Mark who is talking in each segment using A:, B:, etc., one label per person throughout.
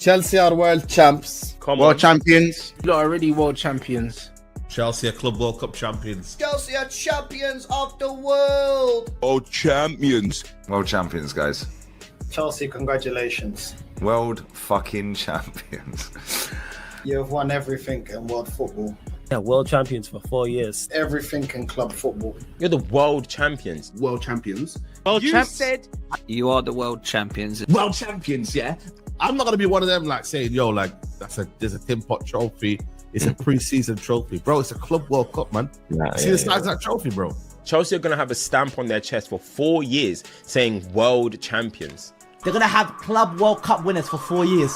A: Chelsea are world champs.
B: World champions.
C: You lot are already world champions.
D: Chelsea are Club World Cup champions.
A: Chelsea are champions of the world.
E: World champions.
F: World champions, guys.
G: Chelsea, congratulations.
F: World fucking champions.
G: You have won everything in world football.
H: Yeah, world champions for 4 years.
G: Everything in club football.
C: You're the world champions.
B: World champions.
C: World
B: You
C: champs.
B: said
I: You are the world champions.
D: World champions, yeah. I'm not gonna be one of them like saying, yo, like there's a Tim Pot trophy. It's a pre-season trophy, bro. It's a Club World Cup, man. See the size of that trophy, bro.
C: Chelsea are going to have a stamp on their chest for 4 years saying world champions.
J: They're going to have Club World Cup winners for 4 years.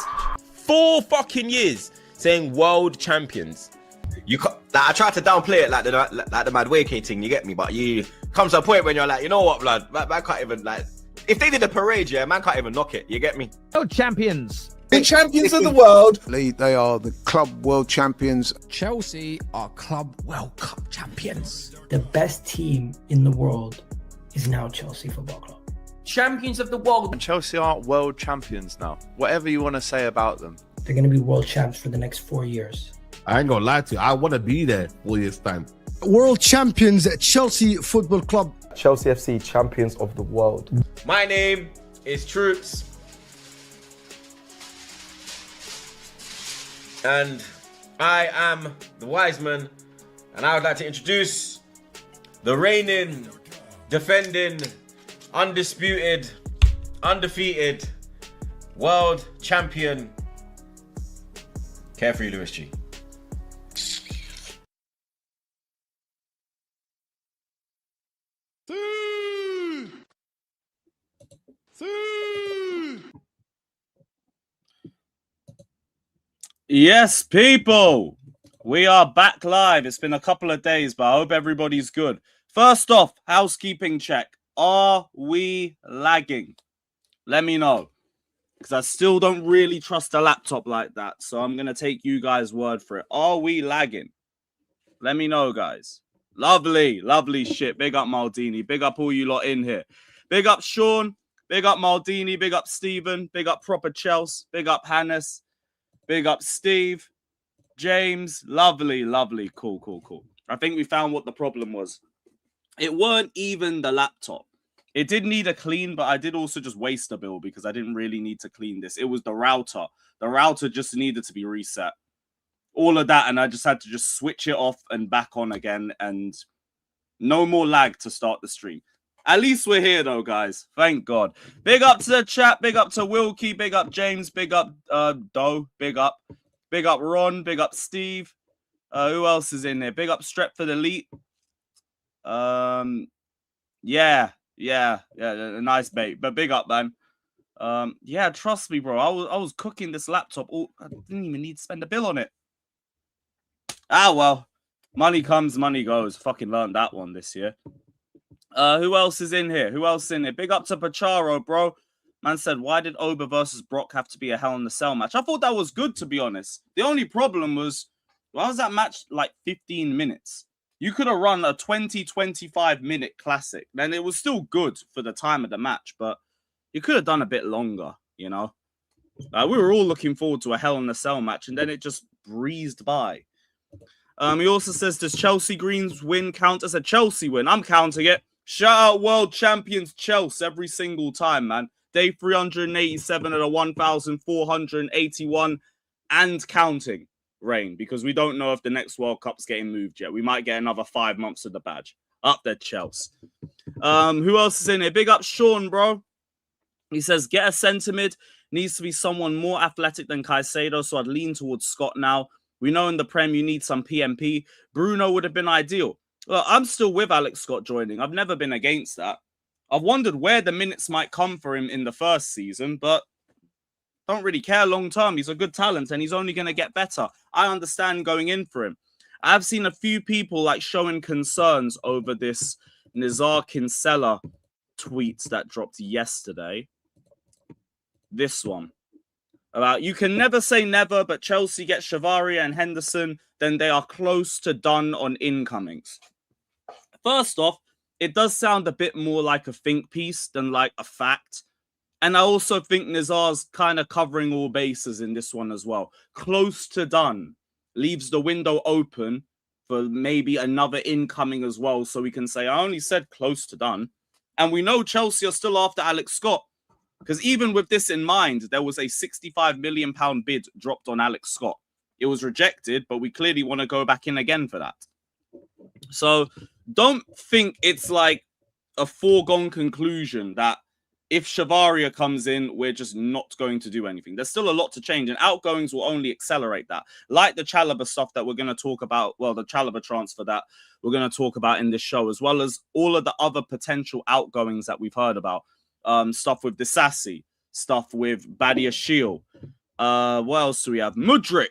C: 4 fucking years saying world champions.
K: You like, I try to downplay it like the mad Wake thing, you get me? But you comes to a point when you're like, you know what, blood? Man can't even like. If they did a parade, yeah, man can't even knock it. You get me?
I: World champions.
A: The champions of the world.
E: They are the club world champions.
I: Chelsea are Club World Cup champions.
L: The best team in the world is now Chelsea Football Club.
I: Champions of the world.
M: Chelsea aren't world champions now. Whatever you want to say about them.
L: They're going to be world champs for the next 4 years.
D: I ain't gonna lie to you. I want to be there 4 years time.
A: World champions at Chelsea Football Club.
H: Chelsea FC champions of the world.
C: My name is Troops. And I am the Wiseman. And I would like to introduce the reigning, defending, undisputed, undefeated world champion, Carefree Lewis G.
N: Yes, people, we are back live. It's been a couple of days, but I hope everybody's good. First off, housekeeping check. Are we lagging? Let me know, because I still don't really trust a laptop like that. So I'm going to take you guys' word for it. Are we lagging? Let me know, guys. Lovely, lovely shit. Big up Maldini. Big up all you lot in here. Big up Sean. Big up Maldini. Big up Stephen. Big up Proper Chelsea. Big up Hannes. Big up Steve. James. Lovely, lovely. Cool, cool, cool. I think we found what the problem was. It weren't even the laptop. It did need a clean, but I did also just waste a bill because I didn't really need to clean this. It was the router. The router just needed to be reset. All of that, and I just had to just switch it off and back on again, and no more lag to start the stream. At least we're here, though, guys. Thank God. Big up to the chat. Big up to Wilkie. Big up James. Big up Doe. Big up. Big up Ron. Big up Steve. Who else is in there? Big up Stretford Elite. Yeah. A nice bait. But big up, man. Yeah, trust me, bro. I was cooking this laptop. I didn't even need to spend a bill on it. Ah, well. Money comes, money goes. Fucking learned that one this year. Who else is in here? Who else is in here? Big up to Pacharo, bro. Man said, why did Oba versus Brock have to be a Hell in the Cell match? I thought that was good, to be honest. The only problem was, why was that match like 15 minutes? You could have run a 20-25 minute classic. Then it was still good for the time of the match, but you could have done a bit longer, you know? We were all looking forward to a Hell in the Cell match, and then it just breezed by. He also says, does Chelsea Green's win count as a Chelsea win? I'm counting it. Shout out world champions Chelsea every single time, man. Day 387 of the 1,481 and counting reign, because we don't know if the next World Cup's getting moved yet. We might get another 5 months of the badge. Up there, Chelsea. Who else is in here? Big up Sean, bro. He says, get a centre mid. Needs to be someone more athletic than Caicedo, so I'd lean towards Scott now. We know in the Prem you need some PMP. Bruno would have been ideal. Look, I'm still with Alex Scott joining. I've never been against that. I've wondered where the minutes might come for him in the first season, but don't really care long term. He's a good talent and he's only going to get better. I understand going in for him. I've seen a few people like showing concerns over this Nizar Kinsella tweet that dropped yesterday. This one. About you can never say never, but Chelsea get Chavaria and Henderson, then they are close to done on incomings. First off, it does sound a bit more like a think piece than like a fact. And I also think Nizar's kind of covering all bases in this one as well. Close to done. Leaves the window open for maybe another incoming as well. So we can say, I only said close to done. And we know Chelsea are still after Alex Scott. Because even with this in mind, there was a £65 million bid dropped on Alex Scott. It was rejected, but we clearly want to go back in again for that. So don't think it's like a foregone conclusion that if Chavaria comes in, we're just not going to do anything. There's still a lot to change, and outgoings will only accelerate that. Like the Chalobah stuff that we're going to talk about, well, the Chalobah transfer that we're going to talk about in this show, as well as all of the other potential outgoings that we've heard about. Stuff with Disasi, stuff with Badiashile. What else do we have? Mudryk.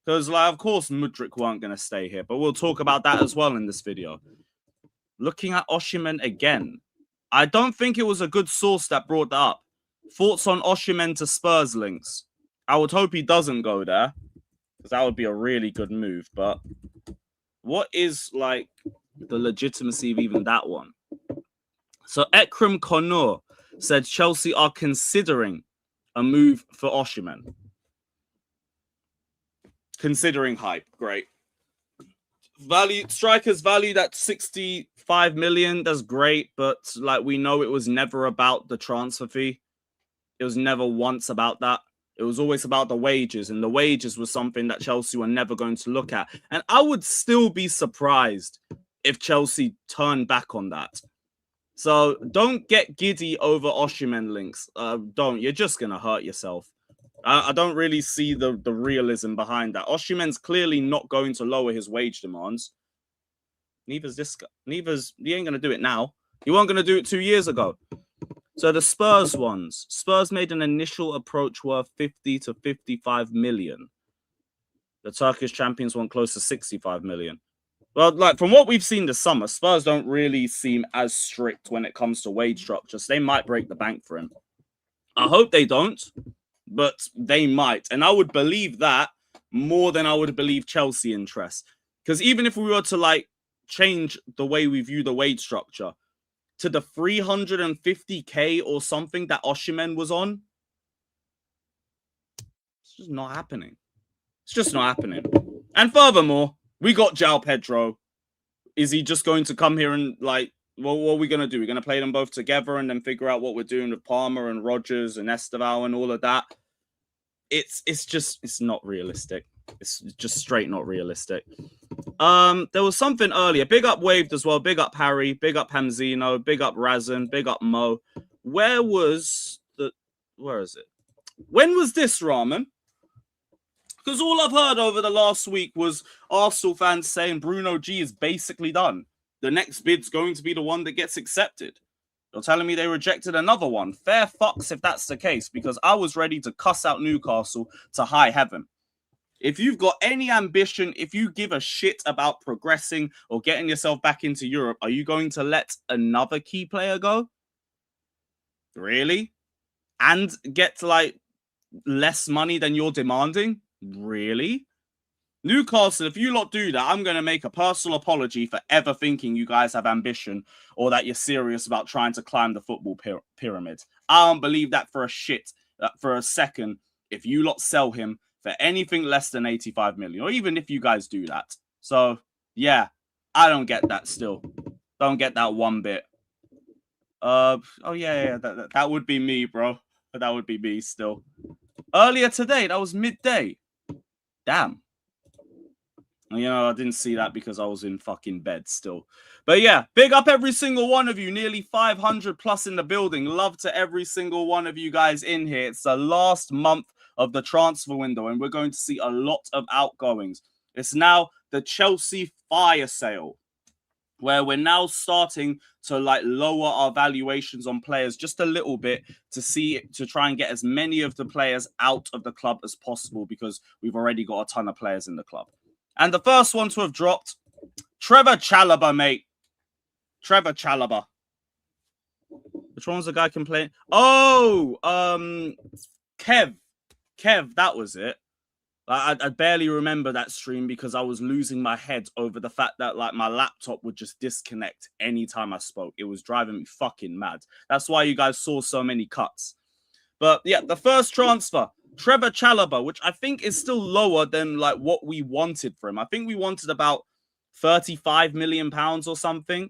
N: Because, like, of course, Mudryk weren't going to stay here, but we'll talk about that as well in this video. Looking at Osimhen again. I don't think it was a good source that brought that up. Thoughts on Osimhen to Spurs links? I would hope he doesn't go there, because that would be a really good move. But what is, like, the legitimacy of even that one? So Ekrem Konur said Chelsea are considering a move for Osimhen. Considering hype, great. Value strikers valued at 65 million. That's great, but like we know, it was never about the transfer fee. It was never once about that. It was always about the wages, and the wages was something that Chelsea were never going to look at. And I would still be surprised if Chelsea turned back on that. So don't get giddy over Osimhen links. Don't. You're just gonna hurt yourself. I don't really see the realism behind that. Osimhen's clearly not going to lower his wage demands. Neither's this guy. He ain't going to do it now. He weren't going to do it 2 years ago. So the Spurs ones. Spurs made an initial approach worth 50 to 55 million. The Turkish champions want close to 65 million. Well, like from what we've seen this summer, Spurs don't really seem as strict when it comes to wage structures. They might break the bank for him. I hope they don't. But they might. And I would believe that more than I would believe Chelsea interest. Because even if we were to like change the way we view the wage structure to the 350k or something that Osimhen was on, it's just not happening. It's just not happening. And furthermore, we got João Pedro. Is he just going to come here and like, well, what are we going to do? We're going to play them both together and then figure out what we're doing with Palmer and Rodgers and Esteval and all of that. It's not realistic. It's just straight not realistic. There was something earlier. Big up Waved as well. Big up Harry. Big up Hamzino. Big up Razan. Big up Mo. Where is it? When was this, Ramen? Because all I've heard over the last week was Arsenal fans saying Bruno G is basically done. The next bid's going to be the one that gets accepted. You're telling me they rejected another one. Fair fucks if that's the case, because I was ready to cuss out Newcastle to high heaven. If you've got any ambition, if you give a shit about progressing or getting yourself back into Europe, are you going to let another key player go? Really? And get like less money than you're demanding? Really? Newcastle, if you lot do that, I'm going to make a personal apology for ever thinking you guys have ambition or that you're serious about trying to climb the football pyramid. I don't believe that for a second if you lot sell him for anything less than 85 million, or even if you guys do that. So, yeah, I don't get that still. Don't get that one bit. Oh, yeah, that would be me, bro. That would be me still. Earlier today, that was midday. Damn. You know, I didn't see that because I was in fucking bed still. But yeah, big up every single one of you. Nearly 500 plus in the building. Love to every single one of you guys in here. It's the last month of the transfer window, and we're going to see a lot of outgoings. It's now the Chelsea fire sale, where we're now starting to like lower our valuations on players just a little bit to try and get as many of the players out of the club as possible, because we've already got a ton of players in the club. And the first one to have dropped, Trevor Chalobah, mate. Trevor Chalobah. Which one was the guy complaining? Oh, Kev, that was it. I barely remember that stream because I was losing my head over the fact that like my laptop would just disconnect anytime I spoke. It was driving me fucking mad. That's why you guys saw so many cuts. But yeah, the first transfer, Trevor Chalobah, which I think is still lower than like what we wanted for him. I think we wanted about £35 million or something.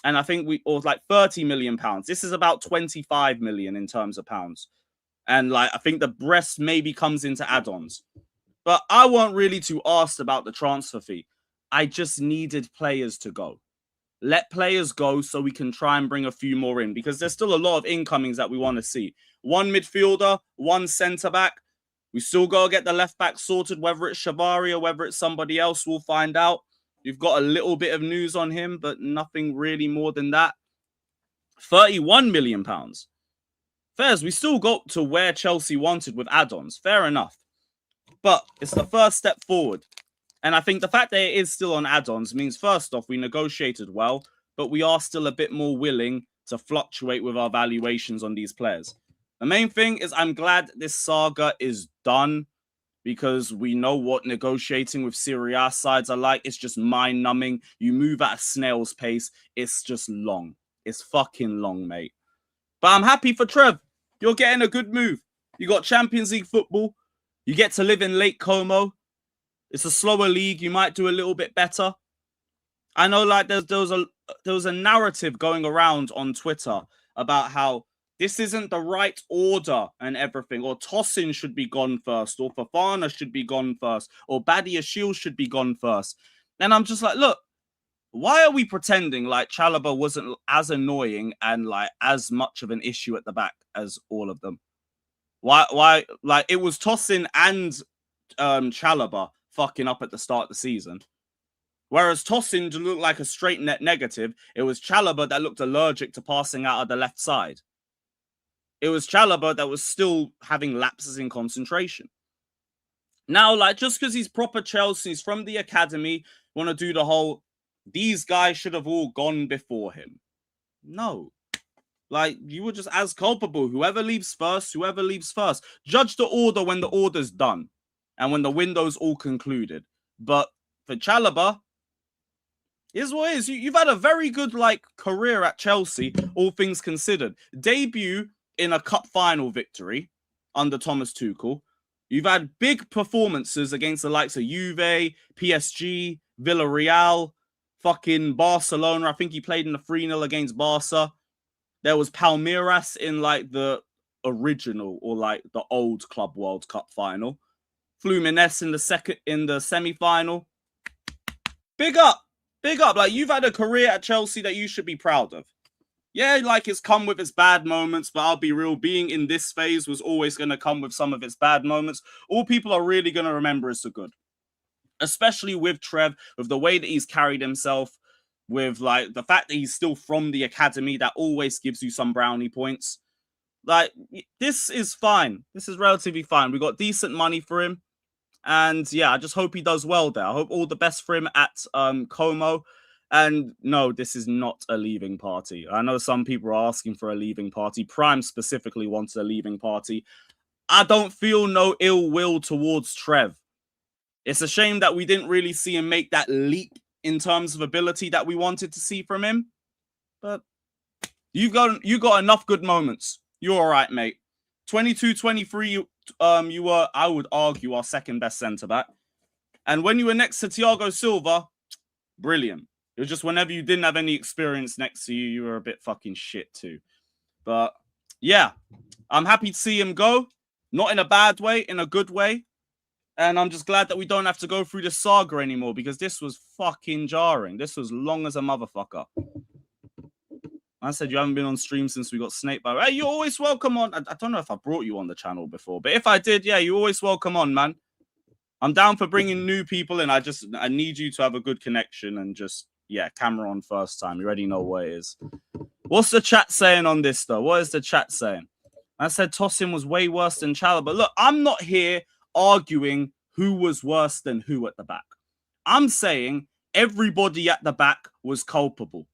N: And I think or like £30 million. This is about 25 million in terms of pounds. And like, I think the rest maybe comes into add-ons. But I weren't really too asked about the transfer fee. I just needed players to go. Let players go so we can try and bring a few more in, because there's still a lot of incomings that we want to see. One midfielder, one centre-back. We still got to get the left-back sorted, whether it's Shavari or whether it's somebody else, we'll find out. You've got a little bit of news on him, but nothing really more than that. £31 million. Fairs, we still got to where Chelsea wanted with add-ons. Fair enough. But it's the first step forward. And I think the fact that it is still on add-ons means, first off, we negotiated well, but we are still a bit more willing to fluctuate with our valuations on these players. The main thing is I'm glad this saga is done, because we know what negotiating with Serie A sides are like. It's just mind-numbing. You move at a snail's pace. It's just long. It's fucking long, mate. But I'm happy for Trev. You're getting a good move. You got Champions League football. You get to live in Lake Como. It's a slower league. You might do a little bit better. I know, like, there was a narrative going around on Twitter about how this isn't the right order and everything, or Tosin should be gone first, or Fofana should be gone first, or Badiashile should be gone first. And I'm just like, look, why are we pretending like Chalobah wasn't as annoying and like as much of an issue at the back as all of them? Why? Like, it was Tosin and Chalobah fucking up at the start of the season. Whereas Tosin looked like a straight net negative, it was Chalobah that looked allergic to passing out of the left side. It was Chalobah that was still having lapses in concentration. Now, like, just because he's proper Chelsea, he's from the academy, want to do the whole, these guys should have all gone before him. No. Like, you were just as culpable. Whoever leaves first, whoever leaves first. Judge the order when the order's done and when the window's all concluded. But for Chalobah, is what it is. You've had a very good, like, career at Chelsea, all things considered. Debut in a cup final victory under Thomas Tuchel. You've had big performances against the likes of Juve, PSG, Villarreal, fucking Barcelona. I think he played in the 3-0 against Barca. There was Palmeiras in, like, the original or, like, the old Club World Cup final. Fluminense in the semi-final. Big up. Big up. Like, you've had a career at Chelsea that you should be proud of. Yeah, like, it's come with its bad moments, but I'll be real. Being in this phase was always going to come with some of its bad moments. All people are really going to remember is the good. Especially with Trev, with the way that he's carried himself, with, like, the fact that he's still from the academy, that always gives you some brownie points. Like, this is fine. This is relatively fine. We got decent money for him. And yeah, I just hope he does well there. I hope all the best for him at Como. And no, this is not a leaving party. I know some people are asking for a leaving party. Prime specifically wants a leaving party. I don't feel no ill will towards Trev. It's a shame that we didn't really see him make that leap in terms of ability that we wanted to see from him. But you got enough good moments. You're all right, mate. 22, 23, you were, I would argue, our second best centre-back. And when you were next to Thiago Silva, brilliant. It was just whenever you didn't have any experience next to you, you were a bit fucking shit too. But yeah, I'm happy to see him go. Not in a bad way, in a good way. And I'm just glad that we don't have to go through this saga anymore, because this was fucking jarring. This was long as a motherfucker. I said you haven't been on stream since we got snaked by. Hey, you're always welcome on. I don't know if I brought you on the channel before, but if I did, yeah, you're always welcome on, man. I'm down for bringing new people in. I need you to have a good connection and just, yeah, camera on first time. You already know what it is. What's the chat saying on this, though? What is the chat saying? I said Tosin was way worse than Chalobah. Look, I'm not here arguing who was worse than who at the back. I'm saying everybody at the back was culpable.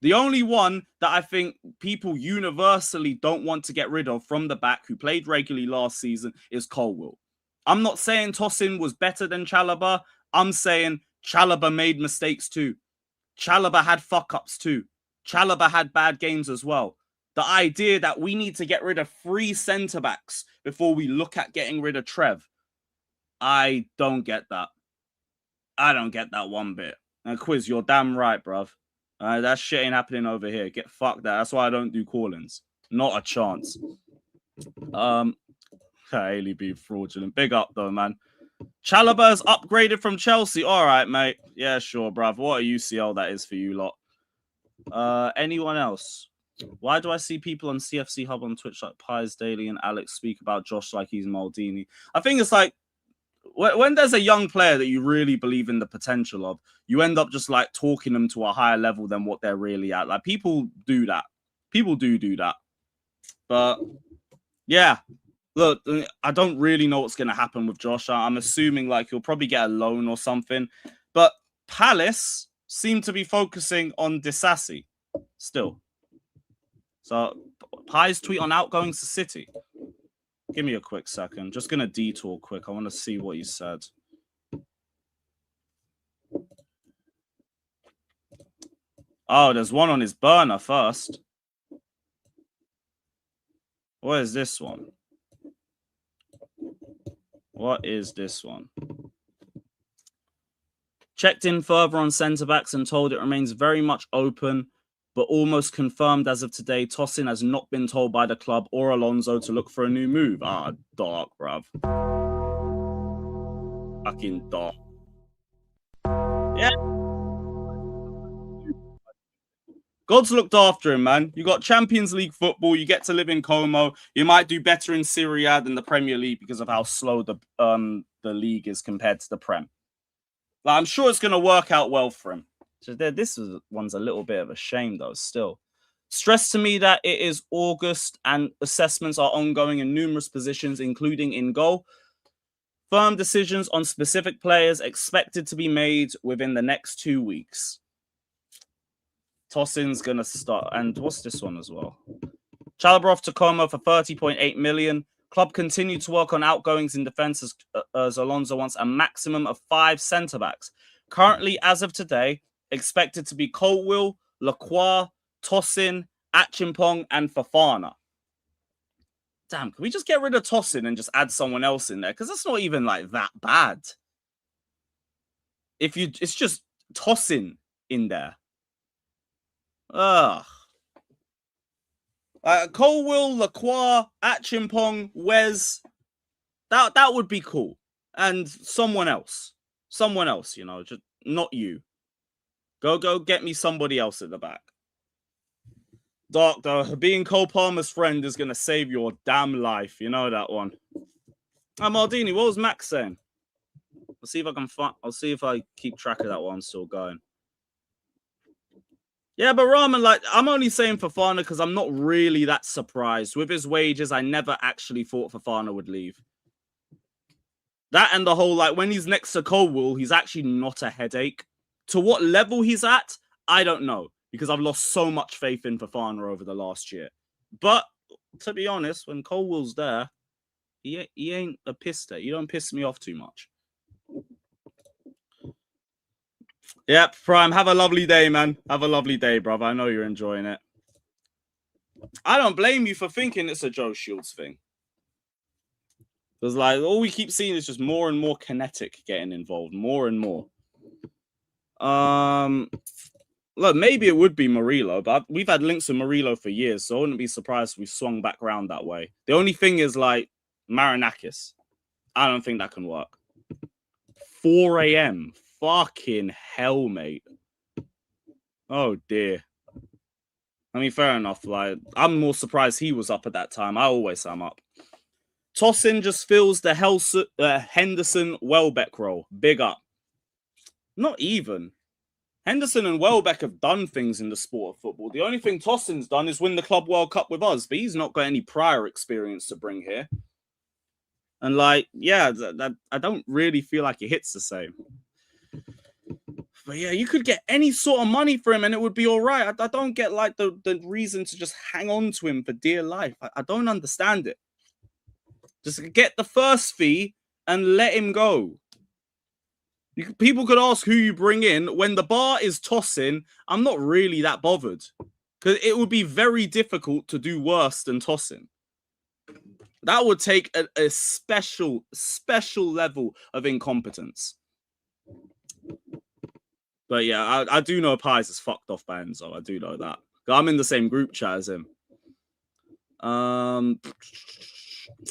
N: The only one that I think people universally don't want to get rid of from the back, who played regularly last season, is Colwill. I'm not saying Tosin was better than Chalobah. I'm saying Chalobah made mistakes too. Chalobah had fuck-ups too. Chalobah had bad games as well. The idea that we need to get rid of 3 centre-backs before we look at getting rid of Trev. I don't get that. I don't get that one bit. And Quiz, you're damn right, bruv. That shit ain't happening over here. Get fucked that. That's why I don't do call-ins. Not a chance. Haley be fraudulent. Big up, though, man. Chalobah's upgraded from Chelsea. All right, mate. Yeah, sure, bruv. What a UCL that is for you lot. Anyone else? Why do I see people on CFC Hub on Twitch like Pies Daily and Alex speak about Josh like he's Maldini? I think it's like when there's a young player that you really believe in the potential of, you end up just like talking them to a higher level than what they're really at. Like people do that. People do that. But yeah, look, I don't really know what's going to happen with Josh. I'm assuming like he'll probably get a loan or something. But Palace seem to be focusing on Disasi still. So, Pies tweet on outgoings to City. Give me a quick second. Just going to detour quick. I want to see what he said. Oh, there's one on his burner first. What is this one? What is this one? Checked in further on centre-backs and told it remains very much open, but almost confirmed as of today, Tosin has not been told by the club or Alonso to look for a new move. Ah, dark, bruv. Fucking dark. Yeah. God's looked after him, man. You got Champions League football. You get to live in Como. You might do better in Serie A than the Premier League because of how slow the league is compared to the Prem. But I'm sure it's going to work out well for him. So this one's a little bit of a shame, though, still. Stress to me that it is August and assessments are ongoing in numerous positions, including in goal. Firm decisions on specific players expected to be made within the next 2 weeks. Tosin's going to start. And what's this one as well? Chalobah off to Como for 30.8 million. Club continued to work on outgoings in defence as Alonso wants a maximum of 5 centre-backs. Currently, as of today, expected to be Colwill, Lacroix, Tosin, Achimpong, and Fofana. Damn, can we just get rid of Tosin and just add someone else in there? Because that's not even like that bad. It's just Tosin in there. Ugh. Colwill, Lacroix, Achimpong, Wes. That would be cool. And someone else. Someone else, you know, just not you. Go get me somebody else at the back. Dark, though, being Cole Palmer's friend is going to save your damn life. You know that one. Maldini, what was Max saying? I'll see if I can find. I'll see if I keep track of that one. I'm still going. Yeah, but Rahman, like, I'm only saying Fofana because I'm not really that surprised. With his wages, I never actually thought Fofana would leave. That and the whole, like, when he's next to Colwill, he's actually not a headache. To what level he's at, I don't know. Because I've lost so much faith in Fofana over the last year. But, to be honest, when Colwill's there, he ain't a piss take. You don't piss me off too much. Yep, Prime, have a lovely day, man. Have a lovely day, brother. I know you're enjoying it. I don't blame you for thinking it's a Joe Shields thing. Because, like, all we keep seeing is just more and more Kinetic getting involved. More and more. Look, maybe it would be Murillo, but we've had links with Murillo for years, so I wouldn't be surprised if we swung back around that way. The only thing is, like, Marinakis. I don't think that can work. 4 a.m. Fucking hell, mate. Oh, dear. I mean, fair enough. Like, I'm more surprised he was up at that time. I always am up. Tosin just fills the Henderson Welbeck role. Big up. Not even. Henderson and Welbeck have done things in the sport of football. The only thing Tosin's done is win the Club World Cup with us, but he's not got any prior experience to bring here. And, like, yeah, I don't really feel like it hits the same. But yeah, you could get any sort of money for him and it would be all right. I don't get, like, the reason to just hang on to him for dear life. I don't understand it. Just get the first fee and let him go. People could ask who you bring in. When the bar is Tosin, I'm not really that bothered. Because it would be very difficult to do worse than tossing. That would take a special level of incompetence. But yeah, I do know Pies is fucked off by Enzo. I do know that. I'm in the same group chat as him.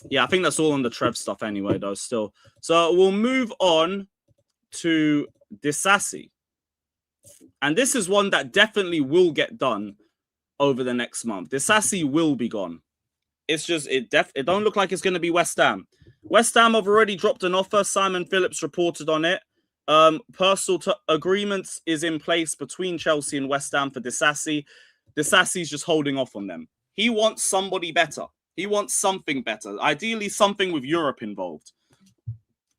N: Yeah, I think that's all on the Trev stuff anyway, though, still. So we'll move on to Disasi. And this is one that definitely will get done over the next month. Disasi will be gone. It's just, it don't look like it's going to be West Ham. West Ham have already dropped an offer. Simon Phillips reported on it. Personal agreements is in place between Chelsea and West Ham for Disasi. Disasi's just holding off on them. He wants somebody better. He wants something better. Ideally, something with Europe involved.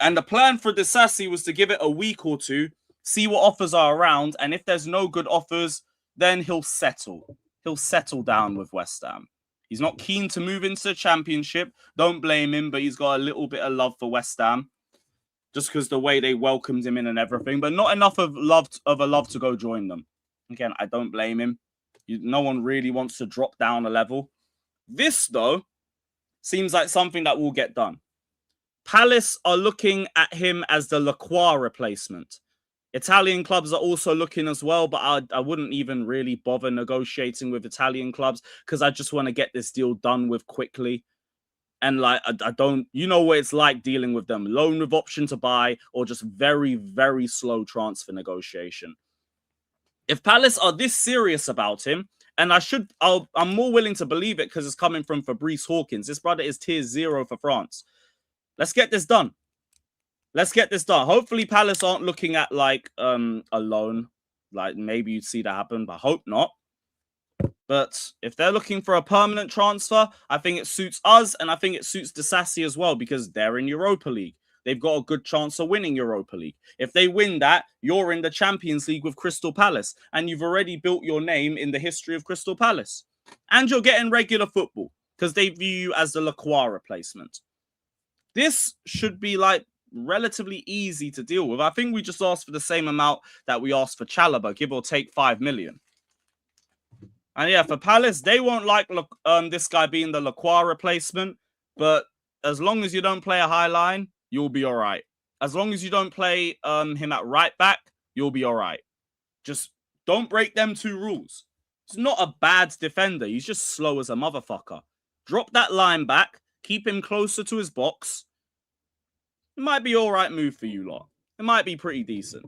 N: And the plan for Disasi was to give it a week or two, see what offers are around, and if there's no good offers, then he'll settle. He'll settle down with West Ham. He's not keen to move into the Championship. Don't blame him, but he's got a little bit of love for West Ham. Just because the way they welcomed him in and everything, but not enough of a love to go join them. Again, I don't blame him. No one really wants to drop down a level. This, though, seems like something that will get done. Palace are looking at him as the Lacroix replacement. Italian clubs are also looking as well, but I wouldn't even really bother negotiating with Italian clubs because I just want to get this deal done with quickly. And like, I don't, you know what it's like dealing with them. Loan with option to buy or just very, very slow transfer negotiation. If Palace are this serious about him, and I'm more willing to believe it because it's coming from Fabrice Hawkins. This brother is tier 0 for France. Let's get this done. Let's get this done. Hopefully Palace aren't looking at like a loan. Like maybe you'd see that happen, but I hope not. But if they're looking for a permanent transfer, I think it suits us and I think it suits Disasi as well because they're in Europa League. They've got a good chance of winning Europa League. If they win that, you're in the Champions League with Crystal Palace and you've already built your name in the history of Crystal Palace. And you're getting regular football because they view you as the Lacroix replacement. This should be like relatively easy to deal with. I think we just asked for the same amount that we asked for Chalobah, give or take 5 million. And yeah, for Palace, they won't like this guy being the Lacroix replacement. But as long as you don't play a high line, you'll be all right. As long as you don't play him at right back, you'll be all right. Just don't break them 2 rules. He's not a bad defender. He's just slow as a motherfucker. Drop that line back. Keep him closer to his box. It might be all right move for you lot. It might be pretty decent.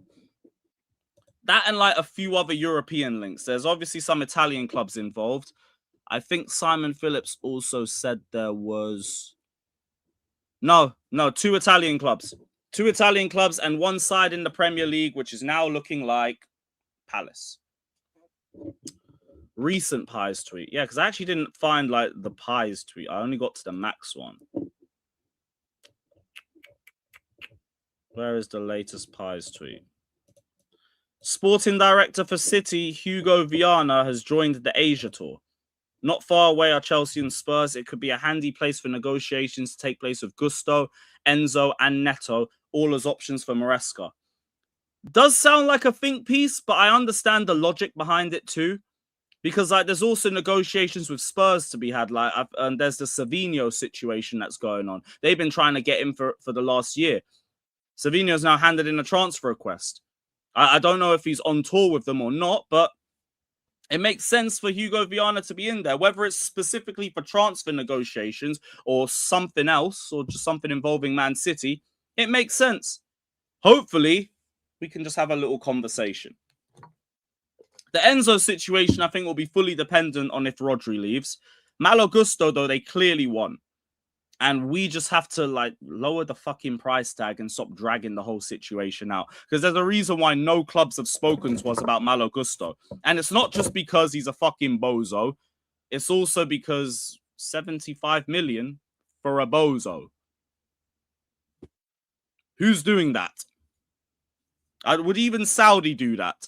N: That and like a few other European links. There's obviously some Italian clubs involved. I think Simon Phillips also said there was... No, 2 Italian clubs. 2 Italian clubs and 1 side in the Premier League, which is now looking like Palace. Recent Pies tweet. Yeah, because I actually didn't find like the Pies tweet. I only got to the Max one. Where is the latest Pies tweet? Sporting director for City, Hugo Viana, has joined the Asia tour. Not far away are Chelsea and Spurs. It could be a handy place for negotiations to take place with Gusto, Enzo, and Neto, all as options for Maresca. Does sound like a think piece, but I understand the logic behind it too. Because like there's also negotiations with Spurs to be had. Like and there's the Savić situation that's going on. They've been trying to get him for the last year. Savić's now handed in a transfer request. I don't know if he's on tour with them or not, but it makes sense for Hugo Viana to be in there, whether it's specifically for transfer negotiations or something else, or just something involving Man City. It makes sense. Hopefully, we can just have a little conversation. The Enzo situation, I think, will be fully dependent on if Rodri leaves. Malo Gusto, though, they clearly won. And we just have to, like, lower the fucking price tag and stop dragging the whole situation out. Because there's a reason why no clubs have spoken to us about Malo Gusto. And it's not just because he's a fucking bozo. It's also because 75 million for a bozo. Who's doing that? Would even Saudi do that?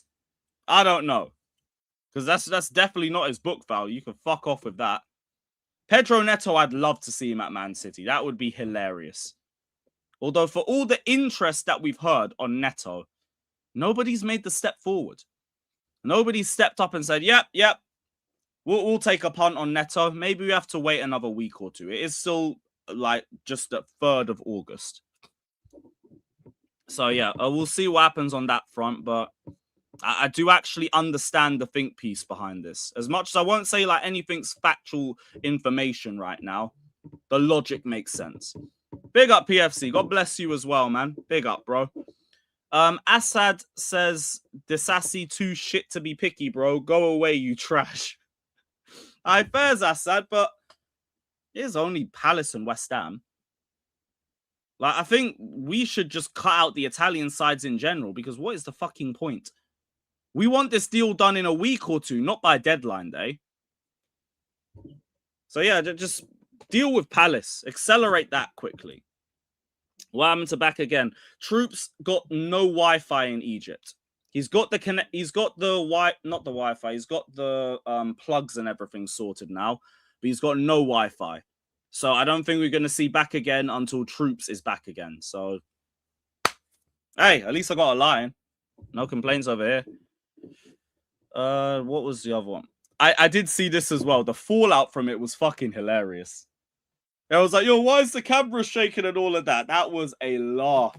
N: I don't know. Because that's definitely not his book value. You can fuck off with that. Pedro Neto, I'd love to see him at Man City. That would be hilarious. Although for all the interest that we've heard on Neto, nobody's made the step forward. Nobody's stepped up and said, yep, We'll take a punt on Neto. Maybe we have to wait another week or two. It is still like just the 3rd of August. So yeah, we'll see what happens on that front. But I do actually understand the think piece behind this. As much as I won't say like anything's factual information right now, the logic makes sense. Big up PFC. God bless you as well, man. Big up, bro. Assad says, Disasi too shit to be picky, bro. Go away, you trash. I fairs Assad, but it's only Palace and West Ham. Like, I think we should just cut out the Italian sides in general, because what is the fucking point? We want this deal done in a week or two, not by deadline day. So yeah, just deal with Palace. Accelerate that quickly. What happened to back again? Troops got no Wi-Fi in Egypt. He's got the He's got the not the Wi-Fi. He's got the plugs and everything sorted now, but he's got no Wi-Fi. So I don't think we're going to see back again until Troops is back again. So, hey, at least I got a line. No complaints over here. What was the other one? I did see this as well. The fallout from it was fucking hilarious. I was like, yo, why is the camera shaking and all of that? That was a laugh.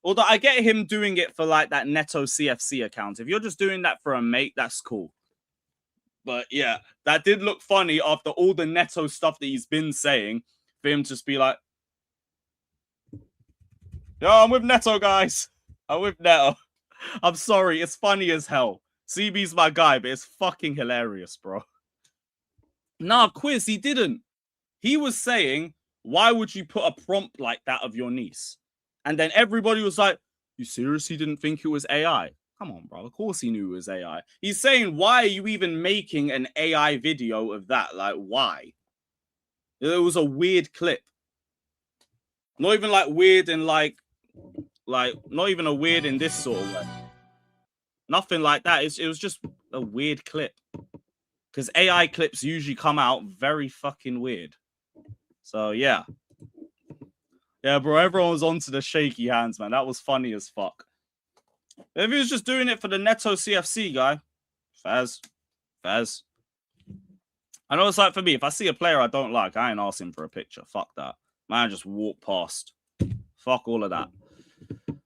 N: Although I get him doing it for like that Neto CFC account. If you're just doing that for a mate, that's cool. But yeah, that did look funny after all the Neto stuff that he's been saying. For him to just be like, yo, I'm with Neto, guys. I'm with Neto. I'm sorry, it's funny as hell. CB's my guy, but it's fucking hilarious, bro. Nah, Quiz, he didn't. He was saying, why would you put a prompt like that of your niece? And then everybody was like, you seriously didn't think it was AI? Come on, bro. Of course he knew it was AI. He's saying, why are you even making an AI video of that? Like, why? It was a weird clip. Not even like weird and like not even a weird in this sort of way. Nothing like that. It was just a weird clip. Because AI clips usually come out very fucking weird. So, yeah. Yeah, bro, everyone was onto the shaky hands, man. That was funny as fuck. If he was just doing it for the Neto CFC guy, Faz. I know it's like for me, if I see a player I don't like, I ain't asking for a picture. Fuck that. Man, just walk past. Fuck all of that.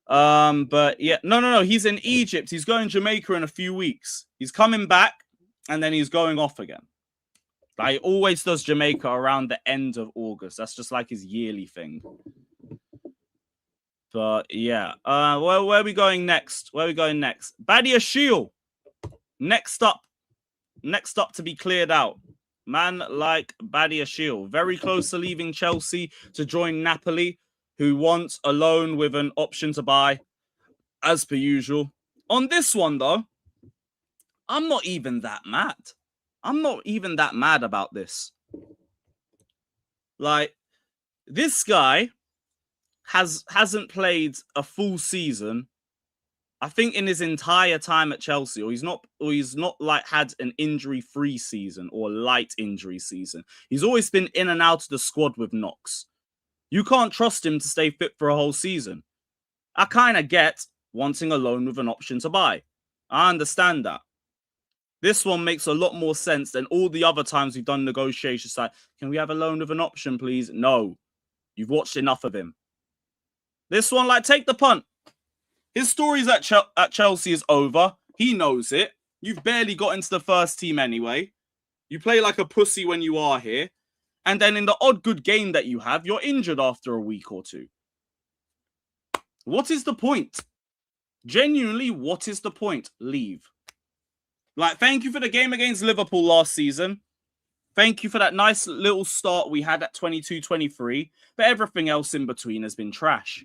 N: But yeah, no. He's in Egypt. He's going to Jamaica in a few weeks. He's coming back, and then he's going off again. Like, he always does Jamaica around the end of August. That's just like his yearly thing. But yeah, where are we going next? Badiashile. Next up to be cleared out. Man like Badiashile, very close to leaving Chelsea to join Napoli, who wants a loan with an option to buy, as per usual. On this one, though, I'm not even that mad. I'm not even that mad about this. Like, this guy hasn't played a full season, I think, in his entire time at Chelsea, or he's not like had an injury-free season or light injury season. He's always been in and out of the squad with knocks. You can't trust him to stay fit for a whole season. I kind of get wanting a loan with an option to buy. I understand that. This one makes a lot more sense than all the other times we've done negotiations. Like, can we have a loan with an option, please? No. You've watched enough of him. This one, like, take the punt. His stories at Chelsea is over. He knows it. You've barely got into the first team anyway. You play like a pussy when you are here. And then in the odd good game that you have, you're injured after a week or two. What is the point? Genuinely, what is the point? Leave. Like, thank you for the game against Liverpool last season. Thank you for that nice little start we had at 22-23. But everything else in between has been trash.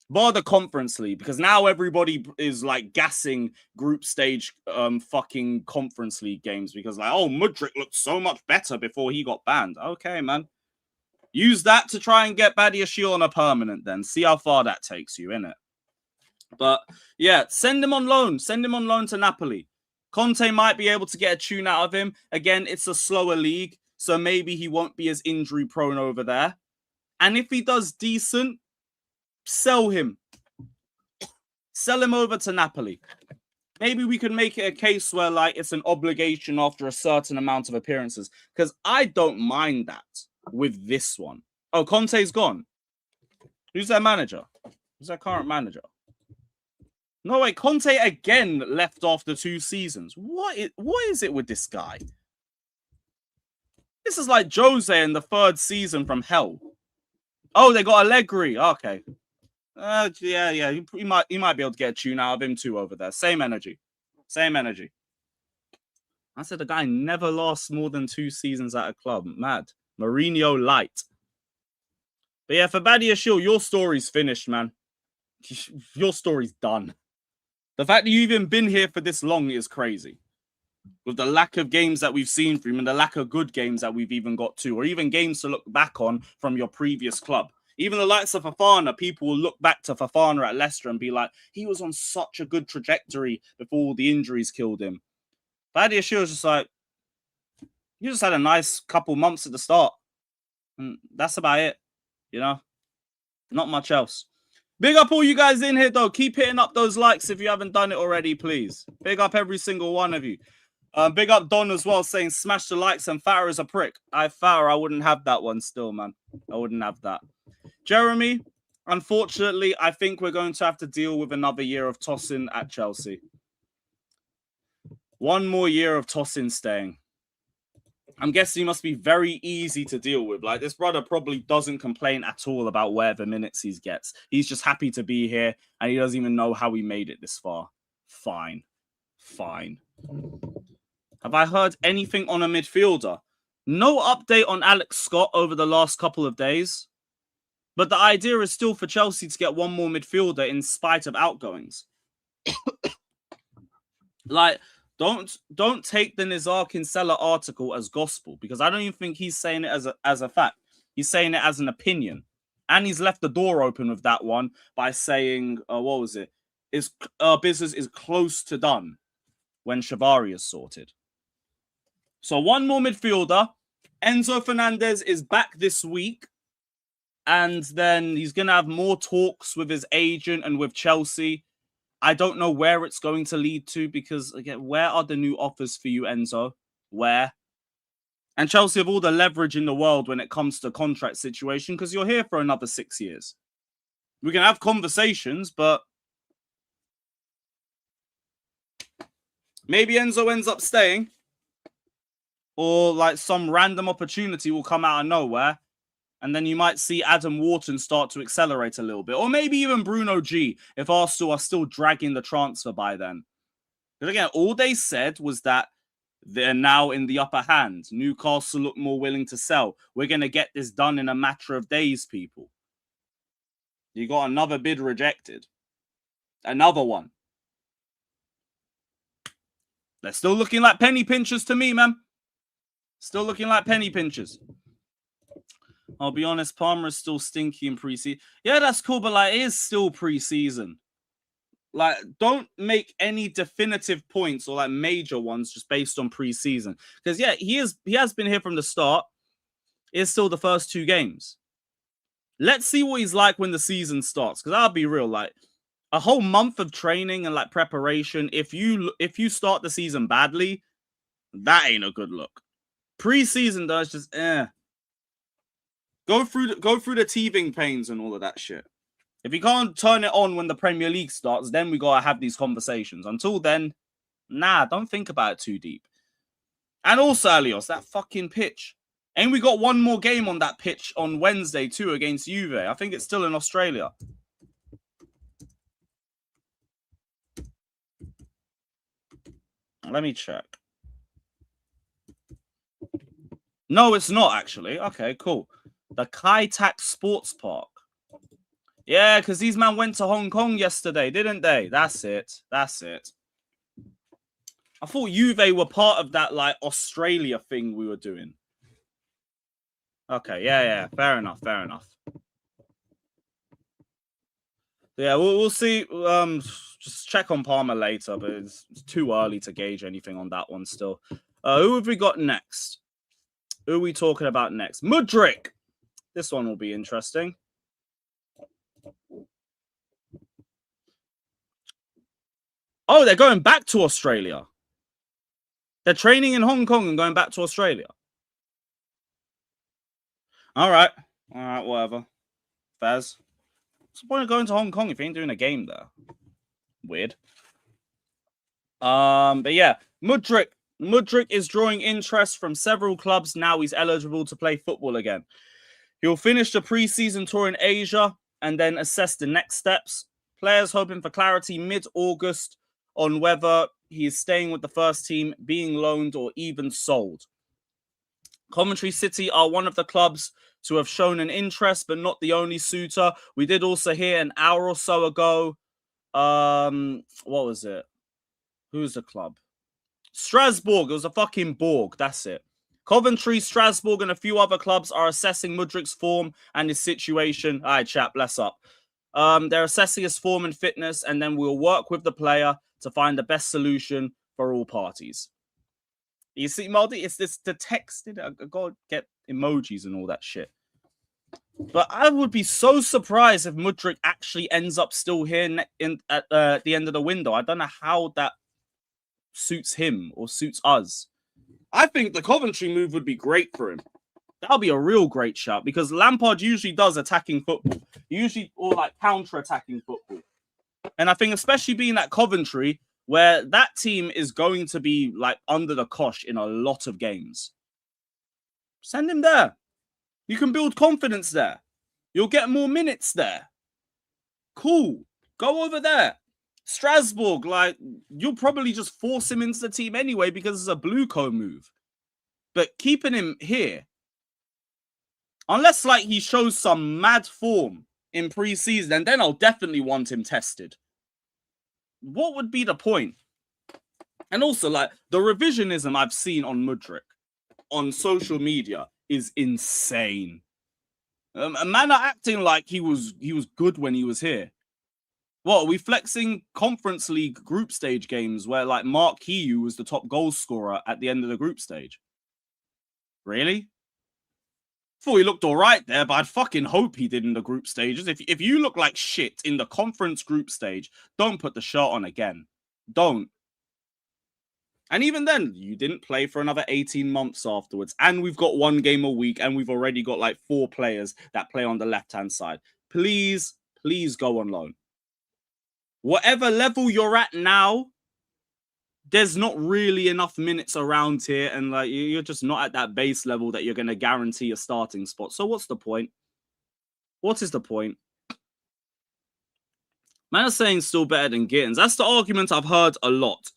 N: Bar the Conference League, because now everybody is like gassing group stage fucking Conference League games because like, oh, Mudryk looked so much better before he got banned. Okay, man. Use that to try and get Badiashile on a permanent then. See how far that takes you, innit? But yeah, send him on loan. Send him on loan to Napoli. Conte might be able to get a tune out of him. Again, it's a slower league, so maybe he won't be as injury prone over there. And if he does decent, sell him. Sell him over to Napoli. maybe we could make it a case where like it's an obligation after a certain amount of appearances. Because I don't mind that with this one. Oh, Conte's gone. Who's their manager? Who's their current manager? No, wait, Conte again left after 2 seasons. What is it with this guy? This is like Jose in the 3rd season from hell. Oh, they got Allegri. Okay. Yeah. You might be able to get a tune out of him too over there. Same energy. I said the guy never lasts more than 2 seasons at a club. Mad. Mourinho light. But yeah, for Badiashile, your story's finished, man. Your story's done. The fact that you've even been here for this long is crazy. With the lack of games that we've seen from him and the lack of good games that we've even got to, or even games to look back on from your previous club. Even the likes of Fofana, people will look back to Fofana at Leicester and be like, he was on such a good trajectory before all the injuries killed him. Badiashile was just like, you just had a nice couple months at the start. And that's about it. You know? Not much else. Big up all you guys in here, though. Keep hitting up those likes if you haven't done it already, please. Big up every single one of you. Big up Don as well, saying smash the likes and Farah is a prick. Farah, I wouldn't have that one still, man. I wouldn't have that. Jeremy, unfortunately, I think we're going to have to deal with another year of Tosin at Chelsea. One more year of Tosin staying. I'm guessing he must be very easy to deal with. Like, this brother probably doesn't complain at all about whatever minutes he gets. He's just happy to be here, and he doesn't even know how he made it this far. Fine. Have I heard anything on a midfielder? No update on Alex Scott over the last couple of days. But the idea is still for Chelsea to get one more midfielder in spite of outgoings. Like, don't take the Nizar Kinsella article as gospel, because I don't even think he's saying it as a fact. He's saying it as an opinion. And he's left the door open with that one by saying, what was it? Our business is close to done when Shavari is sorted. So one more midfielder. Enzo Fernandez is back this week. And then he's going to have more talks with his agent and with Chelsea. I don't know where it's going to lead to because, again, where are the new offers for you, Enzo? Where? And Chelsea have all the leverage in the world when it comes to contract situation because you're here for another 6 years. We can have conversations, but maybe Enzo ends up staying, or like some random opportunity will come out of nowhere. And then you might see Adam Wharton start to accelerate a little bit. Or maybe even Bruno G, if Arsenal are still dragging the transfer by then. Because again, all they said was that they're now in the upper hand. Newcastle look more willing to sell. We're going to get this done in a matter of days, people. You got another bid rejected. Another one. They're still looking like penny pinchers to me, man. Still looking like penny pinchers. I'll be honest, Palmer is still stinky in pre-season. Yeah, that's cool, but like, it is still pre-season. Like, don't make any definitive points or like major ones just based on pre-season. Because yeah, he has been here from the start. It's still the first 2 games. Let's see what he's like when the season starts. Because I'll be real, like a whole month of training and like preparation. If you start the season badly, that ain't a good look. Pre-season though, it's just Go through the teething pains and all of that shit. If you can't turn it on when the Premier League starts, then we gotta have these conversations. Until then, nah, don't think about it too deep. And also, Alios, that fucking pitch. And we got one more game on that pitch on Wednesday too against Juve. I think it's still in Australia. Let me check. No, it's not actually. Okay, cool. The Kai Tak Sports Park. Yeah, because these men went to Hong Kong yesterday, didn't they? That's it. I thought Juve were part of that, like, Australia thing we were doing. Okay, yeah. Fair enough. Yeah, we'll see. Just check on Palmer later, but it's too early to gauge anything on that one still. Who have we got next? Who are we talking about next? Mudryk. This one will be interesting. Oh, they're going back to Australia. They're training in Hong Kong and going back to Australia. All right, whatever. Faz. What's the point of going to Hong Kong if you ain't doing a game there? Weird. But yeah, Mudryk is drawing interest from several clubs. Now he's eligible to play football again. He'll finish the pre-season tour in Asia and then assess the next steps. Players hoping for clarity mid-August on whether he is staying with the first team, being loaned, or even sold. Coventry City are one of the clubs to have shown an interest, but not the only suitor. We did also hear an hour or so ago, what was it? Who's the club? Strasbourg. It was a fucking Borg. That's it. Coventry, Strasbourg, and a few other clubs are assessing Mudryk's form and his situation. All right, chap, bless up. They're assessing his form and fitness, and then we'll work with the player to find the best solution for all parties. You see, Maldi, it's this the text. I gotta get emojis and all that shit. But I would be so surprised if Mudryk actually ends up still here at the end of the window. I don't know how that suits him or suits us. I think the Coventry move would be great for him. That'll be a real great shout because Lampard usually does attacking football, or like counter-attacking football. And I think especially being at Coventry, where that team is going to be like under the cosh in a lot of games. Send him there. You can build confidence there. You'll get more minutes there. Cool. Go over there. Strasbourg, like, you'll probably just force him into the team anyway because it's a Blueco move. But keeping him here, unless, like, he shows some mad form in pre-season, and then I'll definitely want him tested. What would be the point? And also, like, the revisionism I've seen on Mudryk on social media is insane. A man are acting like he was good when he was here. What, are we flexing Conference League group stage games where, like, Mark Hiu was the top goal scorer at the end of the group stage? Really? Thought he looked all right there, but I'd fucking hope he did in the group stages. If you look like shit in the conference group stage, don't put the shirt on again. Don't. And even then, you didn't play for another 18 months afterwards. And we've got one game a week, and we've already got like 4 players that play on the left-hand side. Please, please go on loan. Whatever level you're at now, there's not really enough minutes around here, and like you're just not at that base level that you're going to guarantee a starting spot. So what's the point? What is the point? Man is saying still better than Gittins. That's the argument I've heard a lot.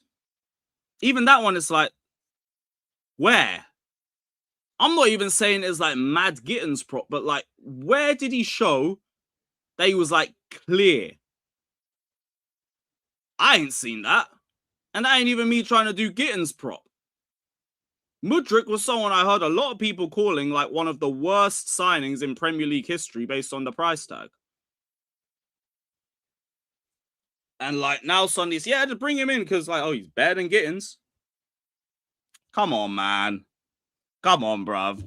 N: Even that one is like, where? I'm not even saying it's like mad Gittins prop, but like, where did he show that he was like clear? I ain't seen that. And that ain't even me trying to do Gittins prop. Mudryk was someone I heard a lot of people calling like one of the worst signings in Premier League history based on the price tag. And like now Sunday's, yeah, just bring him in because like, oh, he's better than Gittins. Come on, man. Come on, bruv.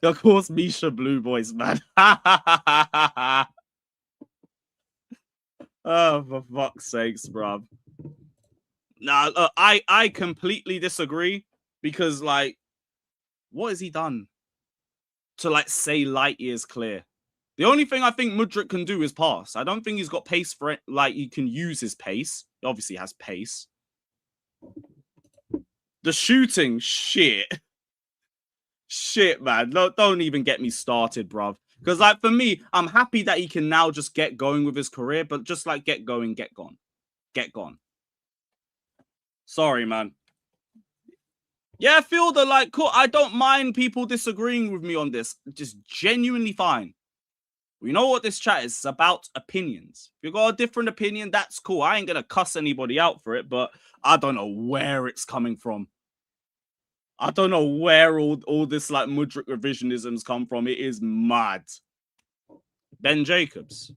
N: Of course, Misha Blue Boys, man. Oh, for fuck's sakes, bruv. Nah, I completely disagree because, like, what has he done to, like, say light years clear? The only thing I think Mudryk can do is pass. I don't think he's got pace for it. Like, he can use his pace. He obviously has pace. The shooting, shit. Shit, man. No, don't even get me started, bruv. Because, like, for me, I'm happy that he can now just get going with his career, but just, like, get going, get gone. Get gone. Sorry, man. Yeah, I feel that, like, cool. I don't mind people disagreeing with me on this. Just genuinely fine. We know what this chat is. It's about opinions. If you've got a different opinion, that's cool. I ain't going to cuss anybody out for it, but I don't know where it's coming from. I don't know where all this, like, Mudryk revisionisms come from. It is mad. Ben Jacobs.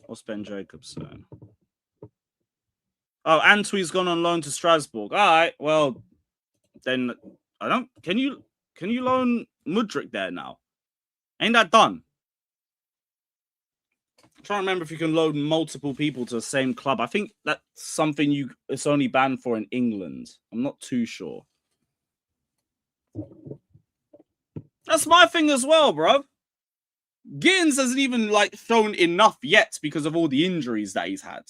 N: What's Ben Jacobs saying? Oh, Antwi's gone on loan to Strasbourg. All right, well, then I don't. Can you loan Mudryk there now? Ain't that done? I'm trying to remember if you can load multiple people to the same club. I think that's something it's only banned for in England. I'm not too sure. That's my thing as well, bro. Gittins hasn't even like shown enough yet because of all the injuries that he's had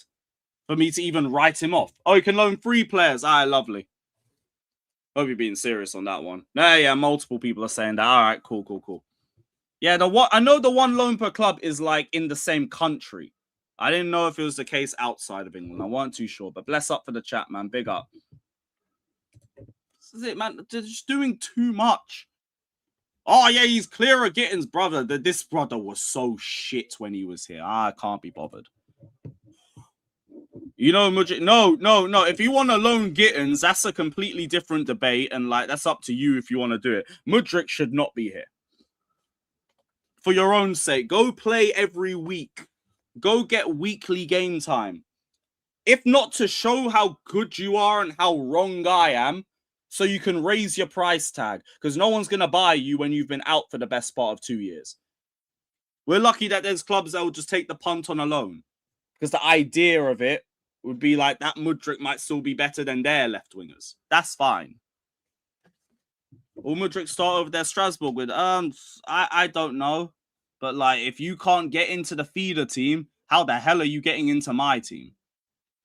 N: for me to even write him off. Oh, you can loan 3 players. Ah, lovely. Hope you're being serious on that one. Yeah, multiple people are saying that. All right, cool. Yeah, I know the 1 loan per club is like in the same country. I didn't know if it was the case outside of England. I wasn't too sure, but bless up for the chat, man. Big up. This is it, man. They're just doing too much. Oh, yeah, he's clear of Gittins, brother. This brother was so shit when he was here. I can't be bothered. You know, Mudryk, no. If you want to loan Gittins, that's a completely different debate. And, like, that's up to you if you want to do it. Mudryk should not be here. For your own sake, go play every week. Go get weekly game time. If not to show how good you are and how wrong I am, so you can raise your price tag, because no one's going to buy you when you've been out for the best part of 2 years. We're lucky that there's clubs that will just take the punt on a loan, because the idea of it would be like that Mudryk might still be better than their left wingers. That's fine. Will Mudryk start over there Strasbourg with? I don't know. But like, if you can't get into the feeder team, how the hell are you getting into my team?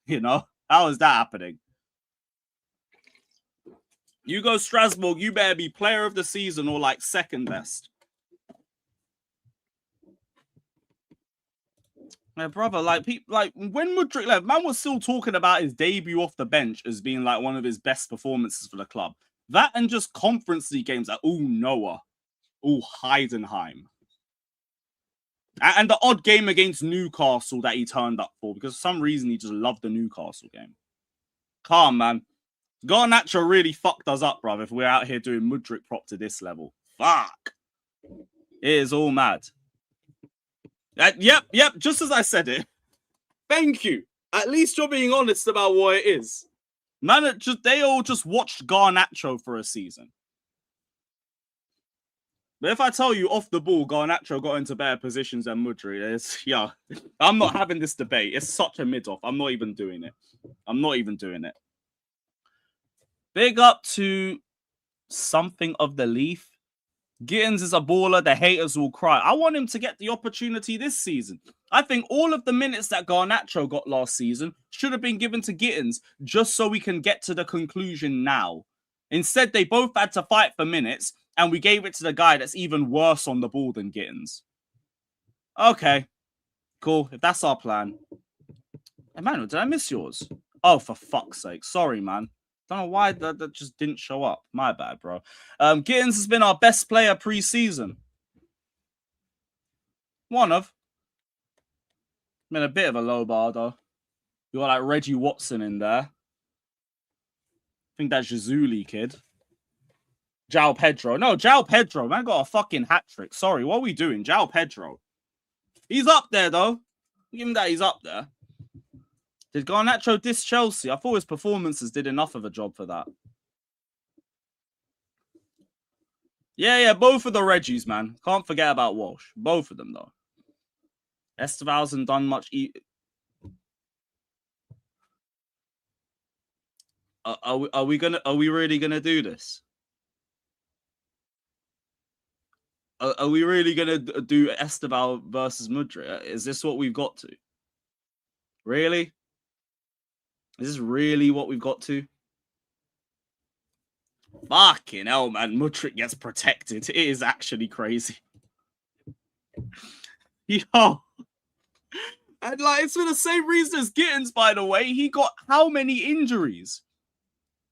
N: You know? How is that happening? You go Strasbourg, you better be player of the season or like second best. Yeah, brother, like when Mudryk left, man was still talking about his debut off the bench as being like one of his best performances for the club. That and just Conference League games like, Noah, Heidenheim. And the odd game against Newcastle that he turned up for, because for some reason he just loved the Newcastle game. Calm, man. Garnacho really fucked us up, bruv, if we're out here doing Mudryk prop to this level. Fuck. It is all mad. Yep, just as I said it. Thank you. At least you're being honest about what it is. Man, they all just watched Garnacho for a season. But if I tell you off the ball, Garnacho got into better positions than Mudryk, yeah, I'm not having this debate. It's such a mid-off. I'm not even doing it. Big up to something of the Leaf. Gittins is a baller. The haters will cry. I want him to get the opportunity this season. I think all of the minutes that Garnacho got last season should have been given to Gittins just so we can get to the conclusion now. Instead, they both had to fight for minutes, and we gave it to the guy that's even worse on the ball than Gittins. Okay, cool. If that's our plan. Emmanuel, did I miss yours? Oh, for fuck's sake. Sorry, man. Don't know why that just didn't show up. My bad, bro. Gittins has been our best player pre-season. One of. Been a bit of a low bar, though. You got like Reggie Watson in there. I think that's Jazuli, kid. João Pedro. No, João Pedro. Man got a fucking hat-trick. Sorry, what are we doing? João Pedro. He's up there, though. Give him that he's up there. Did Garnacho diss Chelsea? I thought his performances did enough of a job for that. Yeah, both of the Reggies, man. Can't forget about Walsh. Both of them, though. Esteval hasn't done much. Are we really gonna do this? Are we really gonna do Esteval versus Mudryk? Is this what we've got to? Really? Is this really what we've got to? Fucking hell, man. Mudryk gets protected. It is actually crazy. Yo. And like, it's for the same reason as Gittins, by the way. He got how many injuries?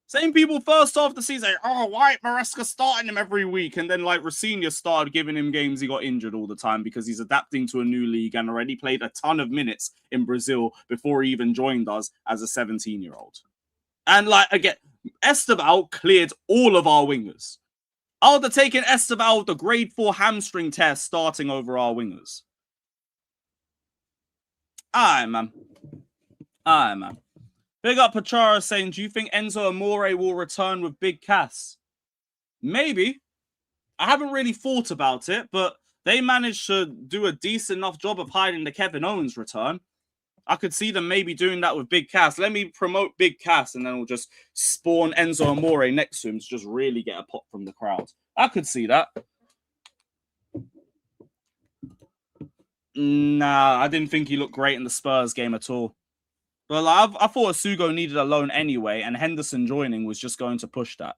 N: Same people first half the season, why ain't Maresca starting him every week? And then like Rosinha started giving him games he got injured all the time because he's adapting to a new league and already played a ton of minutes in Brazil before he even joined us as a 17-year-old. And like, again, Esteval cleared all of our wingers. I would have taken Esteval with the grade 4 hamstring tear starting over our wingers. Aye, man. Big up Pachara saying, do you think Enzo Amore will return with Big Cass? Maybe. I haven't really thought about it, but they managed to do a decent enough job of hiding the Kevin Owens return. I could see them maybe doing that with Big Cass. Let me promote Big Cass, and then we'll just spawn Enzo Amore next to him to just really get a pop from the crowd. I could see that. Nah, I didn't think he looked great in the Spurs game at all. Well, I thought Asugo needed a loan anyway, and Henderson joining was just going to push that.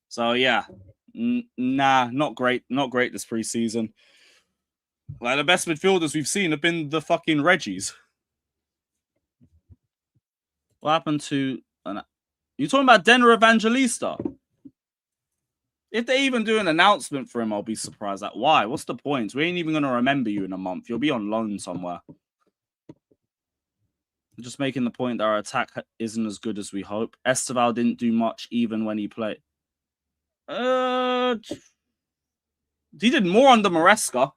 N: So, yeah. Nah, not great. Not great this preseason. Like, the best midfielders we've seen have been the fucking Reggies. What happened to... You talking about Denner Evangelista? If they even do an announcement for him, I'll be surprised. Like, why? What's the point? We ain't even going to remember you in a month. You'll be on loan somewhere. I'm just making the point that our attack isn't as good as we hope. Esteval didn't do much even when he played. He did more under Maresca.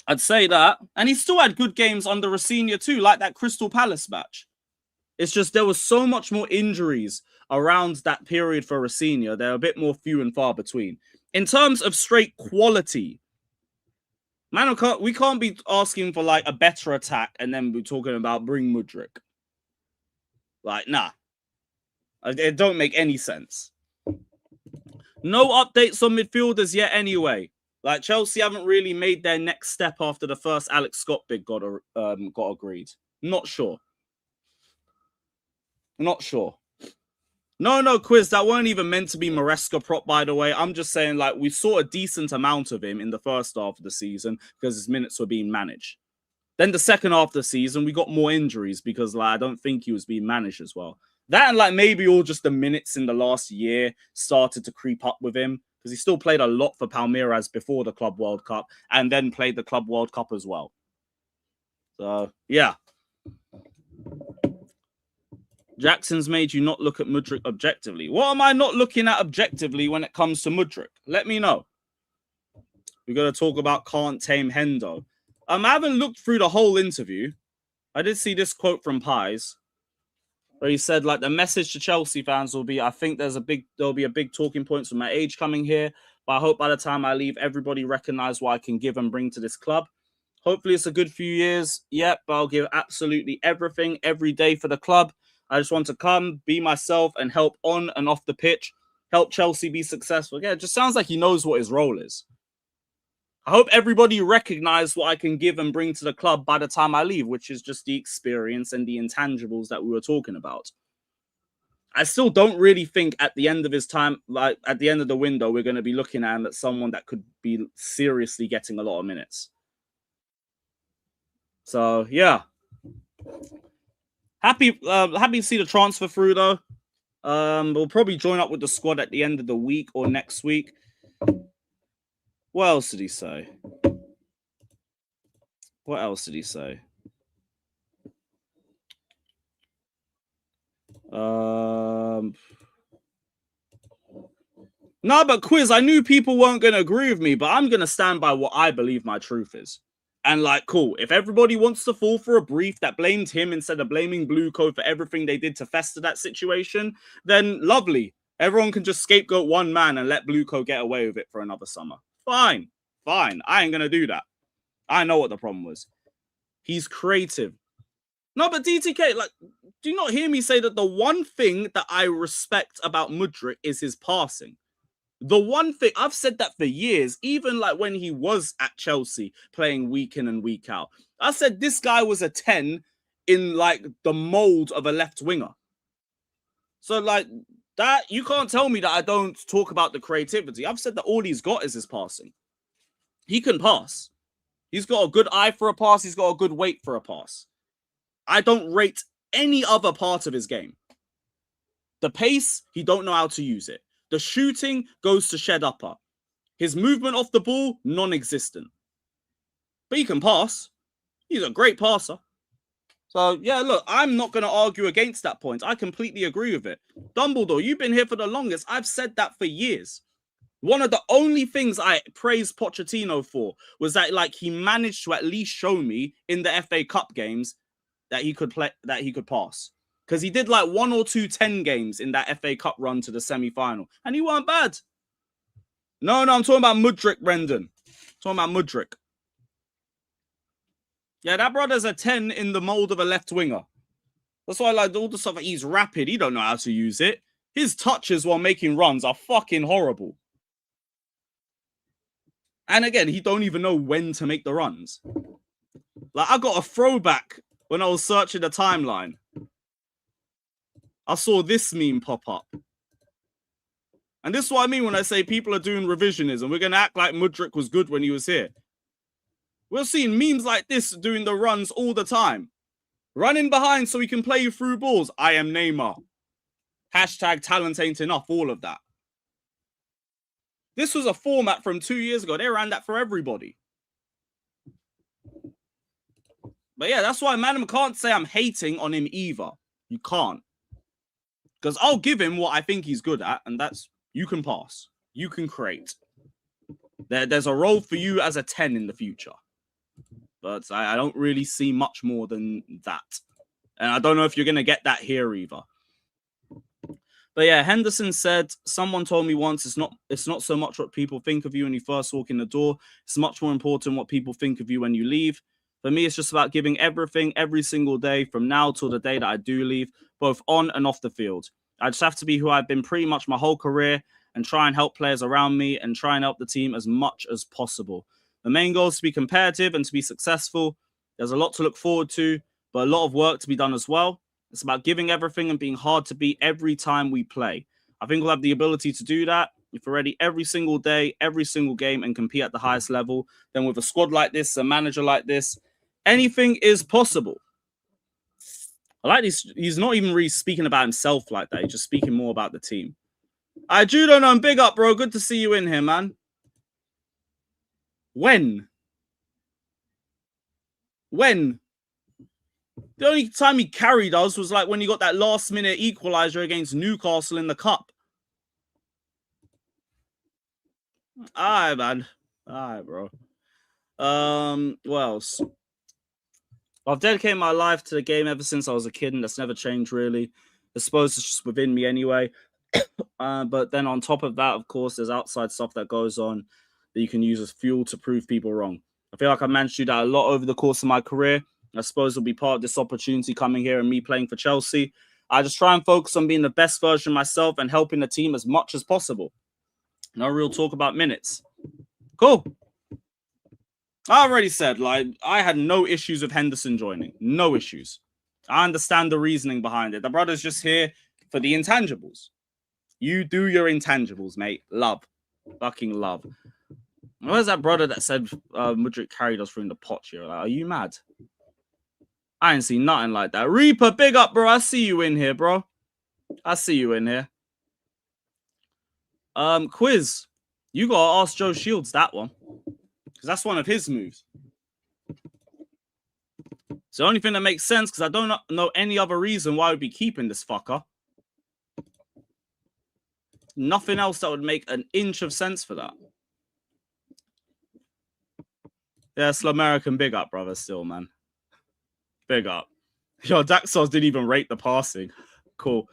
N: I'd say that. And he still had good games under Rosenior too, like that Crystal Palace match. It's just there was so much more injuries around that period for Rosenior. They're a bit more few and far between. In terms of straight quality, man, we can't be asking for like a better attack and then we're talking about bring Mudryk. Like, nah. It don't make any sense. No updates on midfielders yet anyway. Like, Chelsea haven't really made their next step after the first Alex Scott bid got agreed. Not sure. Not sure. No, Quiz, that weren't even meant to be Maresca prop, by the way. I'm just saying, like, we saw a decent amount of him in the first half of the season because his minutes were being managed. Then the second half of the season, we got more injuries because, like, I don't think he was being managed as well. That and, like, maybe all just the minutes in the last year started to creep up with him because he still played a lot for Palmeiras before the Club World Cup and then played the Club World Cup as well. So, yeah. Jackson's made you not look at Mudryk objectively. What am I not looking at objectively when it comes to Mudryk? Let me know. We're going to talk about can't tame Hendo. I haven't looked through the whole interview. I did see this quote from Pies where he said, like, the message to Chelsea fans will be, I think there'll be a big talking points with my age coming here, but I hope by the time I leave, everybody recognize what I can give and bring to this club. Hopefully it's a good few years. Yep, but I'll give absolutely everything every day for the club. I just want to come, be myself, and help on and off the pitch, help Chelsea be successful. Yeah, it just sounds like he knows what his role is. I hope everybody recognizes what I can give and bring to the club by the time I leave, which is just the experience and the intangibles that we were talking about. I still don't really think at the end of his time, like at the end of the window, we're going to be looking at him as someone that could be seriously getting a lot of minutes. So, yeah. Happy to see the transfer through, though. We'll probably join up with the squad at the end of the week or next week. What else did he say? What else did he say? No, but Quiz, I knew people weren't going to agree with me, but I'm going to stand by what I believe my truth is. And, like, cool, if everybody wants to fall for a brief that blamed him instead of blaming Blueco for everything they did to fester that situation, then lovely. Everyone can just scapegoat one man and let Blueco get away with it for another summer. Fine. Fine. I ain't going to do that. I know what the problem was. He's creative. No, but DTK, like, do you not hear me say that the one thing that I respect about Mudryk is his passing? The one thing, I've said that for years, even like when he was at Chelsea playing week in and week out. I said this guy was a 10 in like the mold of a left winger. So like that, you can't tell me that I don't talk about the creativity. I've said that all he's got is his passing. He can pass. He's got a good eye for a pass. He's got a good weight for a pass. I don't rate any other part of his game. The pace, he don't know how to use it. The shooting goes to shed upper. His movement off the ball, non-existent. But he can pass. He's a great passer. So, yeah, look, I'm not going to argue against that point. I completely agree with it. Dumbledore, you've been here for the longest. I've said that for years. One of the only things I praised Pochettino for was that, like, he managed to at least show me in the FA Cup games that he could play, that he could pass. Because he did like 1 or 2 10 games in that FA Cup run to the semi-final. And he weren't bad. No, I'm talking about Mudryk, Brendan. Talking about Mudryk. Yeah, that brother's a 10 in the mold of a left winger. That's why I like all the stuff that he's rapid. He don't know how to use it. His touches while making runs are fucking horrible. And again, he don't even know when to make the runs. Like, I got a throwback when I was searching the timeline. I saw this meme pop up. And this is what I mean when I say people are doing revisionism. We're going to act like Mudryk was good when he was here. We're seeing memes like this doing the runs all the time. Running behind so he can play you through balls. I am Neymar. Hashtag talent ain't enough. All of that. This was a format from 2 years ago. They ran that for everybody. But yeah, that's why, man, I can't say I'm hating on him either. You can't. Because I'll give him what I think he's good at, and that's you can pass. You can create. There's a role for you as a 10 in the future. But I don't really see much more than that. And I don't know if you're going to get that here either. But yeah, Henderson said, someone told me once, it's not so much what people think of you when you first walk in the door. It's much more important what people think of you when you leave. For me, it's just about giving everything every single day from now till the day that I do leave, both on and off the field. I just have to be who I've been pretty much my whole career and try and help players around me and try and help the team as much as possible. The main goal is to be competitive and to be successful. There's a lot to look forward to, but a lot of work to be done as well. It's about giving everything and being hard to beat every time we play. I think we'll have the ability to do that. If we're ready every single day, every single game, and compete at the highest level, then with a squad like this, a manager like this, anything is possible. I like this. He's not even really speaking about himself like that. He's just speaking more about the team. I Judo, no, big up, bro. Good to see you in here, man. When? The only time he carried us was like when he got that last-minute equalizer against Newcastle in the Cup. All right, man. All right, bro. What else? I've dedicated my life to the game ever since I was a kid, and that's never changed, really. I suppose it's just within me anyway. But then on top of that, of course, there's outside stuff that goes on that you can use as fuel to prove people wrong. I feel like I managed to do that a lot over the course of my career. I suppose it'll be part of this opportunity coming here and me playing for Chelsea. I just try and focus on being the best version of myself and helping the team as much as possible. No real talk about minutes. Cool. I already said, like, I had no issues with Henderson joining. No issues. I understand the reasoning behind it. The brother's just here for the intangibles. You do your intangibles, mate. Love. Fucking love. Where's that brother that said Mudryk carried us through in the pot here? Like, are you mad? I ain't seen nothing like that. Reaper, big up, bro. I see you in here, bro. I see you in here. Quiz. You gotta ask Joe Shields that one. Because that's one of his moves. It's the only thing that makes sense because I don't know any other reason why I would be keeping this fucker. Nothing else that would make an inch of sense for that. Yeah, it's American big up, brother, still, man. Big up. Yo, Daxos didn't even rate the passing. Cool.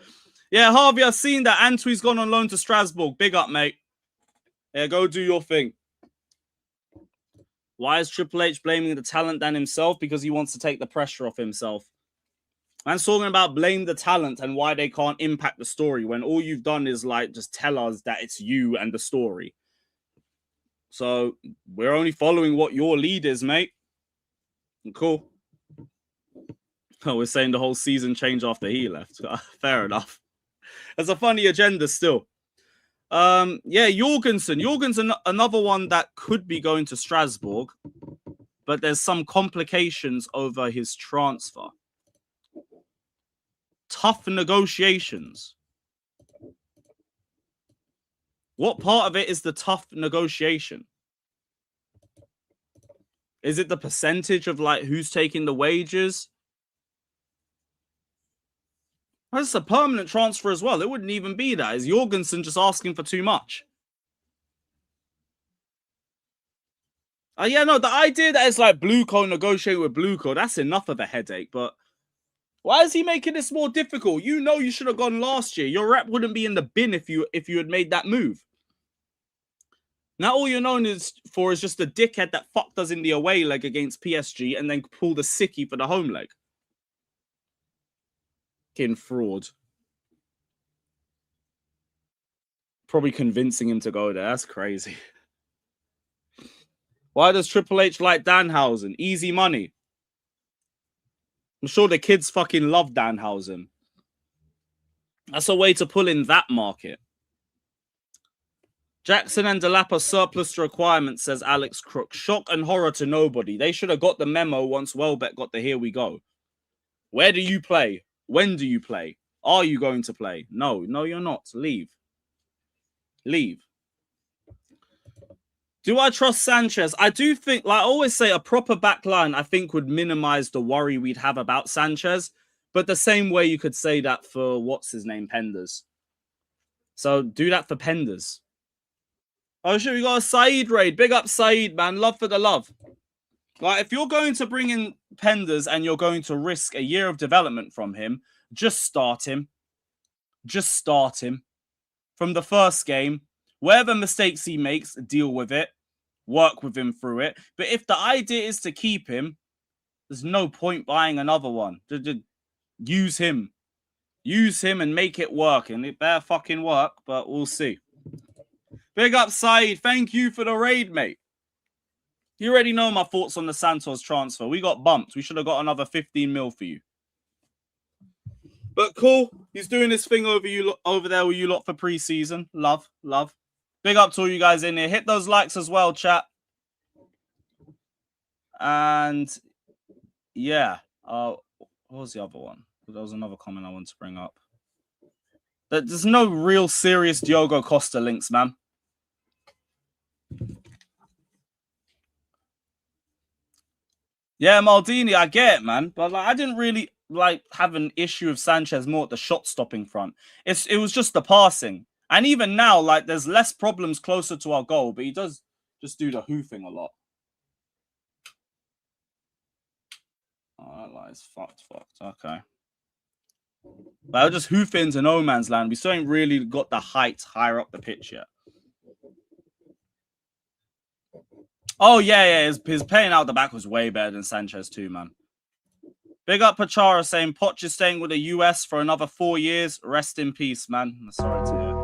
N: Yeah, Harvey, I've seen that Antoi's gone on loan to Strasbourg. Big up, mate. Yeah, go do your thing. Why is Triple H blaming the talent than himself? Because he wants to take the pressure off himself. Man's talking about blame the talent and why they can't impact the story when all you've done is like just tell us that it's you and the story. So we're only following what your lead is, mate. Cool. Oh, we're saying the whole season changed after he left. Fair enough. There's a funny agenda still. Yeah, Jorgensen. Jorgensen, another one that could be going to Strasbourg, but there's some complications over his transfer. Tough negotiations. What part of it is the tough negotiation? Is it the percentage of like who's taking the wages? That's a permanent transfer as well. It wouldn't even be that. Is Jorgensen just asking for too much? Yeah, no, the idea that it's like Blueco negotiate with Blueco, that's enough of a headache. But why is he making this more difficult? You know you should have gone last year. Your rep wouldn't be in the bin if you had made that move. Now all you're known for is just the dickhead that fucked us in the away leg against PSG and then pulled a sickie for the home leg. Fucking fraud. Probably convincing him to go there. That's crazy. Why does Triple H like Danhausen? Easy money. I'm sure the kids fucking love Danhausen. That's a way to pull in that market. Jackson and Delap are surplus to requirements, says Alex Crook. Shock and horror to nobody. They should have got the memo once Welbeck got the here we go. Where do you play? When do you play? Are you going to play? No, you're not. Leave. Leave. Do I trust Sanchez? I do think, like I always say, a proper back line I think would minimize the worry we'd have about Sanchez. But the same way you could say that for, what's his name, Penders. So do that for Penders. Oh shit, we got a Saeed raid. Big up Saeed, man. Love for the love. Like, if you're going to bring in Penders and you're going to risk a year of development from him, just start him. Just start him. From the first game, whatever mistakes he makes, deal with it. Work with him through it. But if the idea is to keep him, there's no point buying another one. Use him. Use him and make it work. And it better fucking work, but we'll see. Big up, Saeed. Thank you for the raid, mate. You already know my thoughts on the Santos transfer. We got bumped. We should have got another 15 mil for you. But cool. He's doing his thing over there with you lot for pre-season. Love, love. Big up to all you guys in here. Hit those likes as well, chat. And yeah. What was the other one? There was another comment I wanted to bring up. There's no real serious Diogo Costa links, man. Yeah, Maldini, I get it, man. But like, I didn't really have an issue with Sanchez more at the shot stopping front. It was just the passing. And even now, like, there's less problems closer to our goal, but he does just do the hoofing a lot. Oh, that is fucked. Okay. But I'll just hoof into no man's land. We still ain't really got the height higher up the pitch yet. Oh, yeah. His playing out the back was way better than Sanchez too, man. Big up Pachara saying Poch is staying with the US for another 4 years. Rest in peace, man. I'm sorry to hear.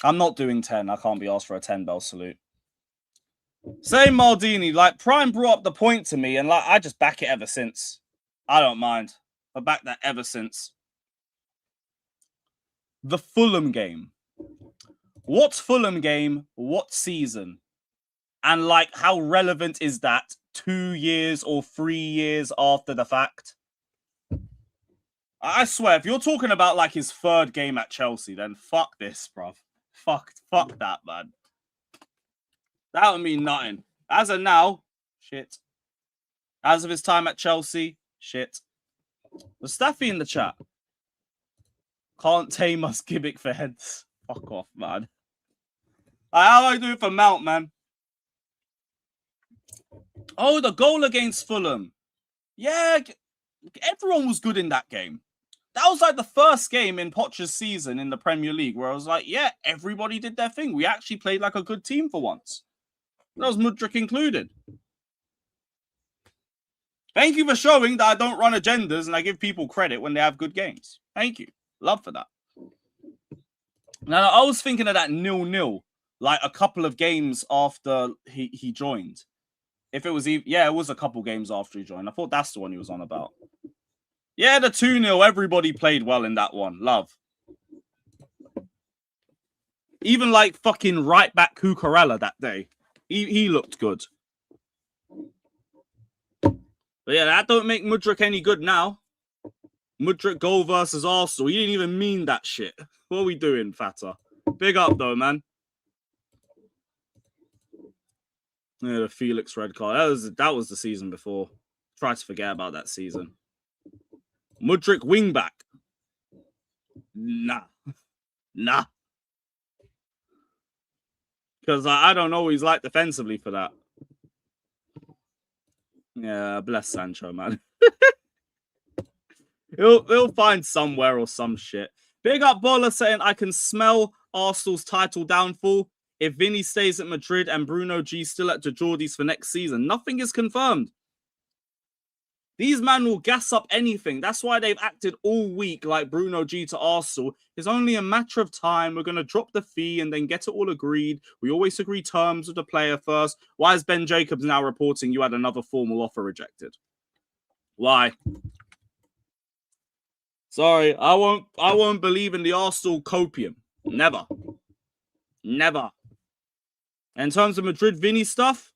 N: I'm not doing 10. I can't be asked for a 10-bell salute. Same Maldini. Like, Prime brought up the point to me, and like I just back it ever since. I don't mind. I back that ever since. The Fulham game. What Fulham game? What season? And like, how relevant is that 2 years or 3 years after the fact? I swear, if you're talking about like his third game at Chelsea, then fuck this, bruv. Fuck that, man. That would mean nothing. As of now, shit. As of his time at Chelsea, shit. Was Staffy in the chat? Can't tame us gimmick for heads. Fuck off, man. How do I do it for Mount, man? Oh, the goal against Fulham. Yeah, everyone was good in that game. That was like the first game in Poch's season in the Premier League where I was like, yeah, everybody did their thing. We actually played like a good team for once. That was Mudryk included. Thank you for showing that I don't run agendas and I give people credit when they have good games. Thank you. Love for that. Now, I was thinking of that 0-0, like a couple of games after he joined. If it was, yeah, it was a couple games after he joined. I thought that's the one he was on about. Yeah, the 2-0, everybody played well in that one. Love. Even like fucking right back Cucurella that day. He looked good. But yeah, that don't make Mudryk any good now. Mudryk goal versus Arsenal. You didn't even mean that shit. What are we doing, Fatta? Big up though, man. Yeah, the Felix red card. That was the season before. Try to forget about that season. Mudryk wingback. Nah. Because I don't know what he's like defensively for that. Yeah, bless Sancho, man. he'll find somewhere or some shit. Big up Bola saying, I can smell Arsenal's title downfall if Vinny stays at Madrid and Bruno G still at the Geordies for next season. Nothing is confirmed. These men will gas up anything. That's why they've acted all week like Bruno G to Arsenal. It's only a matter of time. We're going to drop the fee and then get it all agreed. We always agree terms with the player first. Why is Ben Jacobs now reporting you had another formal offer rejected? Why? Sorry, I won't believe in the Arsenal copium. Never. Never. In terms of Madrid Vinny stuff,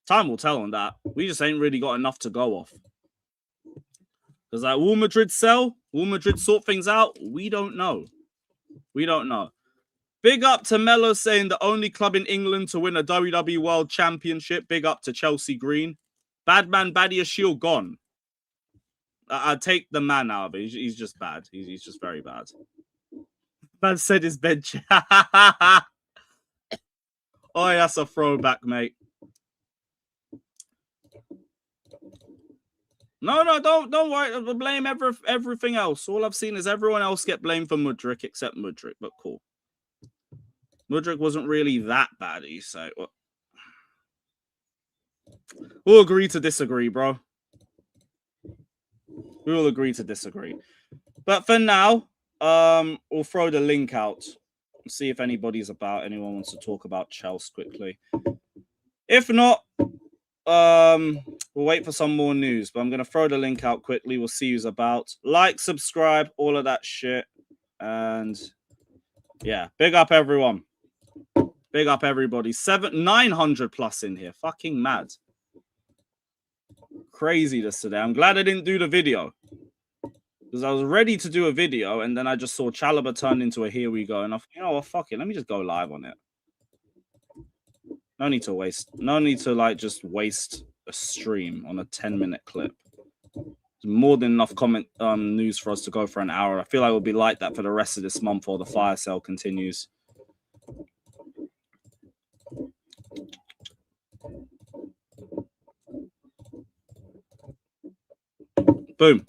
N: time will tell on that. We just ain't really got enough to go off. Because like, will Madrid sell? Will Madrid sort things out? We don't know. We don't know. Big up to Melo saying the only club in England to win a WWE World Championship. Big up to Chelsea Green. Badman Badiashile gone. I'd take the man out of it. He's just bad. He's just very bad. Man said his bench. Oh, that's a throwback, mate. No, don't worry. Blame everything else. All I've seen is everyone else get blamed for Mudryk except Mudryk, but cool. Mudryk wasn't really that bad, you say. Well, we'll agree to disagree, bro. We will agree to disagree. But for now, we'll throw the link out. See if anybody's about. Anyone wants to talk about Chelsea quickly. If not, we'll wait for some more news. But I'm going to throw the link out quickly. We'll see who's about. Like, subscribe, all of that shit. And yeah, big up everyone. Big up everybody. 900 plus in here. Fucking mad. Crazy this today. I'm glad I didn't do the video. Because I was ready to do a video and then I just saw Chalobah turn into a here we go. And I thought, you know what, fuck it. Let me just go live on it. No need to like just waste a stream on a 10-minute clip. There's more than enough news for us to go for an hour. I feel like it'll be like that for the rest of this month while the fire sale continues. Boom.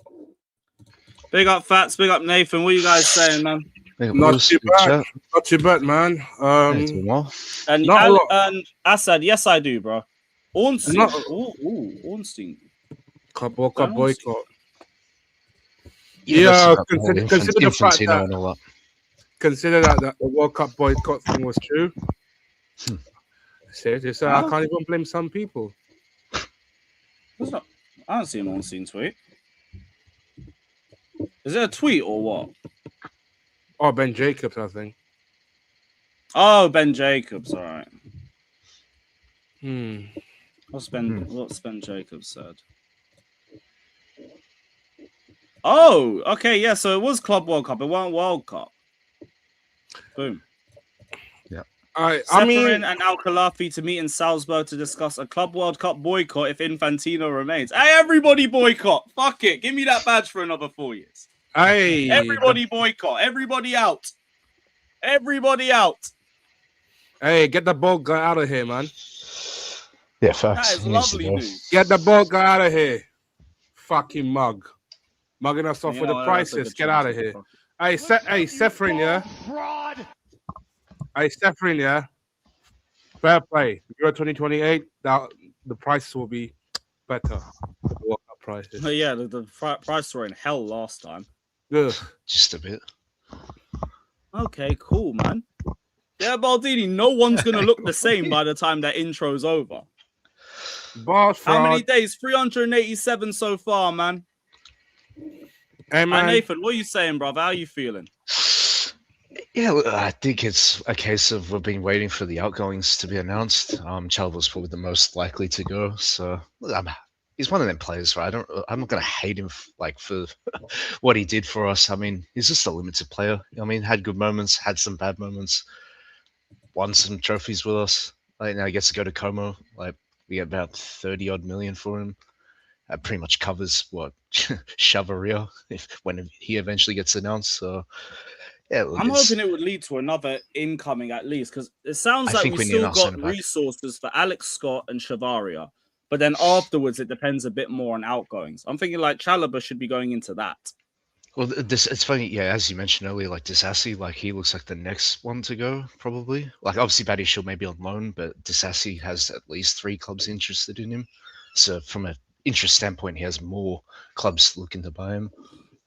N: Big up Fats, big up Nathan. What are you guys saying, man?
D: Not too bad. Not too bad, man.
N: And Assad, yes, I do, bro. Ornstein. Ornstein.
D: World Cup boycott. Yeah, consider the fact that the World Cup boycott thing was true. So I can't even blame some people.
N: I don't see an Ornstein tweet. Is it a tweet or what?
D: Oh, Ben Jacobs, I think.
N: Oh, Ben Jacobs, all right. What's Ben Jacobs said? Oh, okay, yeah, so it was Club World Cup. It wasn't World Cup. Boom.
D: Yeah.
N: I mean, and Al Khelafi to meet in Salzburg to discuss a Club World Cup boycott if Infantino remains. Hey, everybody boycott. Fuck it. Give me that badge for another 4 years.
D: Hey,
N: everybody boycott. Everybody out. Everybody out.
D: Hey, get the bald guy out of here, man.
O: Yeah, facts.
N: That is lovely news.
D: Get the bald guy out of here. Fucking mug. Mugging us off with the prices. Get out of here. Hey, Seferin, yeah? Hey, Seferin, yeah? Fair play. Euro 2028, the prices will be better. The prices.
N: Yeah, the prices were in hell last time.
D: Ugh.
O: Just a bit.
N: Okay, cool, man. Yeah, Baldini, no one's going to look the same by the time that intro's over. How many days? 387 so far, man.
D: Hey, man.
N: Nathan, what are you saying, brother? How are you feeling?
O: Yeah, I think it's a case of we've been waiting for the outgoings to be announced. Chalobah's probably the most likely to go, so he's one of them players, right? I'm not gonna hate him for what he did for us. I mean, he's just a limited player. I mean, had good moments, had some bad moments, won some trophies with us. Like now he gets to go to Como. Like we get about 30-odd million for him. That pretty much covers what Chavaria when he eventually gets announced. So yeah,
N: I'm hoping it would lead to another incoming at least, because it sounds like we still got resources for Alex Scott and Chavaria. But then afterwards, it depends a bit more on outgoings. I'm thinking like Chalobah should be going into that.
O: Well, it's funny, yeah. As you mentioned earlier, like Disasi, like he looks like the next one to go, probably. Like obviously, Badiashile may be on loan, but Disasi has at least 3 clubs interested in him. So from an interest standpoint, he has more clubs looking to buy him.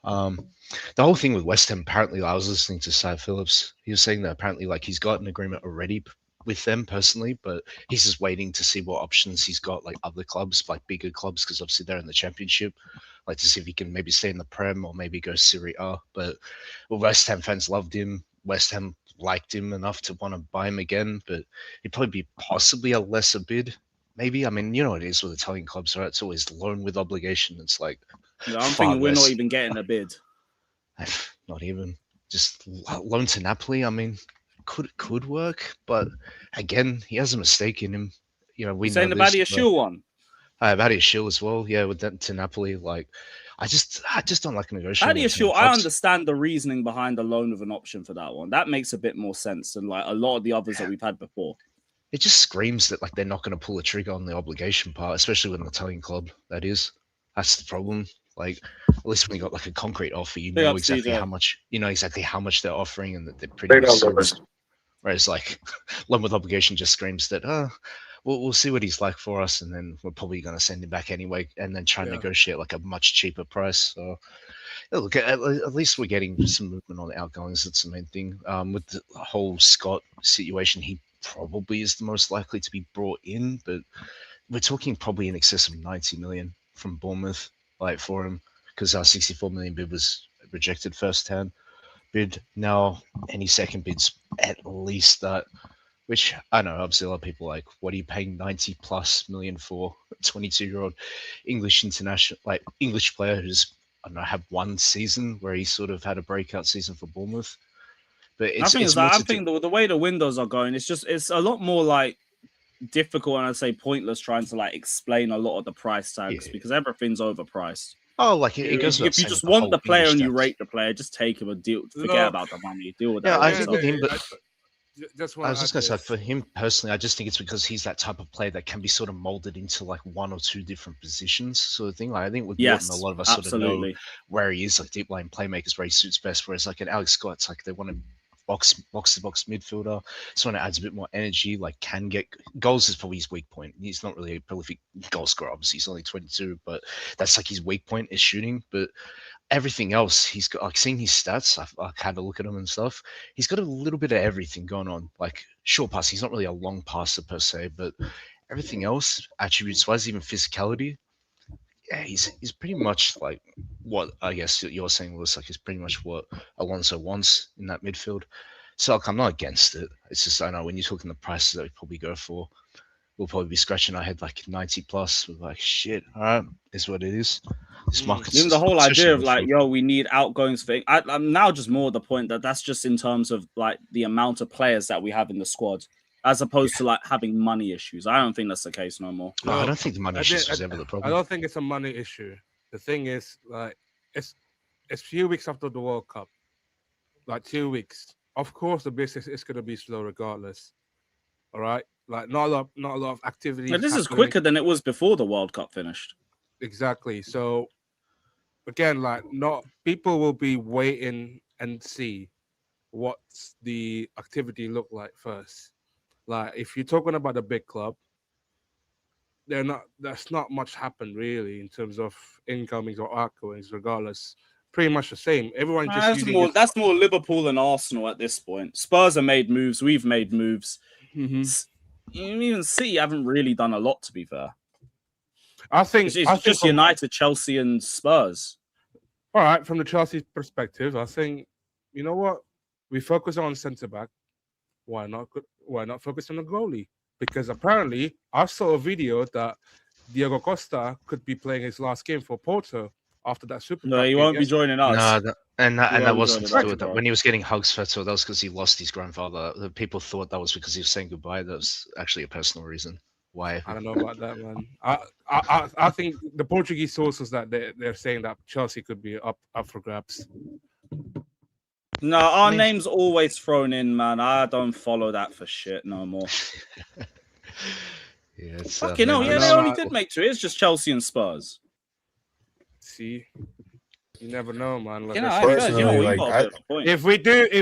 O: The whole thing with West Ham, apparently, I was listening to Cy Phillips. He was saying that apparently, like he's got an agreement already with them personally, but he's just waiting to see what options he's got, like other clubs, like bigger clubs, because obviously they're in the Championship. Like to see if he can maybe stay in the Prem or maybe go Serie A. But well, West Ham fans loved him. West Ham liked him enough to want to buy him again, but it'd probably be possibly a lesser bid. Maybe. I mean, you know what it is with Italian clubs, right? It's always loan with obligation. It's like,
N: yeah, I'm thinking we're not even getting a bid.
O: Not even. Just loan to Napoli. I mean, could work, but again, he has a mistake in him. You know, we know
N: saying the Badiashile one.
O: Badiashile as well, yeah, with that to Napoli. Like, I just don't like negotiating.
N: Badiashile, I understand the reasoning behind the loan of an option for that one. That makes a bit more sense than like a lot of the others that we've had before.
O: It just screams that like they're not going to pull a trigger on the obligation part, especially with an Italian club. That's the problem. Like, at least when you got like a concrete offer, you know exactly how much they're offering, and that they're pretty serious. Whereas like loan with obligation just screams that we'll see what he's like for us, and then we're probably going to send him back anyway, and then try and negotiate like a much cheaper price. So look, at least we're getting some movement on the outgoings. That's the main thing. With the whole Scott situation, he probably is the most likely to be brought in, but we're talking probably in excess of 90 million from Bournemouth, like for him, because our 64 million bid was rejected first hand bid. Now any second bids at least that, which I know obviously a lot of people are like, what are you paying 90 plus million for a 22-year-old English international, like English player who's, I don't know, had one season where he sort of had a breakout season for Bournemouth. But I
N: think the way the windows are going, it's a lot more like difficult, and I'd say pointless trying to like explain a lot of the price tags because everything's overpriced.
O: Oh, like it goes.
N: If you just want the player and you rate the player, just take him and forget about the money. Deal with that.
O: Yeah, I agree with him, but
D: that's why
O: I was just gonna say for him personally, I just think it's because he's that type of player that can be sort of molded into like 1 or 2 different positions, sort of thing. Like I think with Morton, a lot of us sort of know where he is, like deep lane playmakers, where he suits best. Whereas like an Alex Scott, it's like they want to box to box midfielder, someone that adds a bit more energy, like can get goals is probably his weak point. He's not really a prolific goal scorer, obviously he's only 22, but that's like his weak point is shooting. But everything else, he's got, like seeing his stats, I've had a look at him and stuff, he's got a little bit of everything going on. Like short pass, he's not really a long passer per se, but everything else, attributes wise, even physicality, yeah, he's pretty much like what I guess you're saying, Lewis, like he's pretty much what Alonso wants in that midfield. So like, I'm not against it. It's just I know when you're talking the prices that we probably go for, we'll probably be scratching our head like 90 plus. We're like, shit, all right, is what it is. This market's
N: even the whole idea of like, yo, we need outgoings thing. I'm now just more the point that that's just in terms of like the amount of players that we have in the squad, as opposed to like having money issues. I don't think that's the case no more.
O: No, I don't think the money issue is ever the problem.
D: I don't think it's a money issue. The thing is, like, it's few weeks after the World Cup, like 2 weeks. Of course, the business is going to be slow regardless. All right, like not a lot of activity.
N: But this is quicker than it was before the World Cup finished.
D: Exactly. So again, like, not people will be waiting and see what's the activity look like first. Like, if you're talking about a big club, that's not much happened really in terms of incomings or outgoings, regardless. Pretty much the same. Everyone just
N: that's more Liverpool and Arsenal at this point. Spurs have made moves, we've made moves. Even City haven't really done a lot, to be fair.
D: I think
N: it's just United, Chelsea, and Spurs.
D: All right, from the Chelsea perspective, I think, you know what? We focus on centre back. Why not focus on the goalie? Because apparently I saw a video that Diego Costa could be playing his last game for Porto after that Super Cup.
N: No, he won't be joining us.
O: No, that wasn't to do with that. When he was getting hugs for that was because he lost his grandfather. The people thought that was because he was saying goodbye. That was actually a personal reason why.
D: I don't know about that, man. I think the Portuguese sources that they're saying that Chelsea could be up for grabs.
N: No, our name's always thrown in, man. I don't follow that for shit no more.
O: Yeah, it's
N: Fucking hell, yeah, they only did make 2. It's just Chelsea and Spurs.
D: See, you never know, man. Like
N: You know, I guess, you know, you got a bit of a point.
D: if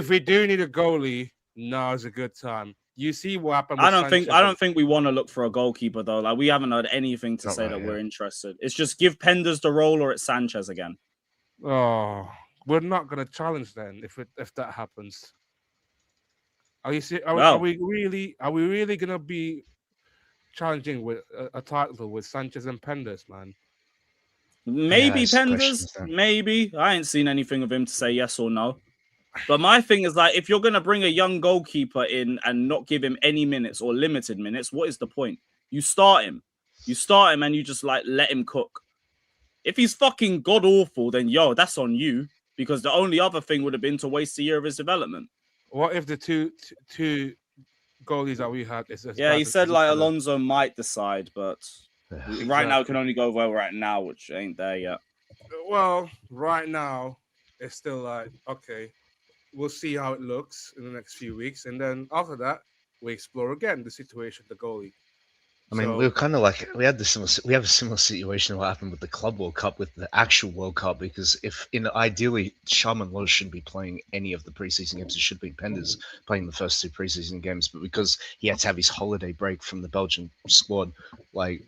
D: we do need a goalie, now's a good time. You see what happened. With
N: I don't think we want to look for a goalkeeper though. Like we haven't heard anything to say that we're interested. It's just give Penders the role or it's Sanchez again.
D: Oh, we're not gonna challenge then if that happens. Are we really gonna be challenging with a title with Sanchez and Penders, man?
N: Maybe Penders, maybe. I ain't seen anything of him to say yes or no. But my thing is like, if you're gonna bring a young goalkeeper in and not give him any minutes or limited minutes, what is the point? You start him, and you just like let him cook. If he's fucking god awful, then yo, that's on you. Because the only other thing would have been to waste a year of his development.
D: What if the two goalies that we had is
N: yeah, he said like Alonso might decide, but right now we can only go where we're at now, which ain't there yet.
D: Well, right now it's still like okay. We'll see how it looks in the next few weeks, and then after that, we explore again the situation, the goalie.
O: I mean, we were kind of like we have a similar situation what happened with the Club World Cup with the actual World Cup because ideally Sharman Lowe shouldn't be playing any of the preseason games, it should be Penders playing the first 2 preseason games, but because he had to have his holiday break from the Belgian squad, like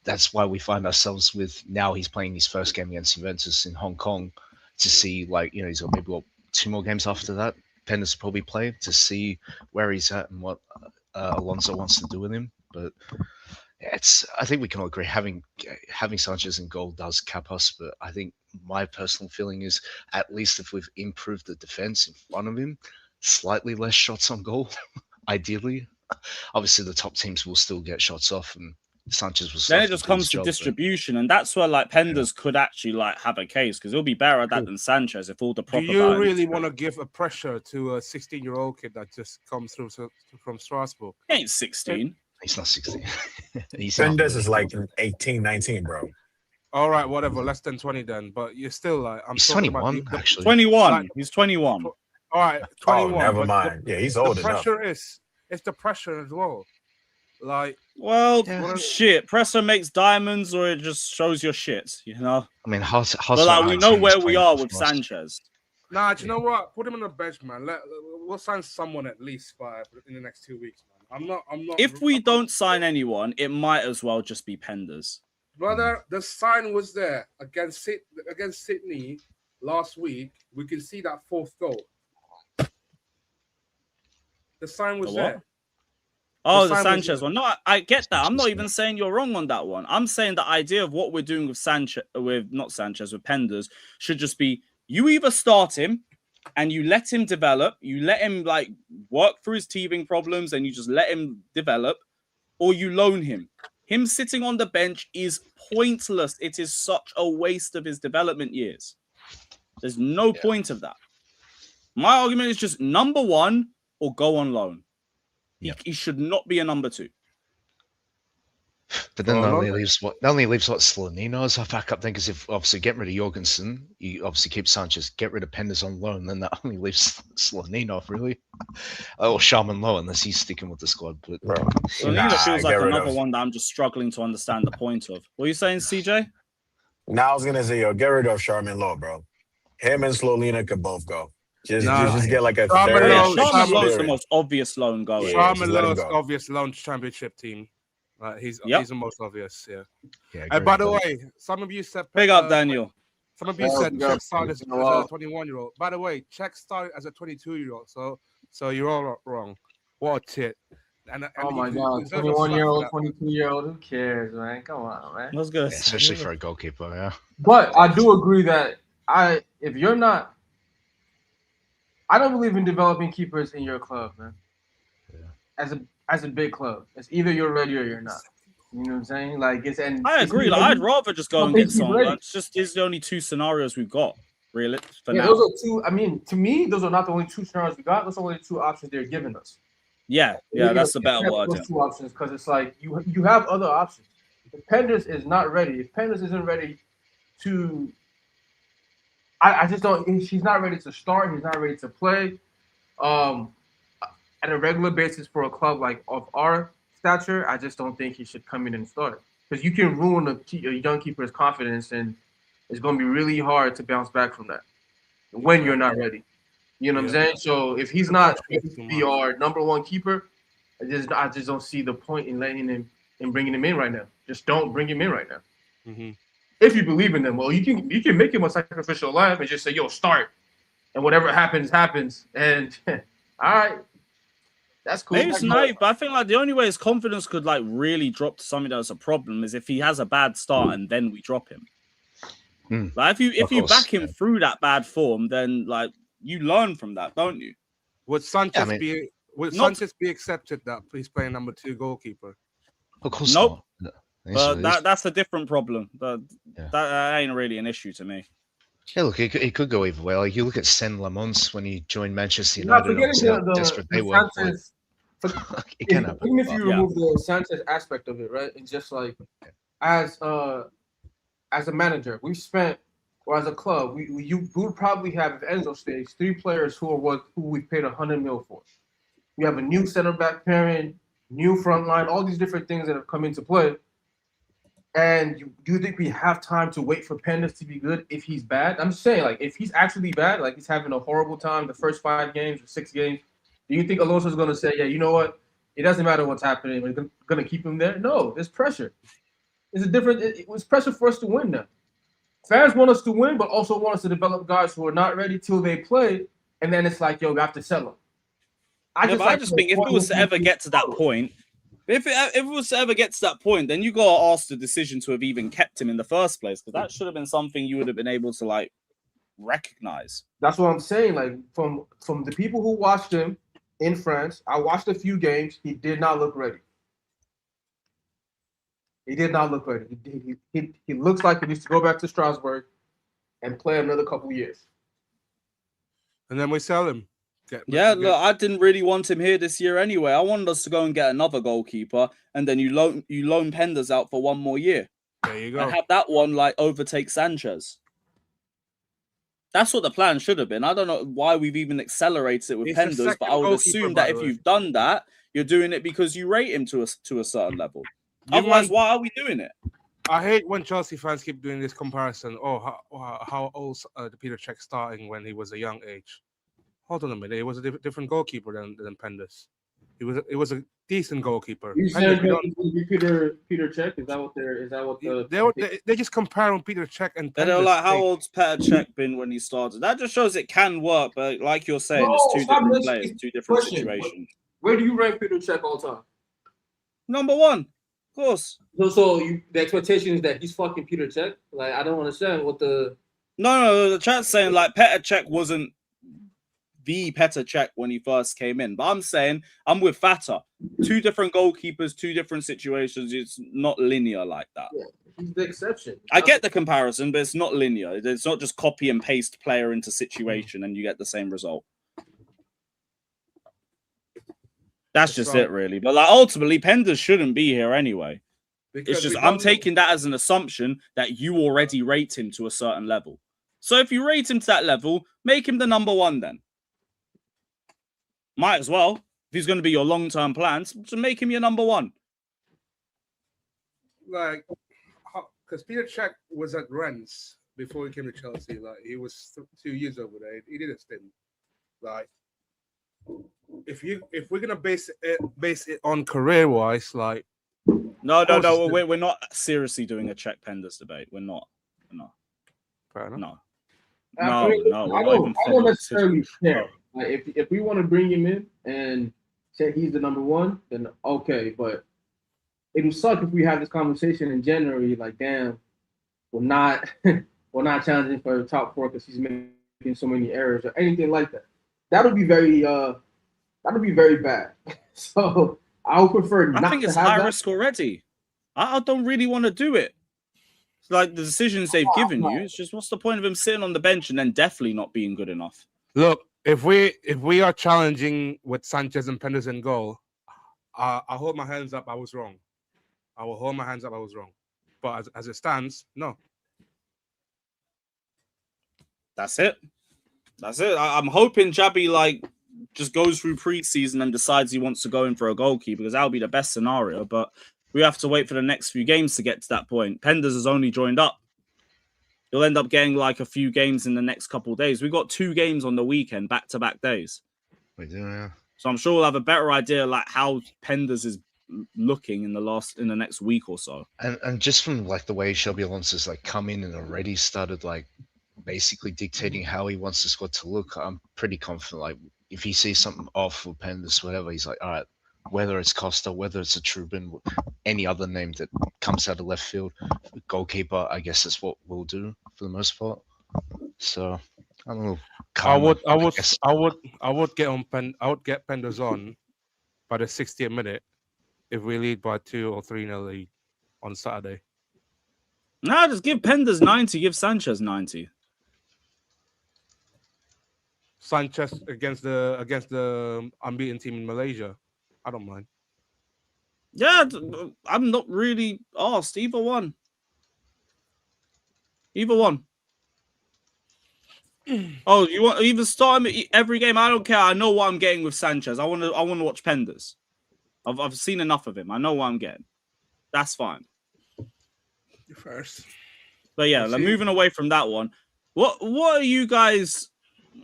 O: that's why we find ourselves with now he's playing his first game against Juventus in Hong Kong to see he's got maybe 2 more games after that. Penders probably play to see where he's at and what Alonso wants to do with him. But I think we can all agree having Sanchez in goal does cap us. But I think my personal feeling is at least if we've improved the defense in front of him, slightly less shots on goal, ideally. Obviously, the top teams will still get shots off and Sanchez was.
N: Then it just comes to distribution, and that's where like Penders could actually like have a case because he'll be better at that than Sanchez if all the proper.
D: Do you really want to give a pressure to a 16-year-old kid that just comes through from Strasbourg?
N: He ain't 16.
O: He's not 16.
P: Penders is like 18, 19, bro.
D: All right, whatever, less than 20 then. But you're still like
O: he's 21 actually.
N: 21.
D: Like,
N: he's 21.
D: All right, 21.
P: Oh, never mind. Yeah, he's old enough.
D: The pressure it's the pressure as well. Like,
N: well, shit. Pressure makes diamonds, or it just shows your shit. You know.
O: I mean,
N: but like, we know where we are with Sanchez.
D: Nah, do you know what? Put him on the bench, man. We'll sign someone at least in the next 2 weeks, man. I'm not.
N: If we don't sign anyone, it might as well just be Penders.
D: Brother, the sign was there against Sydney last week. We can see that 4th goal. The sign was there.
N: Oh, the Sanchez one. No, I get that. I'm not even saying you're wrong on that one. I'm saying the idea of what we're doing with with Penders should just be you either start him and you let him develop, you let him like work through his teething problems and you just let him develop, or you loan him. Him sitting on the bench is pointless. It is such a waste of his development years. There's no point of that. My argument is just number 1 or go on loan. He should not be a number 2.
O: But then that only leaves what Slonino as our backup then, because if obviously get rid of Jorgensen, you obviously keep Sanchez, get rid of Penders on loan, then that only leaves Slonino really, or Sharman Lowe unless he's sticking with the squad. But
N: Slonino feels like another one that I'm just struggling to understand the point of. What are you saying, CJ?
P: Now I was gonna say, get rid of Sharman Lowe, bro. Him and Slonino could both go. Just get like a
N: Sharman Lowe's the most obvious loan goal.
D: Sharman Lowe's obvious loan championship team. He's the most obvious, And by the way, some of you said
N: big up Daniel.
D: Some of you said Czech started as a 21-year-old. By the way, Czech started as a 22-year-old. So you're all wrong. What a tit. And
Q: oh my God, 21-year-old, 22-year-old. Who cares, man? Come on, man.
N: That's good,
O: especially for a goalkeeper. Yeah.
Q: But I do agree that if you're not. I don't believe in developing keepers in your club, man. Yeah. As a big club, it's either you're ready or you're not. You know what I'm saying? Like
N: I agree. Like, I'd rather just go and get someone. It's just the only 2 scenarios we've got, really. For now.
Q: Those are 2. I mean, to me, those are not the only 2 scenarios we got. Those are only 2 options they're giving us.
N: Yeah, that's the better word.
Q: Those 2 options because it's like you have other options. If Penders is not ready, if Penders isn't ready to. I just don't. He's not ready to start. He's not ready to play at a regular basis for a club like of our stature, I just don't think he should come in and start. Because you can ruin a young keeper's confidence, and it's going to be really hard to bounce back from that when you're not ready. You know what I'm saying? So if he's not be our number one keeper, I just don't see the point in letting him and bringing him in right now. Just don't bring him in right now.
D: Mm-hmm.
Q: If you believe in them, well, you can make him a sacrificial lamb and just say, "Yo, start," and whatever happens, happens. And all right, that's cool.
N: Maybe it's naive, but I think like the only way his confidence could like really drop to something that's a problem is if he has a bad start and then we drop him. Like if you back him through that bad form, then like you learn from that, don't you?
D: Would Sanchez be accepted that he's playing number 2 goalkeeper?
O: Of course
N: nope.
O: not.
N: But that's a different problem. But that ain't really an issue to me.
O: Yeah, look, it could go either way. Like you look at Sen Lamont when he joined Manchester United. Desperate they were.
Q: Sanchez, even if you remove the Sanchez aspect of it, right? It's just like as a manager, we've spent, or as a club, we would probably have, if Enzo stays, 3 players who we paid $100 million for. We have a new center back pairing, new front line, all these different things that have come into play. And do you think we have time to wait for Pendas to be good if he's bad? I'm just saying, like, if he's actually bad, like he's having a horrible time the first 5 games or 6 games, do you think Alonso's going to say, yeah, you know what? It doesn't matter what's happening. We're going to keep him there? No, there's pressure. It was pressure for us to win now. Fans want us to win, but also want us to develop guys who are not ready till they play. And then it's like, yo, we have to sell them.
N: I just think if it was to ever get to that point, if it was to ever get to that point, then you got to ask the decision to have even kept him in the first place, because that should have been something you would have been able to like recognize.
Q: That's what I'm saying. Like from the people who watched him in France, I watched a few games. He did not look ready. He did not look ready. He looks like he needs to go back to Strasbourg and play another couple years.
D: And then we sell him.
N: Look, I didn't really want him here this year anyway. I wanted us to go and get another goalkeeper, and then you loan Pendas out for 1 more year.
D: There you go.
N: And have that one like overtake Sanchez. That's what the plan should have been. I don't know why we've even accelerated it with Pendas, but I would assume that if you've done that, you're doing it because you rate him to a certain level. Otherwise, why are we doing it?
D: I hate when Chelsea fans keep doing this comparison. Oh, how old Peter Cech starting when he was a young age. Hold on a minute. He was a different goalkeeper than Pendas. It was a decent goalkeeper.
Q: You said Peter Cech? Is that what
D: they just comparing Peter Cech and Pendas.
N: They're like, how old's Peter Cech been when he started? That just shows it can work, but like you're saying, it's 2 different players, 2 different situations.
Q: Where do you rank Peter Cech all time?
N: Number 1, of course.
Q: So the expectation is that he's fucking Peter Cech? Like, I don't understand what the...
N: No, the chat's saying like Petr Cech wasn't the Petr Cech when he first came in. But I'm saying I'm with Fata. 2 different goalkeepers, 2 different situations. It's not linear like that.
Q: Yeah, he's the exception.
N: I get the comparison, but it's not linear. It's not just copy and paste player into situation and you get the same result. That's just it, really. But like ultimately, Pendas shouldn't be here anyway. It's just I'm taking that as an assumption that you already rate him to a certain level. So if you rate him to that level, make him the number 1 then. Might as well. If he's going to be your long-term plans, to make him your number 1.
D: Like, because Peter Cech was at Rennes before he came to Chelsea. Like, he was 2 years over there. He did a stint. Like, if we're gonna base it on career-wise, like,
N: no, we're not seriously doing a Cech Pendas debate. We're not.
D: Fair enough.
Q: No. I don't necessarily care. Like, if we want to bring him in and say he's the number 1, then okay. But it would suck if we have this conversation in January. Like, damn, we're not challenging for the top 4 because he's making so many errors or anything like that. That would be very bad. So I would prefer not.
N: I think it's high risk already. I don't really want to do it. It's like the decisions they've given you. It's just what's the point of him sitting on the bench and then definitely not being good enough?
D: Look, if we are challenging with Sanchez and Pendas in goal, I hold my hands up. I was wrong. I will hold my hands up. I was wrong. But as it stands, no.
N: That's it. I'm hoping Jabi like just goes through preseason and decides he wants to go in for a goalkeeper, because that would be the best scenario. But we have to wait for the next few games to get to that point. Penders has only joined up. He'll end up getting like a few games in the next couple of days. We got 2 games on the weekend, back-to-back days.
O: We do, yeah.
N: So I'm sure we'll have a better idea like how Penders is looking in the next week or so.
O: And just from like the way Shelby Alonso's like come in and already started like basically dictating how he wants the squad to look, I'm pretty confident. Like if he sees something off with Penders, whatever, he's like, all right, whether it's Costa, whether it's a Trubin, any other name that comes out of left field, goalkeeper, I guess that's what we'll do for the most part. So I don't know.
D: I would get Penders on by the 60th minute if we lead by 2 or 3-0 lead on Saturday.
N: Nah, just give Penders 90, give Sanchez 90.
D: Sanchez against the unbeaten team in Malaysia. I don't mind.
N: Yeah, I'm not really asked. Either one. Oh, you want either start him every game? I don't care. I know what I'm getting with Sanchez. I want to watch Penders. I've seen enough of him. I know what I'm getting. That's fine.
D: First.
N: But yeah, like, moving away from that one. What are you guys?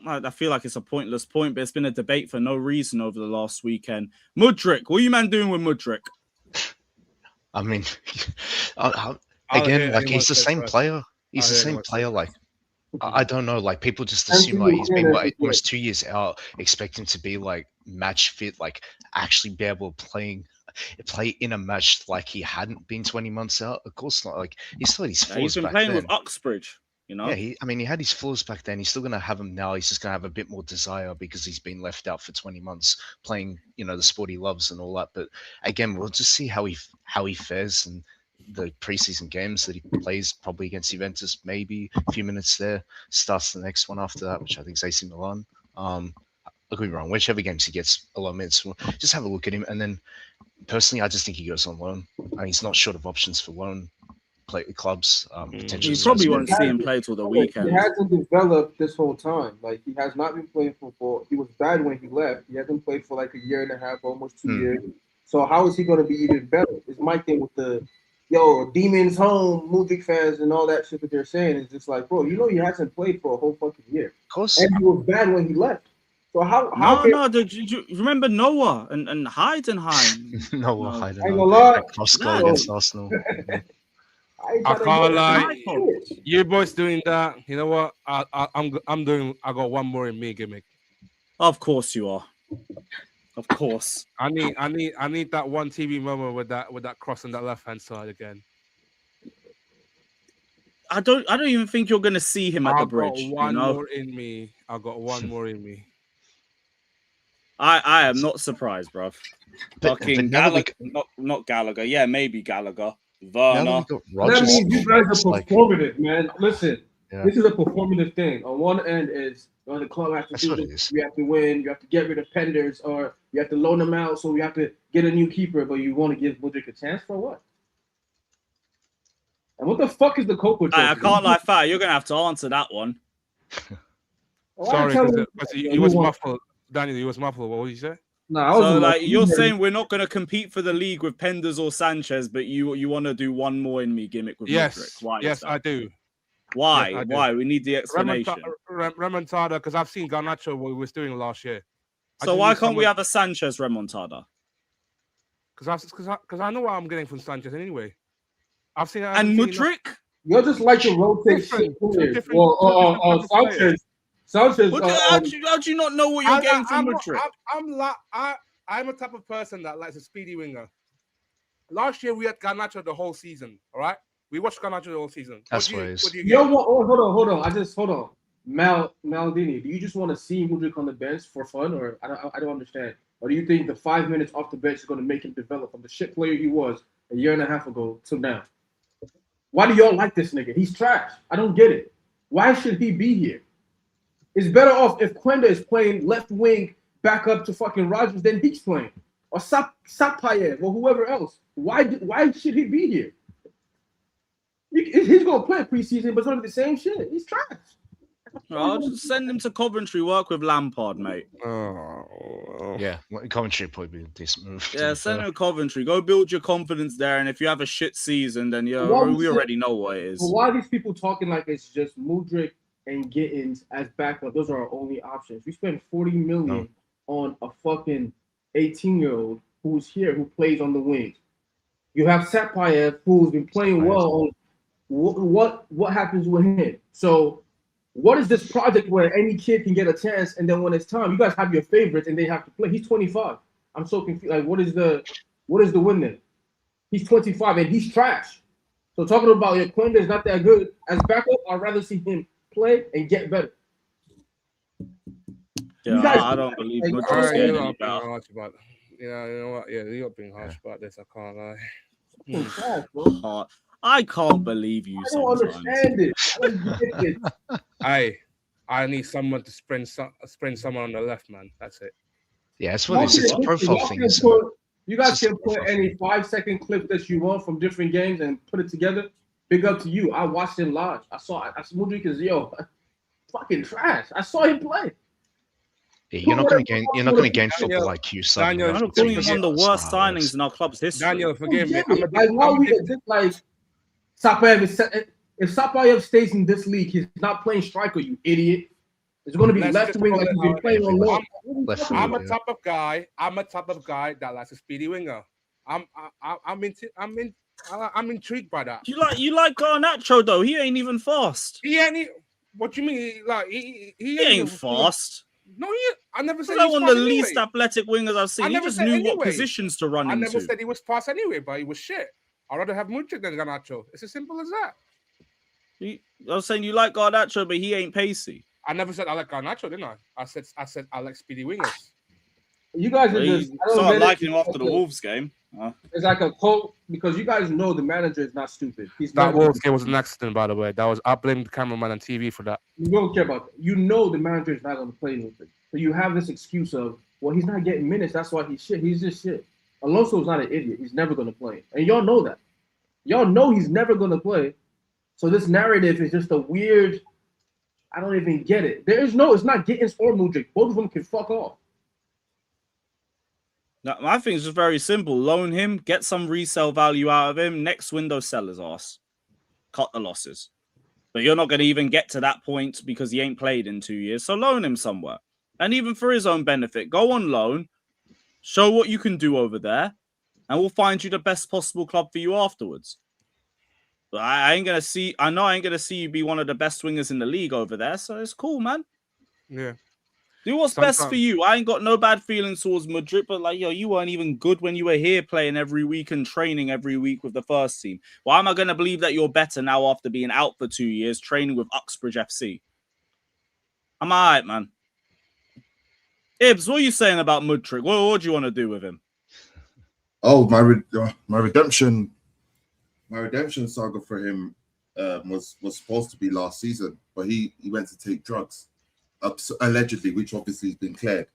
N: I feel like it's a pointless point, but it's been a debate for no reason over the last weekend. Mudryk, what are you man doing with Mudryk?
O: I mean, again, like he's the same player. He's the same player. Like I don't know. Like people just assume like he's been like almost 2 years out, expect him to be like match fit, like actually be able to play in a match like he hadn't been 20 months out. Of course not. Like he still had his flaws.
N: He's been playing with Uxbridge. You know?
O: Yeah, he had his flaws back then. He's still going to have them now. He's just going to have a bit more desire because he's been left out for 20 months playing, the sport he loves and all that. But again, we'll just see how he fares in the preseason games that he plays, probably against Juventus, maybe a few minutes there. Starts the next one after that, which I think is AC Milan. Look me wrong, whichever games he gets a lot of minutes, we'll just have a look at him. And then personally, I just think he goes on loan. And he's not short of options for loan. Play clubs, potentially.
N: You probably won't see him play till the weekend.
Q: He hasn't developed this whole time. Like he has not been playing football. He was bad when he left. He hasn't played for like a year and a half, almost 2 years. So how is he going to be even better? It's my thing with the demons home, Mudryk fans and all that shit that they're saying. Is just like, bro, he hasn't played for a whole fucking year.
O: Of course.
Q: And he was bad when he left. So how
N: No, did you remember Noah and Heidenheim?
O: Noah Heidenheim.
Q: I ain't gonna lie.
O: Cross-goal against Arsenal.
D: I can't lie. You boys doing that. You know what? I'm doing. I got one more in me gimmick.
N: Of course you are. Of course.
D: I need that one TV moment with that cross on that left hand side again.
N: I don't even think you're gonna see him at the bridge.
D: I got one more in me. I got one more in me.
N: I am not surprised, bruv. Fucking Gallagher, not Gallagher. Yeah, maybe Gallagher. Werner.
Q: That means you guys are performative, man. Listen, this is a performative thing. On one end is the club has to do this. You have to win. You have to get rid of Penders, or you have to loan them out. So you have to get a new keeper, but you want to give Mudryk a chance for what? And what the fuck is the Copa?
N: I can't lie, Fat. You're gonna have to answer that one.
D: Sorry, because you was muffled. Daniel, you was muffled. What did you say?
Q: No,
N: so like you're saying we're not going to compete for the league with Penders or Sanchez, but you want to do one more in me gimmick with Mudryk. Why?
D: Yes, I do.
N: Why?
D: Yes, I do.
N: Why? We need the explanation.
D: Remontada, because I've seen Garnacho what he was doing last year.
N: So why can't we have a Sanchez remontada?
D: Because I know what I'm getting from Sanchez anyway. I've seen it.
N: And Mudryk?
Q: You're just like to rotate shit. Sanchez.
N: How do you not know what you're getting from Mudryk?
D: I'm a type of person that likes a speedy winger. Last year we had Garnacho the whole season. All right, we watched Garnacho the whole season.
O: That's what it is.
Q: Hold on. Hold on. Maldini, do you just want to see Mudryk on the bench for fun, or I don't understand? Or do you think the 5 minutes off the bench is going to make him develop from the shit player he was a year and a half ago to now? Why do y'all like this nigga? He's trash. I don't get it. Why should he be here? It's better off if Quenda is playing left wing back up to fucking Rodgers than he's playing. Or Sapayev or whoever else. Why should he be here? He's going to play preseason, but it's going to be the same shit. He's trash.
N: I'll just send him to Coventry, work with Lampard, mate.
D: Oh.
O: Yeah, Coventry would probably be a decent move.
N: Yeah, send him to Coventry. Go build your confidence there, and if you have a shit season, then we already know what it is.
Q: But why are these people talking like it's just Mudryk and Gittins as backup? Those are our only options. We spend 40 million on a fucking 18-year-old who's here, who plays on the wings. You have Sapayev, who's been playing well. What happens with him? So what is this project where any kid can get a chance, and then when it's time, you guys have your favorites and they have to play? He's 25. I'm so confused. Like, what is the win then? He's 25 and he's trash. So talking about your Quenda is not that good as backup, I'd rather see him play and get better.
N: Yeah, I don't believe
D: you're
N: Mudryk's
D: being
N: getting any better.
D: harsh about. Yeah, you know what? Yeah, you're being harsh about this. I can't lie.
Q: Trash, bro.
N: I can't believe you.
Q: I don't understand it. I don't get it.
D: I need someone to sprint someone on the left, man. That's it.
O: Yeah, it's what it's a profile thing.
Q: You guys can put any 5-second clip that you want from different games and put it together. Big up to you. I watched him live. I saw Mudryk is fucking trash. I saw him play.
O: Yeah, you're not going to gain football IQ.
N: Daniel, I'm not calling him one of the worst signings in our club's history.
D: Daniel, forgive me.
Q: Sapayev, if Sapayev stays in this league, he's not playing striker, you idiot. It's going to be left wing like he's been playing on low.
D: I'm a type of guy. That likes a speedy winger. I'm intrigued by that.
N: You like Garnacho though? He ain't even fast.
D: What you mean? Like he
N: ain't fast.
D: No, I never said
N: he's
D: he was
N: one of the least athletic wingers I've seen. He just knew what positions to run into.
D: I never said he was fast anyway, but he was shit. I'd rather have Mudryk than Garnacho. It's as simple as that.
N: I was saying you like Garnacho, but he ain't pacey.
D: I never said I like Garnacho, didn't I? I said I like speedy wingers.
Q: You guys are just
N: started liking him after the Wolves game.
Q: It's like a quote because you guys know the manager is not stupid.
D: That Wolves game was an accident, by the way. I blamed the cameraman on TV for that.
Q: You don't care about that. You know the manager is not going to play anything. So you have this excuse of, well, he's not getting minutes. That's why he's shit. He's just shit. Alonso's not an idiot. He's never going to play. And y'all know that. Y'all know he's never going to play. So this narrative is just a weird, I don't even get it. It's not Gittins or Mudryk. Both of them can fuck off.
N: No, my thing is just very simple. Loan him, get some resale value out of him. Next window, sell his ass. Cut the losses. But you're not going to even get to that point because he ain't played in 2 years. So loan him somewhere. And even for his own benefit, go on loan. Show what you can do over there. And we'll find you the best possible club for you afterwards. But I ain't going to see... I know I ain't going to see you be one of the best wingers in the league over there. So it's cool, man.
D: Yeah.
N: Do what's best for you. I ain't got no bad feelings towards Mudryk, but like, you weren't even good when you were here playing every week and training every week with the first team. Why am I going to believe that you're better now after being out for 2 years training with Uxbridge FC? I'm all right, man. Ibs, what are you saying about Mudryk? What do you want to do with him?
R: Oh, my redemption saga for him was supposed to be last season, but he went to take drugs. Allegedly, which obviously has been cleared.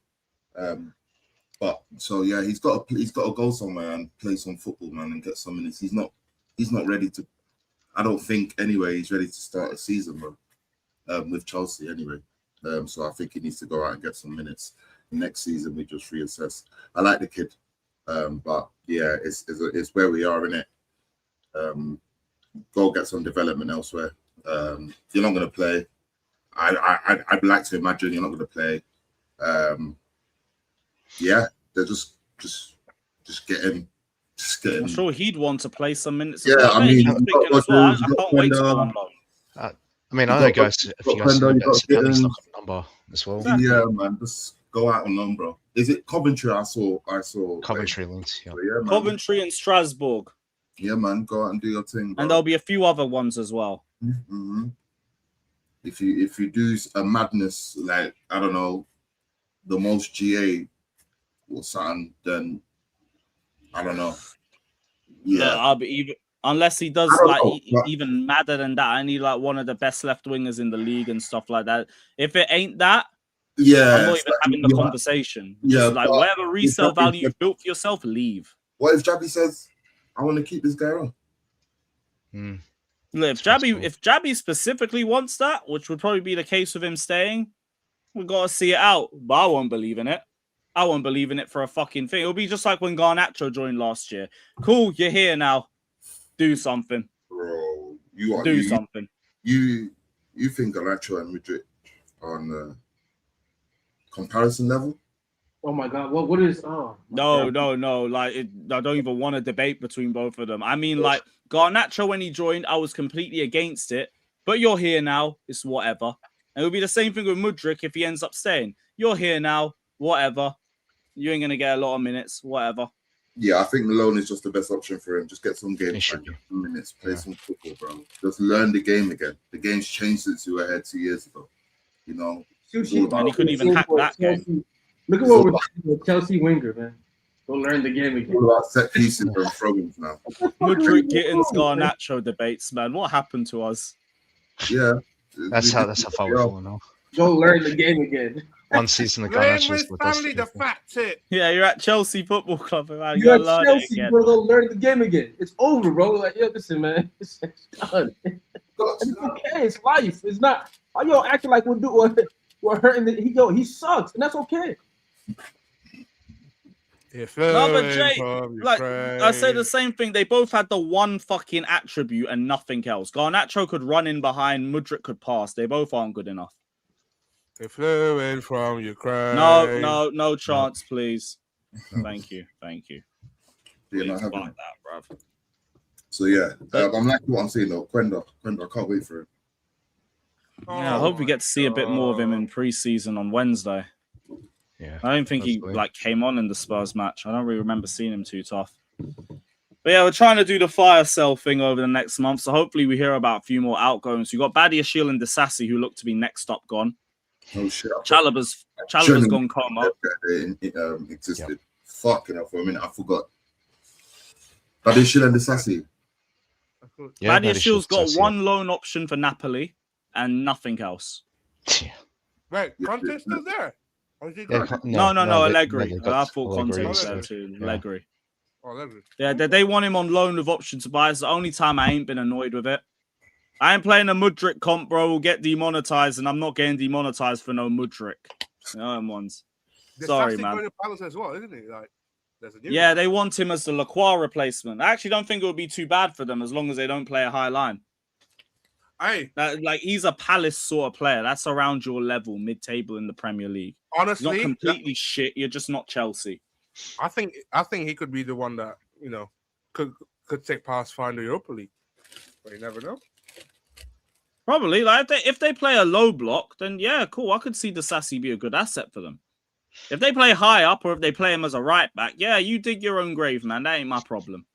R: But so yeah, he's got to go somewhere and play some football, man, and get some minutes. He's not ready to. I don't think anyway. He's ready to start a season, bro, with Chelsea anyway. So I think he needs to go out and get some minutes. Next season we just reassess. I like the kid, but yeah, it's where we are, innit? Go get some development elsewhere. You're not going to play. I'd like to imagine you're not going to play. Yeah, they're just getting.
N: I'm sure he'd want to play some minutes.
R: Yeah, I mean,
N: I can't wait to go on loan.
O: I mean, I know, guys. If you guys got number as well.
R: Yeah, man, just go out on loan, bro. Is it Coventry? I saw
O: Coventry linked. Yeah,
R: man.
N: Coventry and Strasbourg.
R: Yeah, man, go out and do your thing, bro.
N: And there'll be a few other ones as well.
R: Mm-hmm. If you do a madness like, I don't know, the most GA or something, then I don't know. Yeah,
N: I'll be even unless he does even madder than that. I need like one of the best left wingers in the league and stuff like that. If it ain't that,
R: yeah,
N: I'm not even having the conversation.
R: Yeah,
N: like whatever resale value you built for yourself, leave.
R: What if Jabby says, "I want to keep this guy on"?
N: Look, if Jabby specifically wants that, which would probably be the case with him staying, we got to see it out. But I won't believe in it. I won't believe in it for a fucking thing. It'll be just like when Garnacho joined last year. Cool, you're here now. Do something.
R: Bro,
N: something.
R: You think Garnacho and Mudryk are on the comparison level?
Q: Oh my God! What is? Oh
N: no. Like, I don't even want to debate between both of them. I mean, like Garnacho when he joined, I was completely against it. But you're here now. It's whatever. And it'll be the same thing with Mudryk if he ends up staying. You're here now. Whatever. You ain't gonna get a lot of minutes. Whatever.
R: Yeah, I think the loan is just the best option for him. Just get some game time, get some minutes, play some football, bro. Just learn the game again. The game's changed since you were here 2 years ago. You know,
N: and he couldn't even hack that game.
Q: Look at what we're doing with Chelsea winger, man. Go learn the game again.
R: All about set pieces and throw-ins now.
N: Mudryk getting Garnacho debates, man. What happened to us?
R: Yeah,
O: that's how far we're falling off.
Q: Go learn the game again.
O: One season the
D: Garnacho
O: Garnacho's
D: with family, the fat tip.
N: Yeah, you're at Chelsea Football Club, man.
Q: You're at Chelsea, bro. Go learn the game again. It's over, bro. Like, yo, listen, man. It's done. It's okay. It's life. It's not. Why y'all acting like we're hurting? He sucks, and that's okay.
N: No, but Jay, like I say the same thing. They both had the one fucking attribute and nothing else. Garnacho could run in behind. Mudryk could pass. They both aren't good enough.
D: They flew in from Ukraine.
N: No chance, please. Thank you.
R: Yeah, not having
N: that, bruv.
R: So yeah, I'm like what I'm saying though. Quenda, I can't wait for it.
N: Yeah, I hope we get to see a bit more of him in pre-season on Wednesday.
O: Yeah,
N: I don't think he came on in the Spurs match. I don't really remember seeing him too tough. But yeah, we're trying to do the fire sale thing over the next month, so hopefully we hear about a few more outgoings. You got Badiashile and Disasi, who look to be next up gone.
R: Oh shit!
N: Chalobah's gone coma.
R: Existed. Yep. Fucking hell, for a minute I forgot. Badiashile and Disasi.
N: Yeah, Badiashile's got one loan option for Napoli and nothing else.
D: Yeah. Right, Conte's still there.
N: No, Allegri. I thought Conte was there too. Allegri. Yeah, they want him on loan with option to buy. It's the only time I ain't been annoyed with it. I ain't playing a Mudryk comp, bro. We'll get demonetized, and I'm not getting demonetized for no Mudryk. No them ones. Sorry, man.
D: Going to Palace as well, isn't it? Like,
N: yeah, they want him as the Lacroix replacement. I actually don't think it would be too bad for them as long as they don't play a high line. Like he's a Palace sort of player. That's around your level, mid-table in the Premier League.
D: Honestly,
N: not completely shit. You're just not Chelsea.
D: I think he could be the one that could take past final Europa League. But you never know.
N: Probably, like if they play a low block, then yeah, cool. I could see Disasi be a good asset for them. If they play high up or if they play him as a right back, yeah, you dig your own grave, man. That ain't my problem.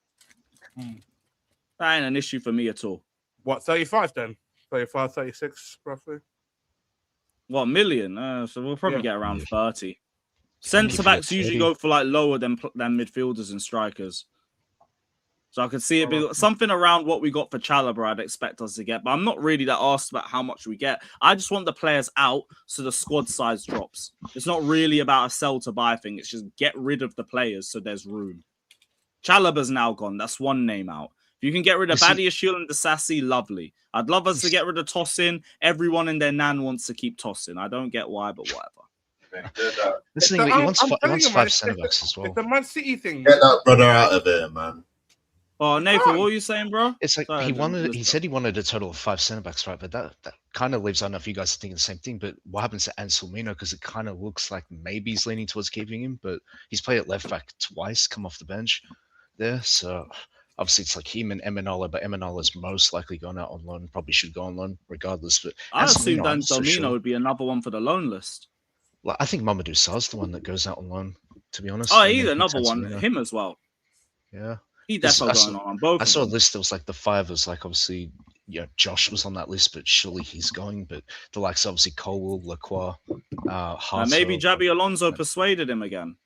N: That ain't an issue for me at all.
D: What, 35 then? 35, 36, roughly?
N: What, million? So we'll probably get around 30. Centre-backs usually go for like lower than midfielders and strikers. So I could see it be something around what we got for Chalobah I'd expect us to get. But I'm not really that asked about how much we get. I just want the players out so the squad size drops. It's not really about a sell to buy thing. It's just get rid of the players so there's room. Chalobah's now gone. That's one name out. If you can get rid of Badiashile and Disasi, lovely. I'd love us to get rid of Tosin. Everyone and their nan wants to keep Tosin. I don't get why, but whatever.
O: He wants 5 centre-backs as well.
D: It's the Man City thing.
R: Get that brother out of there, man.
N: Oh, Nathan, what were you saying, bro?
O: It's like he said he wanted a total of 5 centre-backs, right? But that kind of leaves, I don't know if you guys are thinking the same thing, but what happens to Anselmino? Because it kind of looks like maybe he's leaning towards keeping him, but he's played at left-back twice, come off the bench there, so... Obviously, it's like him and Emanuela, but Emanuela's most likely going out on loan. Probably should go on loan regardless. But
N: I assumed Anselmino would be another one for the loan list.
O: Like, I think Mamadou Sarr's the one that goes out on loan, to be honest.
N: Oh, he's another one. Him as well.
O: Yeah.
N: He definitely going on both.
O: I saw a list that was like the 5 was like, obviously, Josh was on that list, but surely he's going. But the likes, obviously, Colwell, Lacroix,
N: maybe Javi Alonso persuaded him again.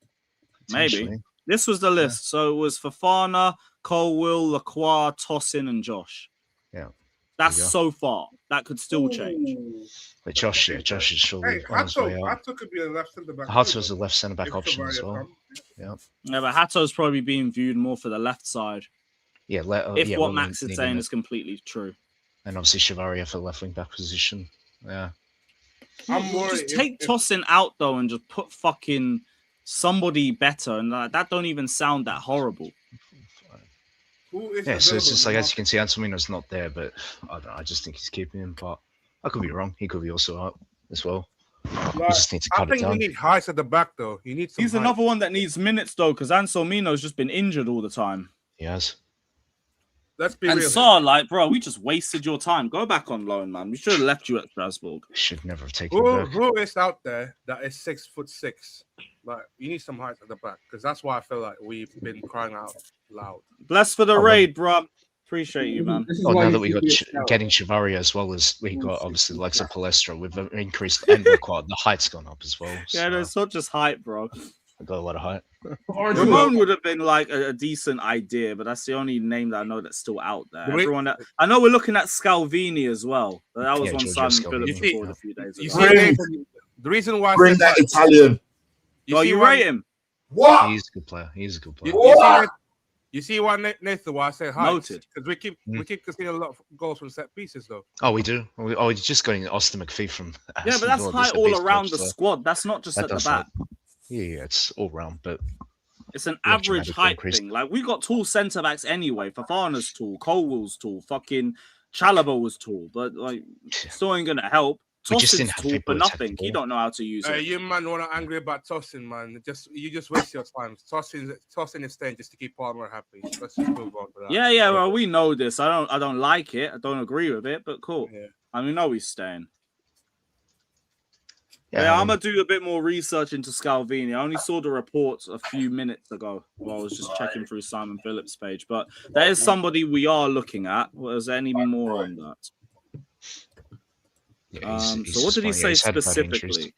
N: Maybe. This was the list. So it was Fofana, Colwell, Lacroix, Tosin, and Josh.
O: Yeah.
N: That's so far. That could still change.
O: But Josh is surely on his way out.
D: Hato could be a left centre-back.
O: Hato's a left centre-back option as well. Yeah,
N: but Hato's probably being viewed more for the left side.
O: Yeah,
N: if what Max is saying is completely true.
O: And obviously Chavaria for the left wing-back position. Yeah.
N: Just take Tosin out, though, and just put fucking somebody better, and that don't even sound that horrible.
O: Yeah, so it's just like, as you can see, Anselmino's not there, but I don't know. I just think he's keeping him, but I could be wrong. He could be also up as well. We just need to cut it down.
D: I think we need heights at the back, though.
N: He's another one that needs minutes, though, because Anselmino's just been injured all the time.
O: Yes.
D: Let's be
N: and
D: real.
N: Saar, like, bro, we just wasted your time. Go back on loan, man. We should have left you at Strasbourg.
O: Should never have taken him back.
D: Who is out there that is 6'6"? Like, you need some height at the back, because that's why I feel like we've been crying out loud.
N: Bless for the raid, bro. Appreciate you, man.
O: Oh, now that we got getting Chivari as well as we got obviously like a Palestra, we've increased and the height's gone up as well. So.
N: Yeah, it's not just height, bro.
O: I got a lot of height.
N: Ramon would have been like a decent idea, but that's the only name that I know that's still out there. Everyone that I know, we're looking at Scalvini as well. That was one Simon Phillips recorded a few days ago.
D: You see, the reason why
R: bring that Italian.
N: You rate him?
R: What?
O: He's a good player. He's a good player.
D: You see why, Nathan, why I say height?
N: Noted.
D: Because we keep conceding a lot of goals from set pieces, though.
O: Oh, we do. We're just going Austin McPhee from.
N: Yeah, but that's height all around the squad. That's not just at the back.
O: Yeah, it's all round, but
N: it's an average height thing. Like, we got tall centre backs anyway. Fafana's tall, Colwell's tall, fucking Chalobah was tall, but like, still ain't gonna help. Tosin's tall for nothing. He don't know how to use it.
D: You man wanna angry about Tosin, man? You just waste your time. Tosin is staying just to keep Palmer happy. Let's just move on to that.
N: Yeah. Well, we know this. I don't like it. I don't agree with it, but cool. Yeah. I mean, know he's staying. Yeah, I'm gonna do a bit more research into Scalvini. I only saw the reports a few minutes ago while I was just checking through Simon Phillips' page, but there is somebody we are looking at. Was there any more on that?
O: Yeah,
N: so what did he say specifically?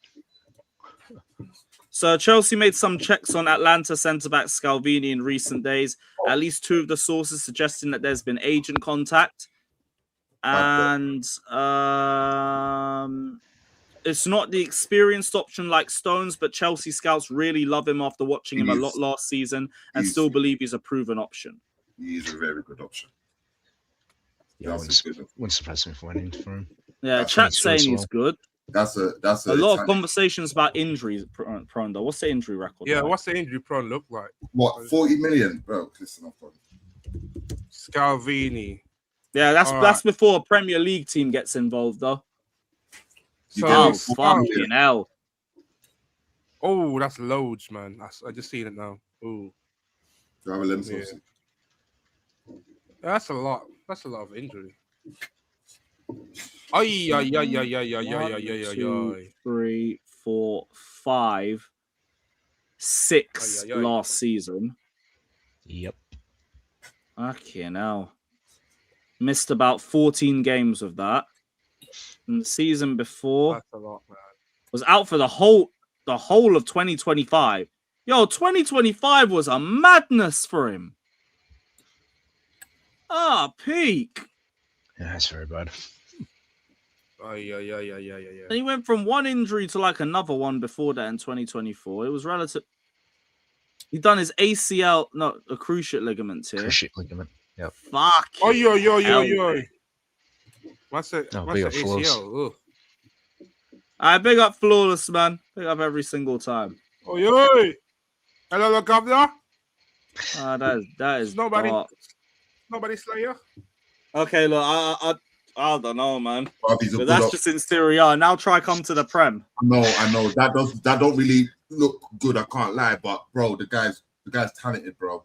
N: So Chelsea made some checks on Atlanta centre-back Scalvini in recent days. At least two of the sources suggesting that there's been agent contact. And it's not the experienced option like Stones, but Chelsea scouts really love him after watching him a lot last season and still believe he's a proven option.
R: He's a very good option.
O: Yeah, wouldn't surprise me if we went in for him.
N: Yeah, chat's saying he's good.
R: That's a
N: lot of conversations about injuries prone though. What's the injury record?
D: Yeah, what's the injury prone look like?
R: What, 40 million, bro? Listen up, bro.
D: Scalvini.
N: Yeah, that's before a Premier League team gets involved though.
D: So
N: fucking hell.
D: Oh, that's loads, man. I just seen it now. Ooh. That's a lot. That's a lot of injury. Ay. 1, 2,
N: 3, 4, 5, 6 last season.
O: Yep.
N: Fucking hell. Missed about 14 games of that. And the season before,
D: that's a lot, man.
N: Was out for the whole of 2025. Yo, 2025 was a madness for him. Peak.
O: Yeah, that's very bad.
D: Yeah.
N: And he went from one injury to like another one before that in 2024. It was relative. He done his ACL, no, a cruciate ligament here.
O: Cruciate ligament. Yep.
N: Fuck.
D: Yo. What's it?
O: No,
D: what's the ACL?
N: I big up Flawless, man. Big up every single time.
D: Hello, Governor.
N: That is
D: nobody.
N: dark.
D: Nobody Slayer.
N: Okay, look, I don't know, man.
R: But
N: that's just in Serie A. Now try come to the Prem.
R: No, I know that don't really look good. I can't lie, but bro, the guy's talented, bro.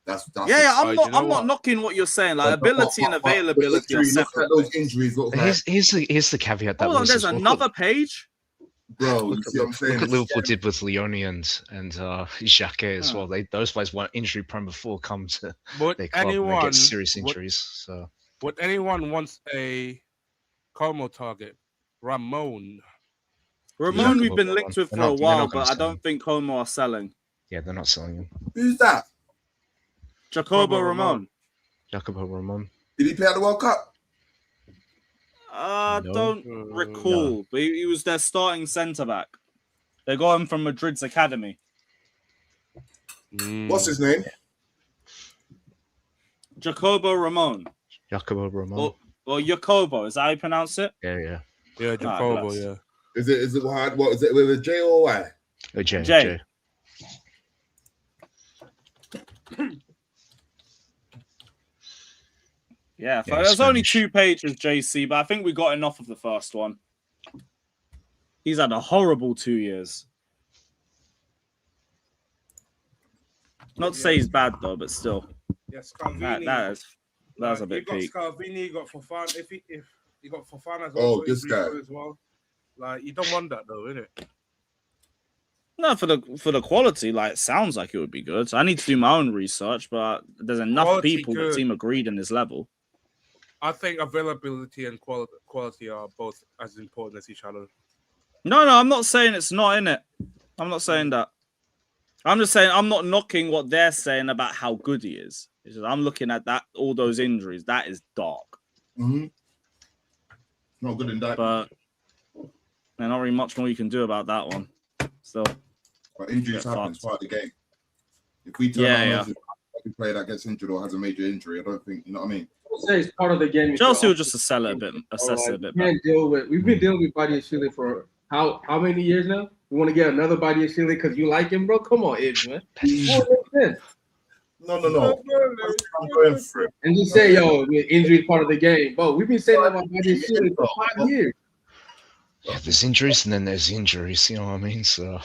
R: That's
N: I'm not knocking what you're saying. Like ability and availability are separate.
R: Those injuries.
O: Here's the caveat.
N: Hold on, there's another page.
R: Bro, you see what I'm saying?
O: Look at Liverpool did with Leone and Xhaka as well. Those players weren't injury prone before come to their club and they get serious injuries. So
D: would anyone wants a Como target? Ramon,
N: we've been linked with for a while, but I don't think Como are selling.
O: Yeah, they're not selling him.
R: Who's that?
N: Jacobo Ramon.
O: Jacobo Ramon.
R: Did he play at the World Cup?
N: I don't recall, but he was their starting centre-back. They got him from Madrid's academy.
R: What's his name?
N: Jacobo Ramon.
O: Jacobo Ramon.
N: Or Jacobo, is that how you pronounce it?
O: Yeah.
D: Yeah, Jacobo, yeah.
R: Is it hard? What is it with a J or Y?
O: A J.
N: Yeah, there's only 2 pages, JC, but I think we got enough of the first one. He's had a horrible 2 years. Not to say he's bad though, but still.
D: Yes, Scalvini.
N: That's a bit
D: peak.
N: peak.
D: Scalvini, you got Fofana. If you got Fofana as well,
R: Oh, this guy
D: as well. Like you don't want that though, innit?
N: No, for the quality, like it sounds like it would be good. So I need to do my own research, but there's enough
D: Quality
N: people
D: good.
N: that seem agreed in this level.
D: I think availability and quality are both as important as each other.
N: No, I'm not saying it's not in it. I'm not saying that. I'm just saying I'm not knocking what they're saying about how good he is. It's just, I'm looking at all those injuries. That is dark.
R: Mm-hmm. Not good in that.
N: But there's not really much more you can do about that one. Still.
R: But injuries happen. It's part of the game. If we turn on every player that gets injured or has a major injury, I don't think, you know what I mean?
Q: I'll say it's part of the game.
N: Chelsea will just assess it a bit better.
Q: We've been dealing with Badiashile for how many years now? You want to get another Badiashile because you like him, bro? Come on, Ibs, man.
R: No. I'm going through.
Q: And just say, injury is part of the game. But we've been saying that about Badiashile for 5 years.
O: Yeah, there's injuries and then there's injuries, you know what I mean? So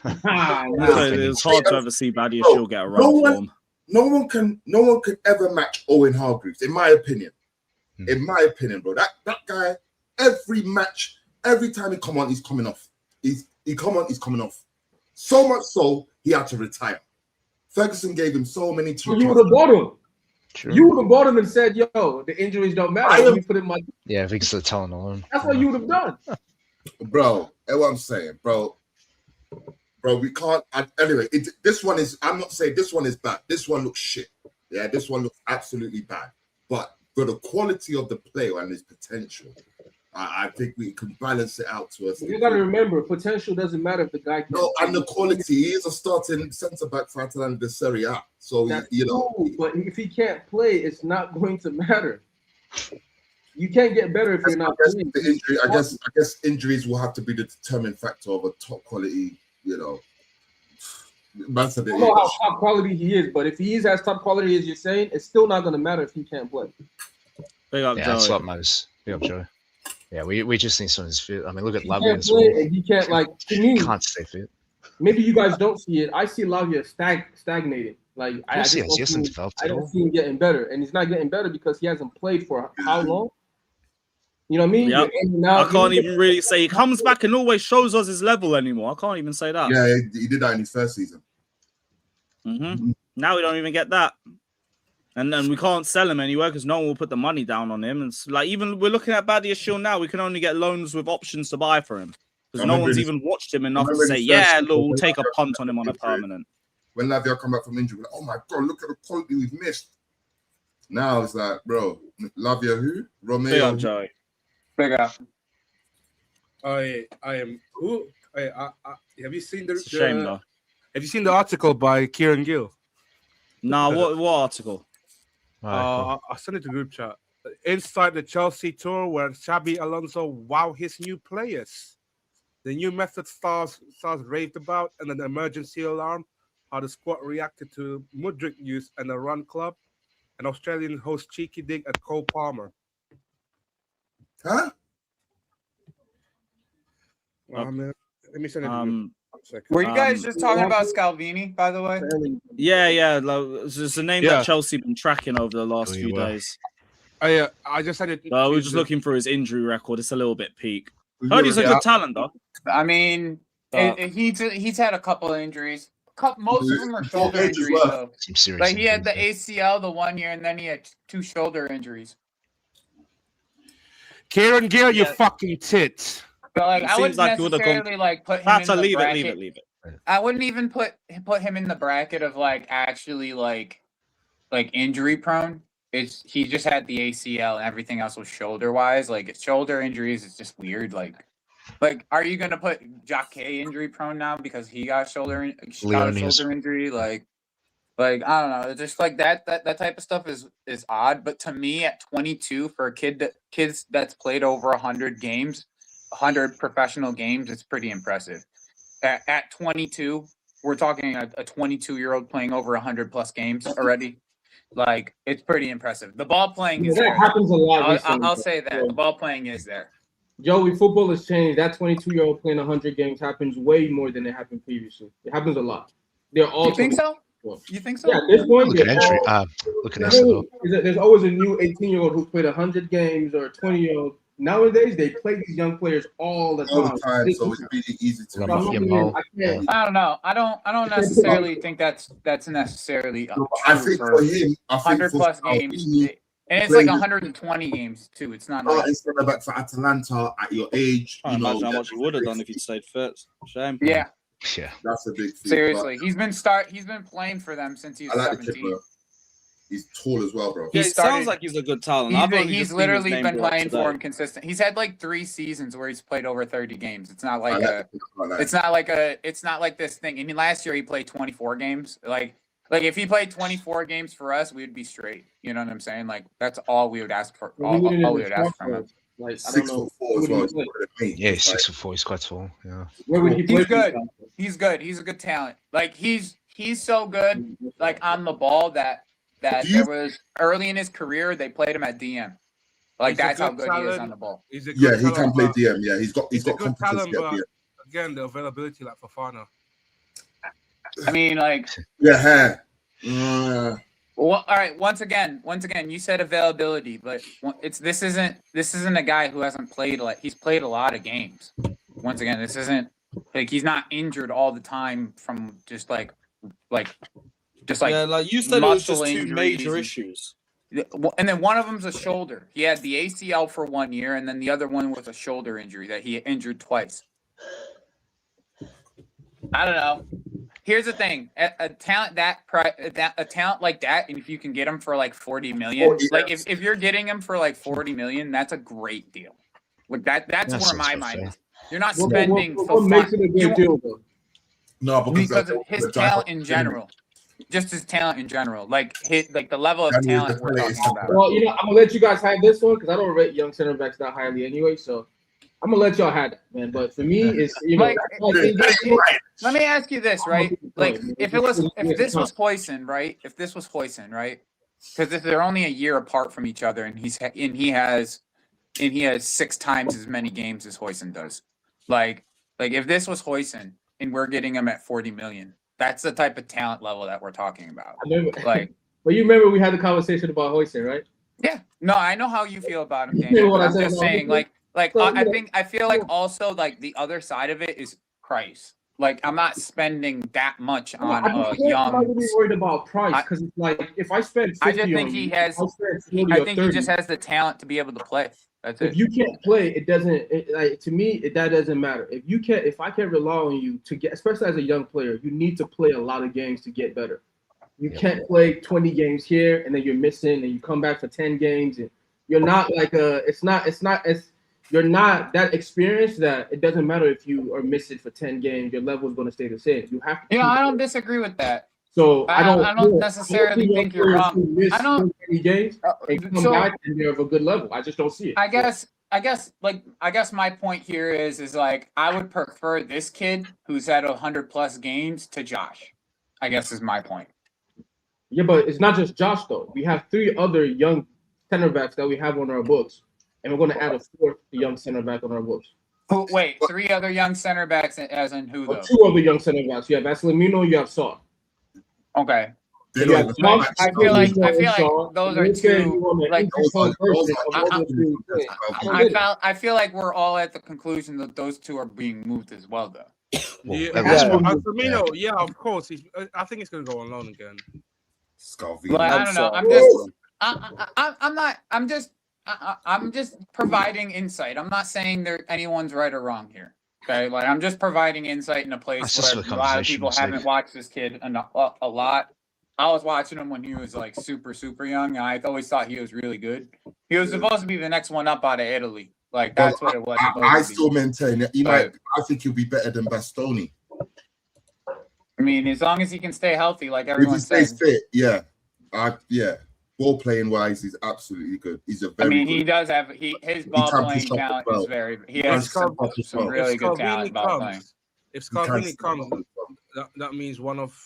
N: it's hard to ever see Badiashile get a run form.
R: No one can ever match Owen Hargreaves, in my opinion. In my opinion, bro. That guy, every match, every time he come on, he's coming off. He's coming off. So much so he had to retire. Ferguson gave him so many chances.
Q: You would have bought him. True. You would have bought him and said, "Yo, the injuries don't matter." You put him my.
O: Yeah, because they're telling alone.
Q: That's what you would have done,
R: bro. That's what I'm saying, bro. We can't. Anyway, this one is. I'm not saying this one is bad. This one looks shit. Yeah, this one looks absolutely bad. But for the quality of the player and his potential, I think we can balance it out to us.
Q: You got to remember, potential doesn't matter if the guy.
R: And the quality. He is a starting centre back for Atalanta de Serie A. So you know.
Q: Cool, but if he can't play, it's not going to matter. You can't get better if you're not playing.
R: The injury, I guess injuries will have to be the determining factor of a top quality. You know.
Q: I don't know how top quality he is, but if he is as top quality as you're saying, it's still not going to matter if he can't play.
N: Big up,
O: yeah,
N: Joey.
O: that's what matters. Big up, Joey. Yeah, we just need someone who's fit. I mean, look at Lavia as
Q: well.
O: well.
Q: He can't, like, to me,
O: can't stay fit.
Q: Maybe you guys don't see it. I see Lavia stagnating. Like, I don't see him getting better. And he's not getting better because he hasn't played for how long? You know what I mean?
N: Yep. I can't even really say he comes back and always shows us his level anymore. I can't even say that.
R: Yeah, he did that in his first season.
N: Now we don't even get that. And then we can't sell him anywhere because no one will put the money down on him. And it's like, even we're looking at Badiashile now, we can only get loans with options to buy for him because no one's even watched him enough to say, yeah, look, we'll take a punt on him on a permanent.
R: When Lavia come back from injury, we're like, oh my God, look at the quality we've missed. Now it's like, bro, Lavia who? Romeo.
N: Big up, Joey.
Q: Big up.
D: I am who? Have you seen the
N: shame, though.
D: Have you seen the article by Kieran Gill?
N: Nah, what article?
D: I sent it to group chat. Inside the Chelsea tour where Xabi Alonso wow his new players. The new method stars raved about and an emergency alarm. How the squad reacted to Mudryk use and the run club. An Australian host cheeky dig at Cole Palmer.
R: Huh?
D: Man, let me send it to you.
S: Were you guys just talking about Scalvini, by the way?
N: Yeah. It's a name that Chelsea been tracking over the last few days.
D: I just said it.
N: We're just looking for his injury record. It's a little bit peak. Heard he's a good talent, though.
S: I mean, he's had a couple of injuries. Most of them are shoulder injuries, though. Like he had the ACL the 1 year, and then he had 2 shoulder injuries.
D: Kieran Gill, you fucking tits.
S: But like, I wouldn't necessarily like put him in the bracket. Leave it. I wouldn't even put him in the bracket of like actually like injury prone. He just had the ACL and everything else was shoulder wise. Like shoulder injuries is just weird. Like are you gonna put Jacques injury prone now because he got shoulder injury? Like I don't know. It's just like that type of stuff is odd. But to me, at 22, for a kids that's played over 100 games. 100 professional games, it's pretty impressive. At 22, we're talking a 22-year-old playing over 100 plus games already. Like, it's pretty impressive. The ball playing is
Q: that
S: there.
Q: happens a lot recently,
S: I'll say that. The ball playing is there.
Q: Joey, football has changed. That 22-year-old playing 100 games happens way more than it happened previously. It happens a lot. They're all.
S: You think so? You think so?
Q: Yeah, at this point,
O: Look at entry. Look at this.
Q: there's always a new 18-year-old who played 100 games or a 20-year-old. Nowadays, they play these young players all the time.
R: So it's really easy to.
S: I don't know. I don't necessarily think that's necessarily true.
R: I think for him,
S: 100 plus games, and it's like 120 games too. It's not.
R: Instead of back for Atalanta at your age,
N: I imagine how much he would have done if he'd stayed fit. Shame.
S: Yeah.
O: Yeah,
R: that's a big thing.
S: Seriously, he's been playing for them since he was 17.
R: He's tall as well, bro.
N: Yeah, it sounds like he's a good talent.
S: He's literally been playing for him consistent. He's had like 3 seasons where he's played over 30 games. It's not like it's not like this thing. I mean, last year he played 24 games. Like if he played 24 games for us, we would be straight. You know what I'm saying? Like that's all we would ask for. All we would ask from him.
Q: Like
R: 6'4" as well.
O: Yeah, 6'4". He's quite tall. Yeah.
Q: Where would he play?
S: He's good. He's good. He's a good talent. Like he's so good. Like on the ball that there was early in his career they played him at DM. Like that's how good he is on the ball.
R: He can play DM. Yeah, he's got
D: good talent, but again, the availability like Fofana.
S: I mean, like Well, all right. Once again, you said availability, but this isn't a guy who hasn't played he's played a lot of games. Once again, this isn't like he's not injured all the time from just like
N: yeah, like you said, it was just 2 major issues.
S: And then one of them's a shoulder. He had the ACL for 1 year, and then the other one was a shoulder injury that he injured twice. I don't know. Here's the thing: a talent like that, and if you can get him for like 40 million, like if you're getting him for like 40 million, that's a great deal. Like that's where my mind is. You're not spending.
Q: What makes it a good deal, though?
R: No,
S: because of his talent in general. Just his talent in general, like the level of talent we're talking about.
Q: Well, I'm gonna let you guys have this one because I don't rate young center backs that highly anyway. So I'm gonna let y'all have that, man. But for me, it's
S: let me ask you this, right? Like if this was Huijsen, right? If this was Huijsen, right? Because they're only a year apart from each other, and he has 6 times as many games as Huijsen does. Like if this was Huijsen and we're getting him at 40 million. That's the type of talent level that we're talking about.
Q: But you remember we had the conversation about Huijsen, right?
S: Yeah. No, I know how you feel about him, Daniel. I'm just saying, I feel like also like the other side of it is price. Like I'm not spending that much on young.
Q: I'm not really worried about price because it's like if I spend 50
S: I just think he has. I think he just has the talent to be able to play. That's it.
Q: If you can't play, it doesn't. To me, that doesn't matter. If I can't rely on you to get, especially as a young player, you need to play a lot of games to get better. You can't play 20 games here and then you're missing, and you come back for 10 games, and you're not like you're not that experienced that it doesn't matter if you are missing for 10 games. Your level is going to stay the same. You have to.
S: I don't disagree with that.
Q: So
S: I don't necessarily think you're wrong. I don't.
Q: Games and come back and they're of a good level. I just don't see it.
S: I guess my point here is like I would prefer this kid who's had 100+ games to Josh. I guess is my point.
Q: Yeah, but it's not just Josh though. We have 3 other young center backs that we have on our books, and we're going to add a 4th young center back on our books.
S: Oh, wait, 3 other young center backs, as in who though?
Q: 2 other young center backs. You have Aslamino, you have Saw.
S: Okay. I feel like those are 2. Like I feel like we're all at the conclusion that those 2 are being moved as well, though.
D: Firmino, yeah, of course. I think he's going to go on loan again.
S: I don't know. I'm just providing insight. I'm not saying anyone's right or wrong here. Okay, like I'm just providing insight in a place where a lot of people haven't watched this kid a lot. I was watching him when he was like super, super young. And I always thought he was really good. He was supposed to be the next one up out of Italy. Like that's what it was.
R: I still maintain that I think he'll be better than Bastoni.
S: I mean, as long as he can stay healthy, like everyone says.
R: Fit, yeah. Ball playing wise, he's absolutely good. He's a very.
S: He does have his ball playing talent is very. He has some really good talent ball playing.
D: If Scalvini comes, that means one of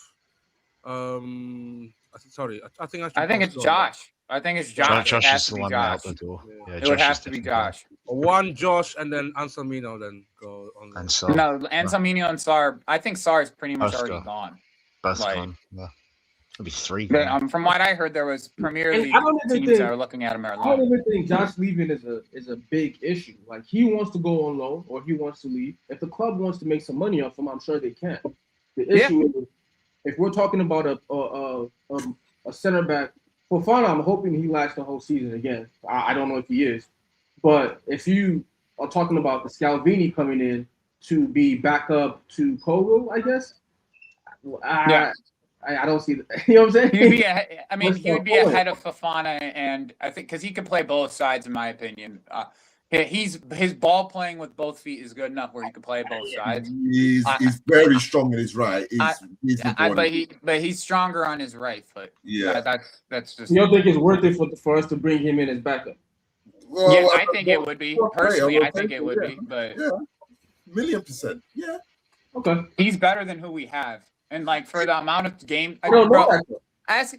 D: Sorry, I think
S: it's Josh. I think it's Josh.
O: Josh
S: It has
O: is
S: to
O: the
S: be
O: one
S: Josh.
O: out the door. Yeah,
S: It would have to be Josh.
D: One Josh and then Anselmino then go on.
O: And so
S: No, Anselmino and Sarr. I think Sarr is pretty much already gone.
O: Both
S: Like,
O: gone. Yeah. It'll be 3
S: but,
O: gone.
S: from what I heard, there was Premier
Q: And
S: League
Q: I don't even
S: teams
Q: think-
S: that are looking at him at
Q: I don't
S: loan.
Q: even think Josh leaving is a big issue. Like, he wants to go on loan or he wants to leave. If the club wants to make some money off him, I'm sure they can. The issue is, if we're talking about a center back, Fofana, I'm hoping he lasts the whole season again. I don't know if he is, but if you are talking about the Scalvini coming in to be backup to Kogo, I guess. I don't see that. You know what I'm saying?
S: He would be ahead of Fofana, and I think because he can play both sides, in my opinion. His ball playing with both feet is good enough where he can play both sides.
R: He's very strong in his right.
S: But he's stronger on his right foot.
R: Yeah,
S: that's just.
Q: You don't think it's worth it for us to bring him in as backup?
R: Well,
S: yeah, I think it would be. Personally, I think it would be. But
R: yeah, 1,000,000%. Yeah.
Q: Okay.
S: He's better than who we have, and like for the amount of game.
Q: I don't know that.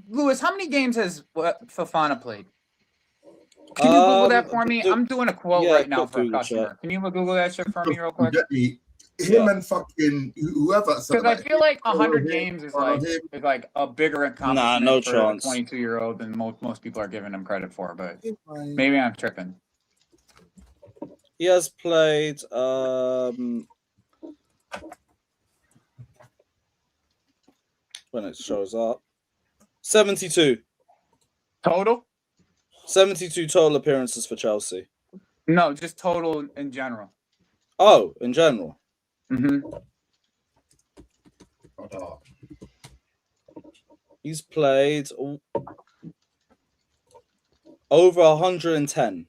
S: Lewis, how many games has Fofana played? Can you Google that for me? I'm doing a quote right now for a customer. Can you Google that shit for me real quick?
R: Him and fucking whoever.
S: Because I feel like 100 games is like a bigger accomplishment for a 22-year-old than most people are giving him credit for. But maybe I'm tripping.
N: He has played. When it shows up, 72
S: total.
N: 72 total appearances for Chelsea.
S: No, just total in general.
N: Oh, in general.
S: Mm-hmm.
N: He's played over 110.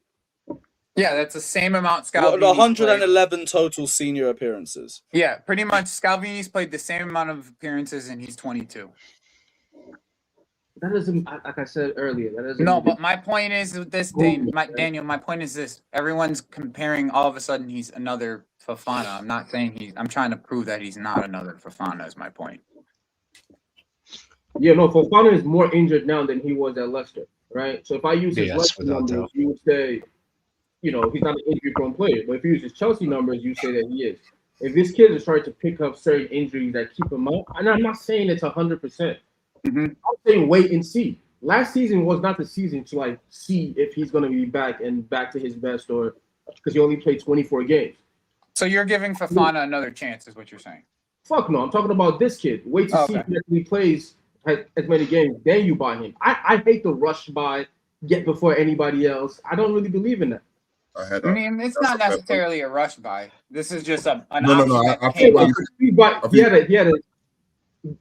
S: Yeah, that's the same amount Scalvini.
N: 111 total senior appearances.
S: Yeah, pretty much. Scalvini's played the same amount of appearances, and he's 22.
Q: That doesn't, like I said earlier, that doesn't.
S: No, but my point is with this, Daniel. My point is this: everyone's comparing. All of a sudden, he's another Fofana. I'm not saying I'm trying to prove that he's not another Fofana. Is my point.
Q: Yeah, no, Fofana is more injured now than he was at Leicester, right? So if I use his Leicester numbers, you would say, he's not an injury-prone player. But if you use his Chelsea numbers, you say that he is. If this kid is starting to pick up certain injuries that keep him out, and I'm not saying it's 100%. I'm saying wait and see. Last season was not the season to see if he's going to be back to his best, or because he only played 24 games.
S: So you're giving Fofana another chance, is what you're saying?
Q: Fuck no, I'm talking about this kid. Wait to see if he plays as many games, then you buy him. I hate the rush buy, get before anybody else. I don't really believe in that.
S: I mean, it's not necessarily a rush buy. This is just an option.
Q: He had a.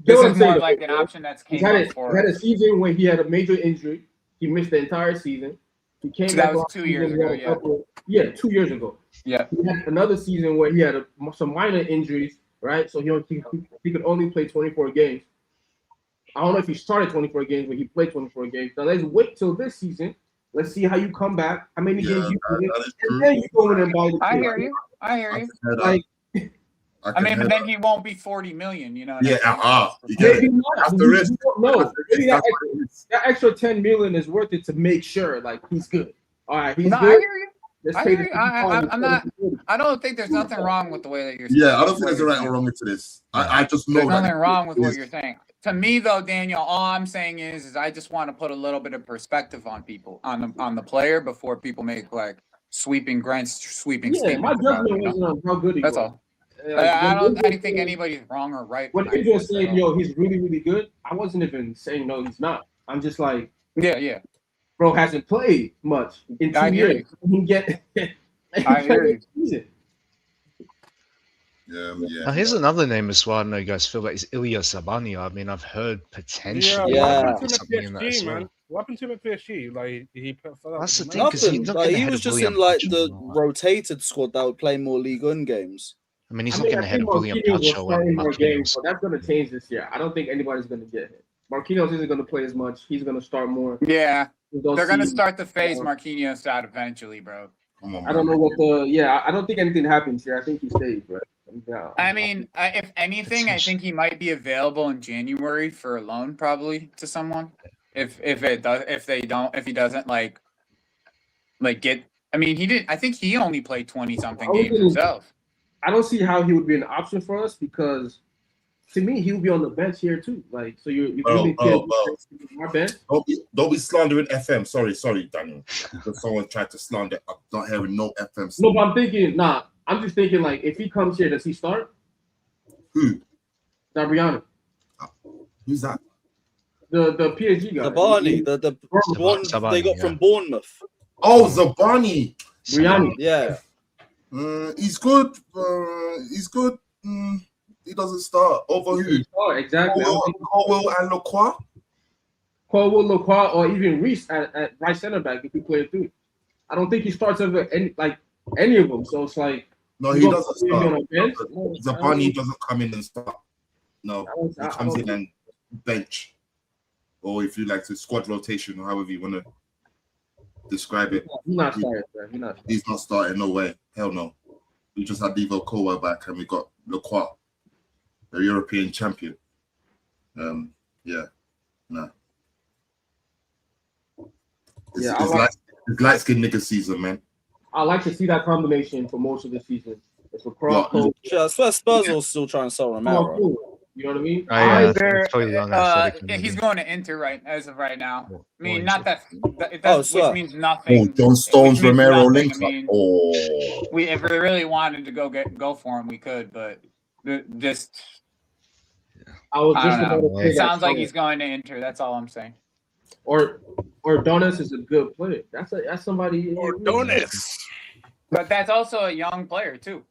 S: This is more like an option that's came up for.
Q: He had a season where he had a major injury. He missed the entire season. He came back.
S: That was 2 years ago.
Q: 2 years ago.
S: Yeah.
Q: He had another season where he had some minor injuries, right? So he could only play 24 games. I don't know if he started 24 games, but he played 24 games. Now let's wait till this season. Let's see how you come back. How many games you can get, and then you go in and buy the.
S: I hear you. I mean, but then he won't be 40 million, you know.
R: Yeah,
Q: maybe not. That's the risk. No, maybe that extra 10 million is worth it to make sure, he's good. All right, he's good.
S: I hear you. I'm not. I don't think there's nothing wrong with the way that you're.
R: Yeah, I don't think there's a right or wrong to this. I just know
S: there's nothing wrong with what you're saying. To me, though, Daniel, all I'm saying is I just want to put a little bit of perspective on people, on the player, before people make sweeping statements.
Q: My judgment wasn't on how good he was.
S: That's all. I don't think anybody's wrong or right.
Q: When Adrian said, he's really, really good, I wasn't even saying, no, he's not. I'm just like,
S: yeah.
Q: Bro hasn't played much in 2 years. He can get.
S: I hear you.
O: Yeah. Here's another name as well. I don't know you guys feel like it's Ilya Zabania. I mean, I've heard potentially.
D: Something in that as well. What happened to him at PSG?
O: That's the thing, because he
N: was just in the rotated squad that would play more Ligue 1 games.
O: I mean, he's not getting ahead of William Pacho
Q: and more games, so that's going to change this year. I don't think anybody's going to get hit. Marquinhos isn't going to play as much. He's going to start more.
S: Yeah, they're going to start to phase Marquinhos out eventually, bro.
Q: I don't know what I don't think anything happens here. I think he stays, bro. No.
S: I mean, if anything, I think he might be available in January for a loan, probably to someone. If he doesn't like get. I mean, he did. I think he only played 20 something games himself.
Q: I don't see how he would be an option for us because, to me, he would be on the bench here too. Like, so you're really our bench.
R: Don't be slandering FM. Sorry, Daniel. Because someone tried to slander. I'm not hearing no FM.
Q: No, but I'm thinking, I'm just thinking, like, if he comes here, does he start?
R: Who?
Q: Gabriano.
R: Who's that?
Q: The PSG guy.
T: The Barney, the one they got from Bournemouth.
R: Oh, Zabani.
Q: Briani.
T: Yeah.
R: He's good. He's good. He doesn't start. Over who?
Q: Exactly.
R: Colwell and Lacroix?
Q: Colwell, Lacroix, or even Reese at right center back if he play through. I don't think he starts over any of them. So it's like
R: no, he doesn't start. Zabani doesn't come in and start. No, he comes in and bench, or if you like to squad rotation, or however you want to describe it.
Q: He's not starting.
R: He's not starting. No way. Hell no. We just had Levo Colwell back, and we got Lacroix, the European champion. Yeah, no. It's light skinned nigga season, man.
Q: I like to see that combination for most of the season. It's Lacroix.
T: Yeah, Spurs will still try and sell Romero.
Q: You know what I mean?
S: He's going to Inter as of right now. I mean, not that which means
R: Oh,
S: nothing.
R: John Stones, Romero link.
S: If we really wanted to go for him, we could, but just. It sounds like he's going to Inter. That's all I'm saying.
Q: Or Donis is a good player. That's somebody.
D: Or Donis.
S: But that's also a young player too.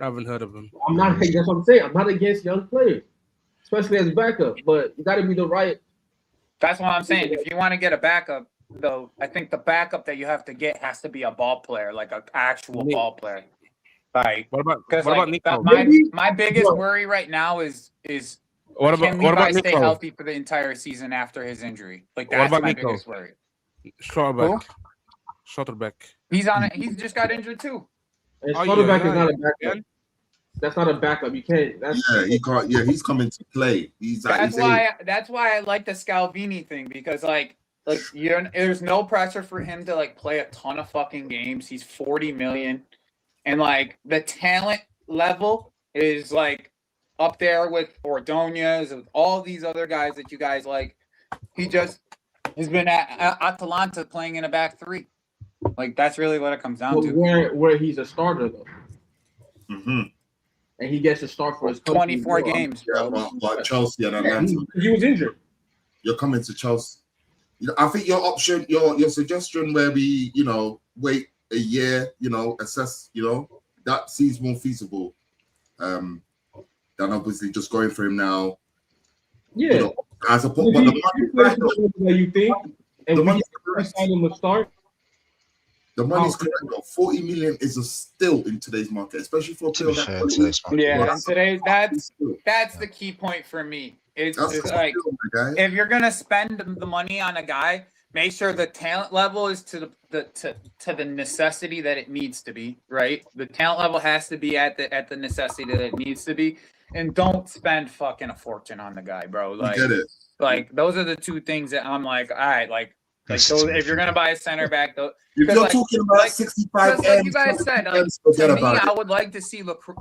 D: I haven't heard of him.
Q: That's what I'm saying. I'm not against young players, especially as backup. But you got to be the right.
S: That's what I'm saying. If you want to get a backup, though, I think the backup that you have to get has to be a ball player, like an actual ball player. Like,
D: what about Nico?
S: My biggest worry right now is can Levi stay healthy for the entire season after his injury? Like that's my biggest worry.
D: Schotterbeck.
S: He's just got injured too.
Q: Schotterbeck is not a backup. That's not a backup. You can't.
R: He can't. Yeah, he's coming to play.
S: That's why I like the Scalvini thing because there's no pressure for him to play a ton of fucking games. He's 40 million, and the talent level is up there with Ordonez, with all these other guys that you guys like. He's been at Atalanta playing in a back three. That's really what it comes down to.
Q: Where he's a starter though.
R: Mm-hmm.
Q: And he gets to start for his
S: 24 games, bro.
R: Like Chelsea and Atlanta.
Q: He was injured.
R: You're coming to Chelsea. I think your option, your suggestion where we, wait a year, assess, that seems more feasible. Than obviously just going for him now.
Q: Yeah.
R: As a but the money
Q: you think, and the money sign him to start.
R: The money's correct though. 40 million is a steal in today's market, especially for a player
S: and today that's the key point for me. It's if you're gonna spend the money on a guy, make sure the talent level is to the necessity that it needs to be, right? The talent level has to be at the necessity that it needs to be, and don't spend fucking a fortune on the guy, bro.
R: Get it.
S: Those are the two things that I'm all right, so if you're gonna buy a center back, though,
R: if you're talking about 65,
S: like you guys said, to me, I would like to see Lacroix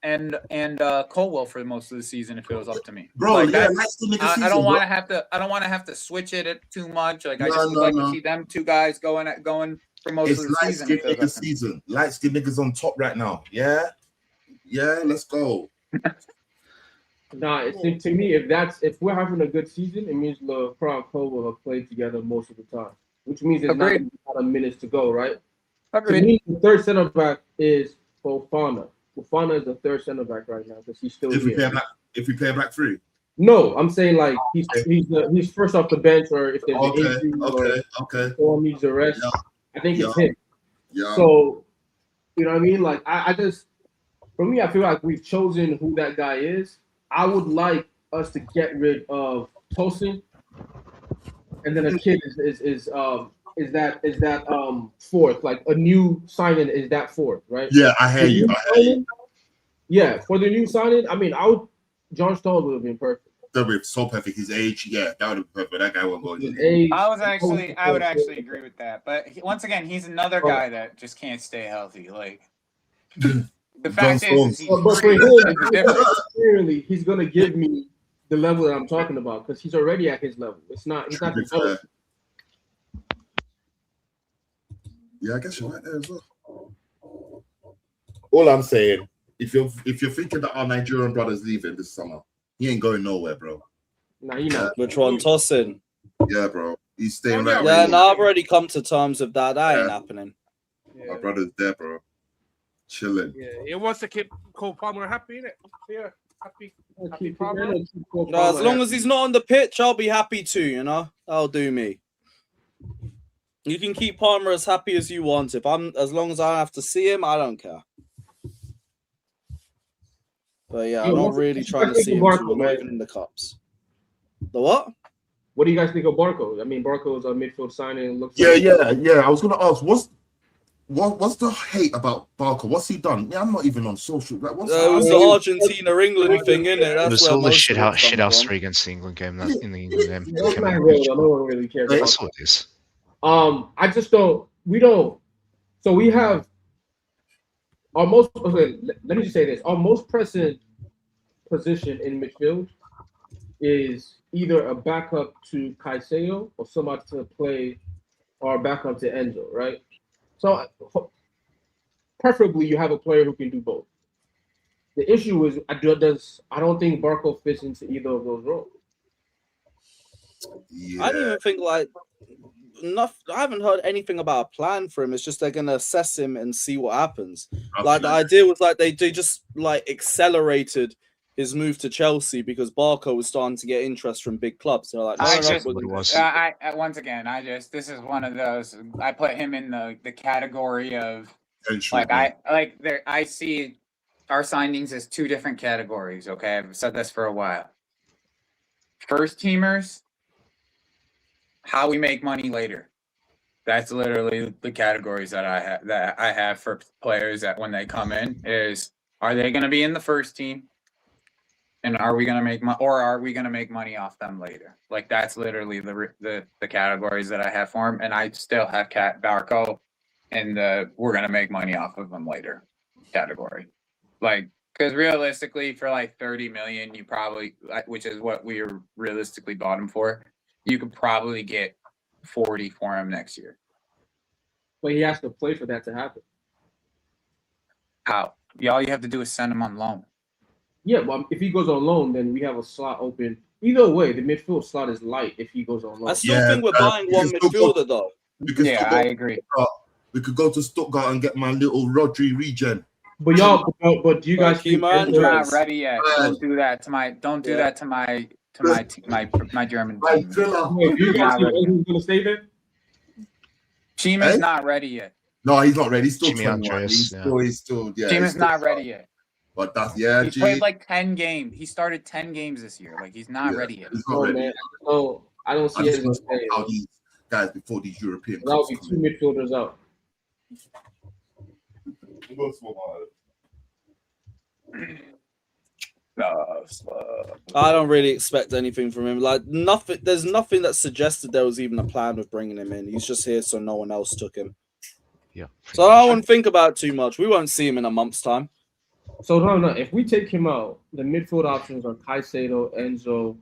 S: and Colwell for most of the season if it was up to me.
R: Bro,
S: I don't want to have to. I don't want to have to switch it too much. I just would like to see them two guys going for most of the season.
R: It's light skin niggas season. Light skin niggas on top right now. Yeah, let's go.
Q: To me, if we're having a good season, it means Lacroix and Colwell have played together most of the time, which means there's not a lot of minutes to go, right?
S: Agreed.
Q: To me, the third center back is Fofana. Fofana is the third center back right now because he's still here.
R: If we play a back three?
Q: No, I'm saying he's first off the bench, or if there's an injury or someone needs a rest, I think it's him.
R: Yeah.
Q: So, you know what I mean? I just, for me, I feel like we've chosen who that guy is. I would like us to get rid of Tosin, and then a kid is is that fourth. Like a new signing is that fourth, right?
R: Yeah, I hear you.
Q: Yeah, for the new signing, I mean, John Stones would have been perfect.
R: That would be so perfect. His age, yeah, that would be perfect. That guy won't go in.
S: I would actually agree with that. But once again, he's another guy that just can't stay healthy. Like the fact is
Q: but for him, clearly he's gonna give me the level that I'm talking about because he's already at his level. He's not developed.
R: Yeah, I guess you're right there as well. All I'm saying, if you're thinking that our Nigerian brother's leaving this summer, he ain't going nowhere, bro.
Q: Nah, you know.
N: Which one? Tosin?
R: Yeah, bro. He's staying right
N: Yeah,
R: where
N: no, I've already come to terms with that. That ain't happening.
R: My brother's there, bro. Chilling.
D: Yeah, he wants to keep Cole Palmer happy, innit? Yeah, happy Palmer.
N: No, as long as he's not on the pitch, I'll be happy too, you know? That'll do me. You can keep Palmer as happy as you want. As long as I don't have to see him, I don't care. But yeah, I'm not really trying to see him too, not even in the cups. The what?
Q: What do you guys think of Barco? I mean, Barco's a midfield signing. Looks
R: Yeah. I was gonna ask, what's the hate about Barco? What's he done? Yeah, I'm not even on social. Like,
N: it was the Argentina-England thing, innit?
O: It was all the shit house against the England game. That's in the England game.
Q: That's not real. No one really cares.
O: That's what it is.
Q: I just don't. We don't. So we have our most. Okay, let me just say this: our most present position in midfield is either a backup to Caicedo or somebody to play, or backup to Enzo, right? So, preferably, you have a player who can do both. The issue is, I don't think Barco fits into either of those roles.
N: Yeah. I don't even think I haven't heard anything about a plan for him. It's just they're gonna assess him and see what happens. Like the idea was like they just like accelerated his move to Chelsea because Barco was starting to get interest from big clubs. They're like,
S: once again, this is one of those. I put him in the category of I see our signings as two different categories. Okay, I've said this for a while. First teamers, how we make money later. That's literally the categories that I have for players that when they come in is, are they going to be in the first team? And are we going to make money, or are we going to make money off them later? Like that's literally the categories that I have for him, and I still have Barco in the we're going to make money off of them later category. Like because realistically, for like 30 million, you probably, which is what we realistically bought him for, you could probably get 40 for him next year.
Q: But he has to play for that to happen.
S: How? All you have to do is send him on loan.
Q: Yeah, but if he goes on loan, then we have a slot open. Either way, the midfield slot is light if he goes on loan.
N: I still think we're buying one midfielder, though.
S: I agree.
R: We could go to Stuttgart and get my little Rodri regen.
Q: But but do you guys think
S: Enzo's not ready yet? Don't do that to my German team.
Q: You guys think Enzo's gonna stay there?
S: Chima's not ready yet.
R: No, he's not ready. He's still 21. He's still.
S: Chima's not ready yet.
R: But that's
S: He played like 10 games. He started 10 games this year. Like he's not ready yet.
R: He's not ready.
Q: Man. I don't see it.
R: How these guys before these European.
Q: That would be two midfielders out.
N: I don't really expect anything from him. Like nothing. There's nothing that suggested there was even a plan with bringing him in. He's just here so no one else took him.
O: Yeah.
N: So I wouldn't think about it too much. We won't see him in a month's time.
Q: So no. If we take him out, the midfield options are Caicedo, Enzo,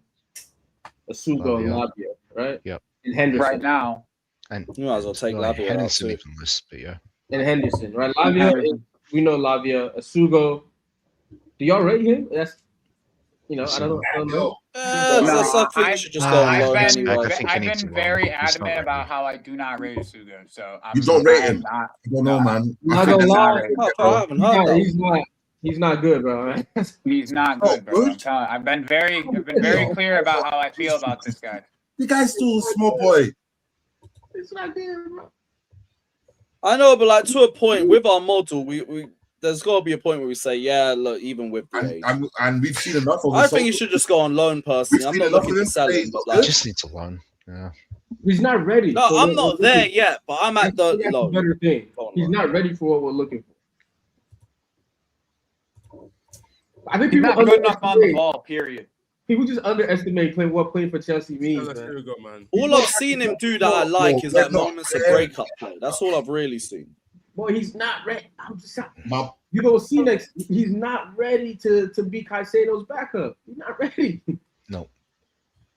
Q: Asugo, and Lavia, right?
O: Yep.
Q: And Henderson.
S: Right now.
N: And you might as well take Lavia.
O: Henderson even less, but yeah.
Q: And Henderson, right? Lavia, we know Lavia. Asugo. Do y'all rate him? That's, I don't know.
N: I think you should just go on loan anyway.
S: I've been very adamant about how I do not rate Asugo. So
R: you don't rate him. You don't know, man.
Q: Not gonna lie. He's not good, bro.
S: He's not good, bro. I'm telling you, I've been very clear about how I feel about this guy.
R: The guy's still a small boy.
Q: It's not good, bro.
N: I know, but like to a point with our model, we there's got to be a point where we say, yeah, look, even with the age.
R: And we've seen enough of him.
N: I think you should just go on loan, personally. I'm not looking to sell him, but like,
O: just need to loan. Yeah.
Q: He's not ready.
T: No,
Q: for
T: I'm
Q: what
T: not
Q: we're
T: there
Q: looking
T: yet, but I'm at the
Q: That's
T: low.
Q: a better thing. He's not ready for what we're looking for. I think
S: He's
Q: people
S: not good enough on the
Q: underestimate.
S: ball, period.
Q: People just underestimate what playing for Chelsea means, man.
D: man.
T: All I've seen him do that I like is like moments of breakup play. That's all I've really seen.
Q: Boy, he's not ready. I'm just you don't see next. He's not ready to be Caicedo's backup. He's not ready.
O: No.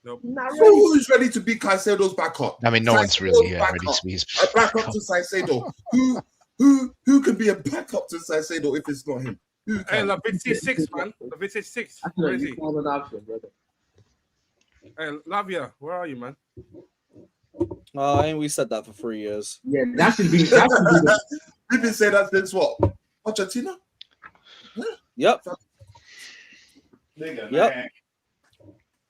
D: Nope.
Q: Not ready.
R: Who's ready to be Caicedo's backup?
O: I mean, no one's really ready to be his
R: a backup to Caicedo. Who can be a backup to Caicedo if it's not him?
D: Hey, Lavitzia 6, man. Lavitzia 6. Where is he?
Q: An option, brother.
D: Hey, Lavia, where are you, man?
T: Ain't we said that for 3 years?
Q: Yeah, that should be. That should be
R: We've been saying that since what? Argentina?
T: Yep. Yep.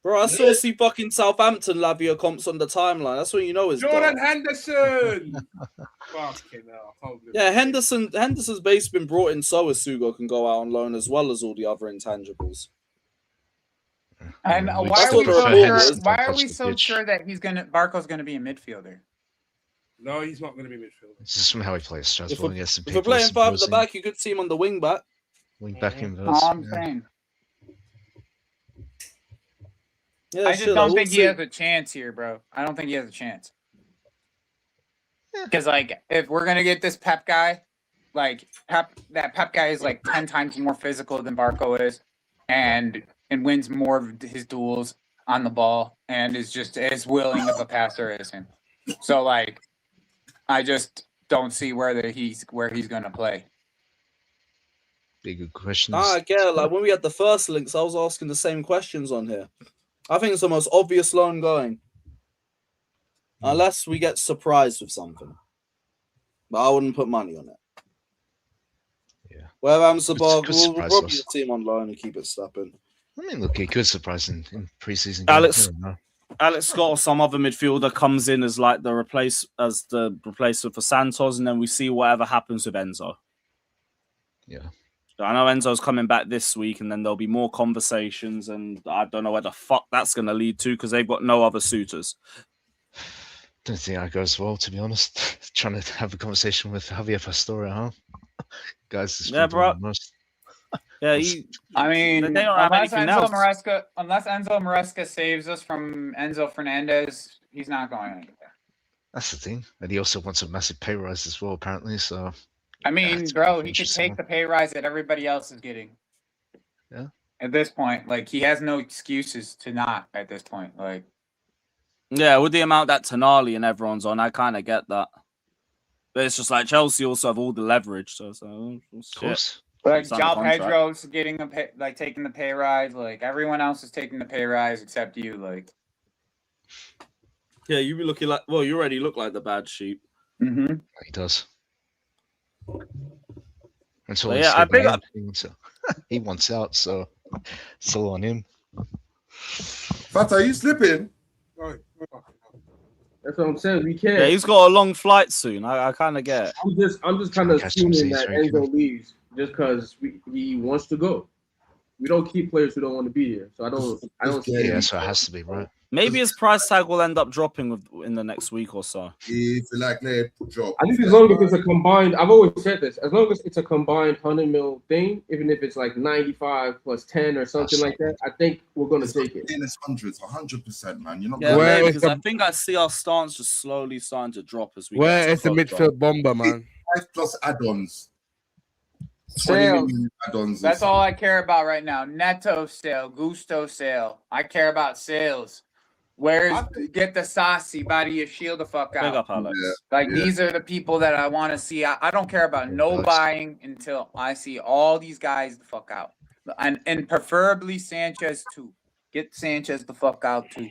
T: Bro, I still see fucking Southampton Lavia comps on the timeline. That's what you know is
D: Jordan
T: dark.
D: Henderson. Fucking hell.
T: Yeah, Henderson's base been brought in so Sugo can go out on loan as well as all the other intangibles.
S: And why are we so sure that Barco's gonna be a midfielder?
D: No, he's not gonna be midfielder.
O: It's just from how he plays Strasbourg.
T: If we're playing 5 at the back, you could see him on the wing back.
O: Wing back inverse.
S: All I'm saying.
T: Yeah,
S: I just don't think he has a chance here, bro. I don't think he has a chance. Because like, if we're gonna get this Pep guy, like that Pep guy is like 10 times more physical than Barco is, and wins more of his duels on the ball, and is just as willing of a passer as him. So like, I just don't see where he's gonna play.
O: Big good questions.
T: I get it. Like when we had the first links, I was asking the same questions on here. I think it's the most obvious loan going. Unless we get surprised with something. But I wouldn't put money on it.
O: Yeah.
T: Where Amsterdam,
O: Good
T: we'll
O: surprise
T: probably
O: us.
T: see him on loan and keep it stepping.
O: I mean, look, a good surprise in pre-season.
T: Alex-
O: game.
T: Alex Scott or some other midfielder comes in as like the replacement for Santos, and then we see whatever happens with Enzo.
O: Yeah.
T: So I know Enzo's coming back this week, and then there'll be more conversations, and I don't know where the fuck that's going to lead to because they've got no other suitors.
O: Don't think that goes well, to be honest. Trying to have a conversation with Javier Pastore, huh? Guys,
T: Yeah, bro. Yeah,
S: I mean,
T: they don't have
S: unless
T: anything else.
S: Enzo Maresca saves us from Enzo Fernandez, he's not going anywhere.
O: That's the thing. And he also wants a massive pay rise as well, apparently. So,
S: I mean, bro, he could take the pay rise that everybody else is getting.
O: Yeah.
S: At this point, like he has no excuses to not. At this point, like.
T: Yeah, with the amount that Tonali and everyone's on, I kind of get that. But it's just like Chelsea also have all the leverage, so of
O: course.
S: Like
T: Sign a
S: João
T: contract.
S: Pedro's getting taking the pay rise. Like everyone else is taking the pay rise except you. Like,
T: yeah, you be looking like you already look like the bad sheep.
S: Mm-hmm.
O: He does. And so
T: Yeah, I think
O: he wants out, so it's all on him.
R: Fat, are you slipping?
Q: That's what I'm saying. We can't.
T: Yeah, he's got a long flight soon. I kind of get it.
Q: I'm just kind of
O: Catch some
Q: assuming
O: Z's
Q: that
O: right
Q: Enzo leaves just because he wants to go. We don't keep players who don't want to be here. So I don't see
O: Yeah, so it has to be, right?
T: Maybe his price tag will end up dropping in the next week or so.
R: If you like, let it drop.
Q: I think as long as it's a combined, I've always said this, as long as it's a combined 100 mil thing, even if it's like 95 plus 10 or something like that, I think we're going to take it.
R: It's hundreds, 100%, man. You're not
T: Yeah,
R: going
T: because I think I see our stance just slowly starting to drop as we.
D: Where
T: get
D: is the midfield bomber, man?
R: 5 plus add-ons. 20
S: Sales.
R: million add-ons.
S: That's all I care about right now. Neto sale, Gusto sale. I care about sales. Get the Disasi, Badiashile the fuck out.
T: Big up, Alex.
S: These are the people that I want to see. I don't care about no buying until I see all these guys the fuck out. And preferably Sanchez too. Get Sanchez the fuck out too.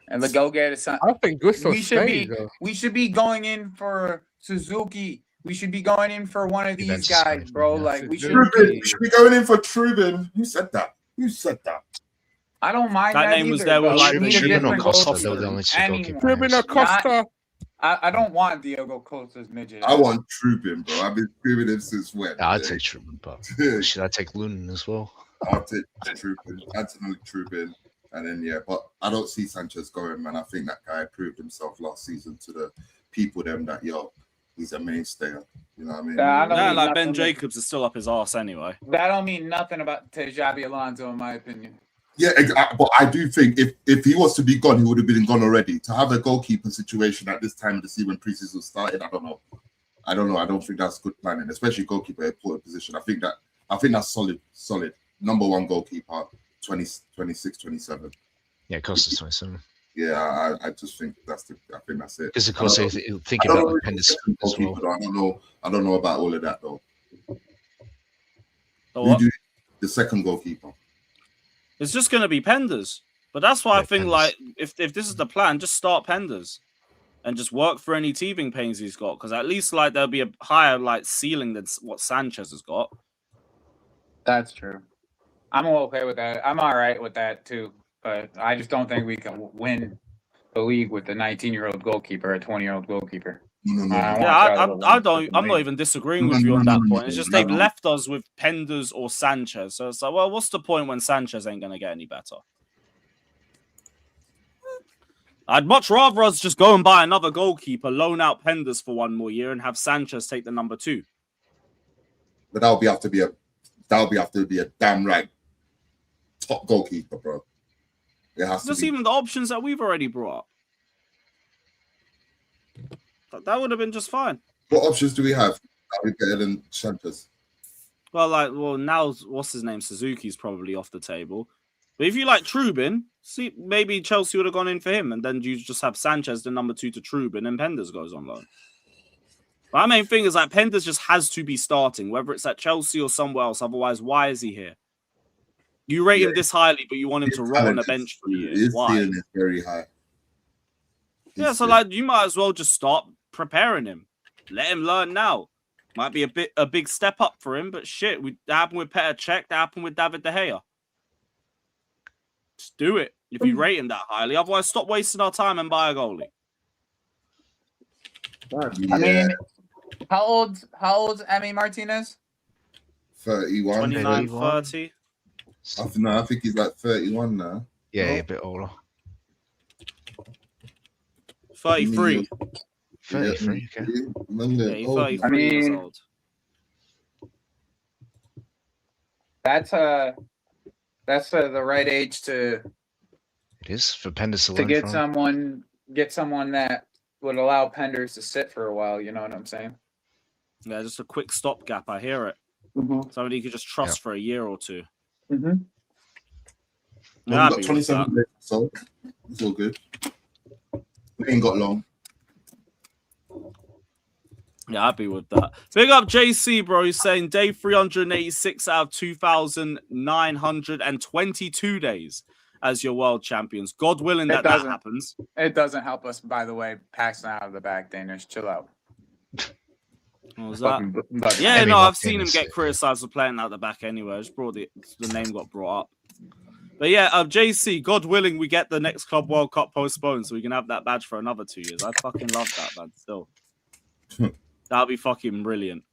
S: And go get a.
D: I think Gusto
S: we should be going in for Suzuki. We should be going in for one of these guys, bro. Like we should
R: be going in for Trubin. Who said that? Who said that?
S: I don't mind
T: that name
S: either,
T: was there with
S: bro.
T: like
S: We need a
O: Trubin or
S: different
O: Costa,
S: goalkeeper.
O: they were the only two
S: Anyone.
D: Trubin or Costa.
S: I don't want Diogo Costa's midget.
R: I want Trubin, bro. I've been screaming him since when?
O: Yeah, I'd take Trubin, but should I take Lunin as well?
R: I'll take Trubin. Anthony Trubin. And then but I don't see Sanchez going, man. I think that guy proved himself last season to the people that he's a mainstay. You know what I mean?
N: Yeah, like Ben Jacobs is still up his arse anyway.
S: That don't mean nothing about Xabi Alonso, in my opinion.
R: Yeah, but I do think if he was to be gone, he would have been gone already. To have a goalkeeper situation at this time of the season when preseason started, I don't know. I don't think that's good planning, especially goalkeeper important position. I think that's solid. Number one goalkeeper, 26, 27.
O: Yeah, it costs us 27.
R: Yeah, I just think I think that's it.
O: Because of course, think about like Penders as well.
R: I don't know about all of that though.
N: What?
R: The second goalkeeper.
N: It's just going to be Penders. But that's why I think, like, if this is the plan, just start Penders. And just work for any teething pains he's got. Because at least, like, there'll be a higher, like, ceiling than what Sanchez has got.
S: That's true. I'm okay with that. I'm all right with that, too. But I just don't think we can win the league with a 19-year-old goalkeeper, a 20-year-old goalkeeper.
N: I'm not even disagreeing with you on that point. It's just they've left us with Penders or Sanchez. So it's like, well, what's the point when Sanchez ain't going to get any better? I'd much rather us just go and buy another goalkeeper, loan out Penders for one more year, and have Sanchez take the number 2.
R: But that'll have to be a damn right top goalkeeper, bro. It has
N: just
R: to be.
N: even the options that we've already brought up. That would have been just fine.
R: What options do we have that we better than Sanchez?
N: Well, now what's his name? Suzuki's probably off the table. But if you like Trubin, see, maybe Chelsea would have gone in for him, and then you just have Sanchez the number 2 to Trubin, and Penders goes on loan. My main thing is like Penders just has to be starting, whether it's at Chelsea or somewhere else. Otherwise, why is he here? You rate him this highly, but you want him to rot on the bench for years. Why?
R: His is very high.
N: Yeah, so like you might as well just start preparing him. Let him learn now. Might be a big step up for him, but shit, that happened with Petr Cech, that happened with David De Gea. Just do it if you rate him that highly. Otherwise, stop wasting our time and buy a goalie.
S: I mean, how old's Emi Martinez?
R: 31.
N: 29, 30.
R: I think he's like 31 now.
O: Yeah, a bit older.
N: 33.
O: 33, okay.
N: Yeah, he's 33 years old.
S: That's the right age to.
O: It is for Penders to
S: learn get
O: from.
S: someone that would allow Penders to sit for a while. You know what I'm saying?
N: Yeah, just a quick stopgap. I hear it. Somebody you could just trust for a year or two.
R: We've got 27 days, so it's all good. We ain't got long.
N: Yeah, happy with that. Big up JC, bro. He's saying day 386 out of 2,922 days as your world champions. God willing that happens.
S: It doesn't help us, by the way, passing out of the back, Danish. Chill out.
N: What was that? Yeah, no, I've seen him get criticised for playing out the back anyway. I just brought the name got brought up. But yeah, JC, God willing, we get the next Club World Cup postponed so we can have that badge for another 2 years. I fucking love that, man, still. That'll be fucking brilliant.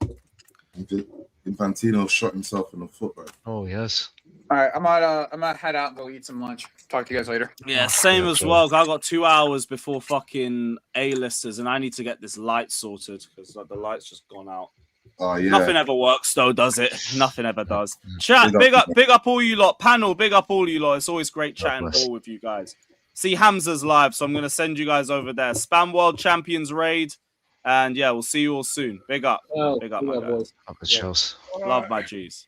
R: Infantino shot himself in the foot, bro.
O: Oh, yes.
S: All right, I'm gonna head out and go eat some lunch. Talk to you guys later.
N: Yeah, same as well. I got 2 hours before fucking A-listers, and I need to get this light sorted because like, the light's just gone out.
R: Oh yeah.
N: Nothing ever works though, does it? Nothing ever does. Chat, big up all you lot. Panel, big up all you lot. It's always great chatting ball with you guys. See, Hamza's live, so I'm gonna send you guys over there. Spam World Champions raid, and yeah, we'll see you all soon. Big up, my guys.
O: Love
N: Love my G's.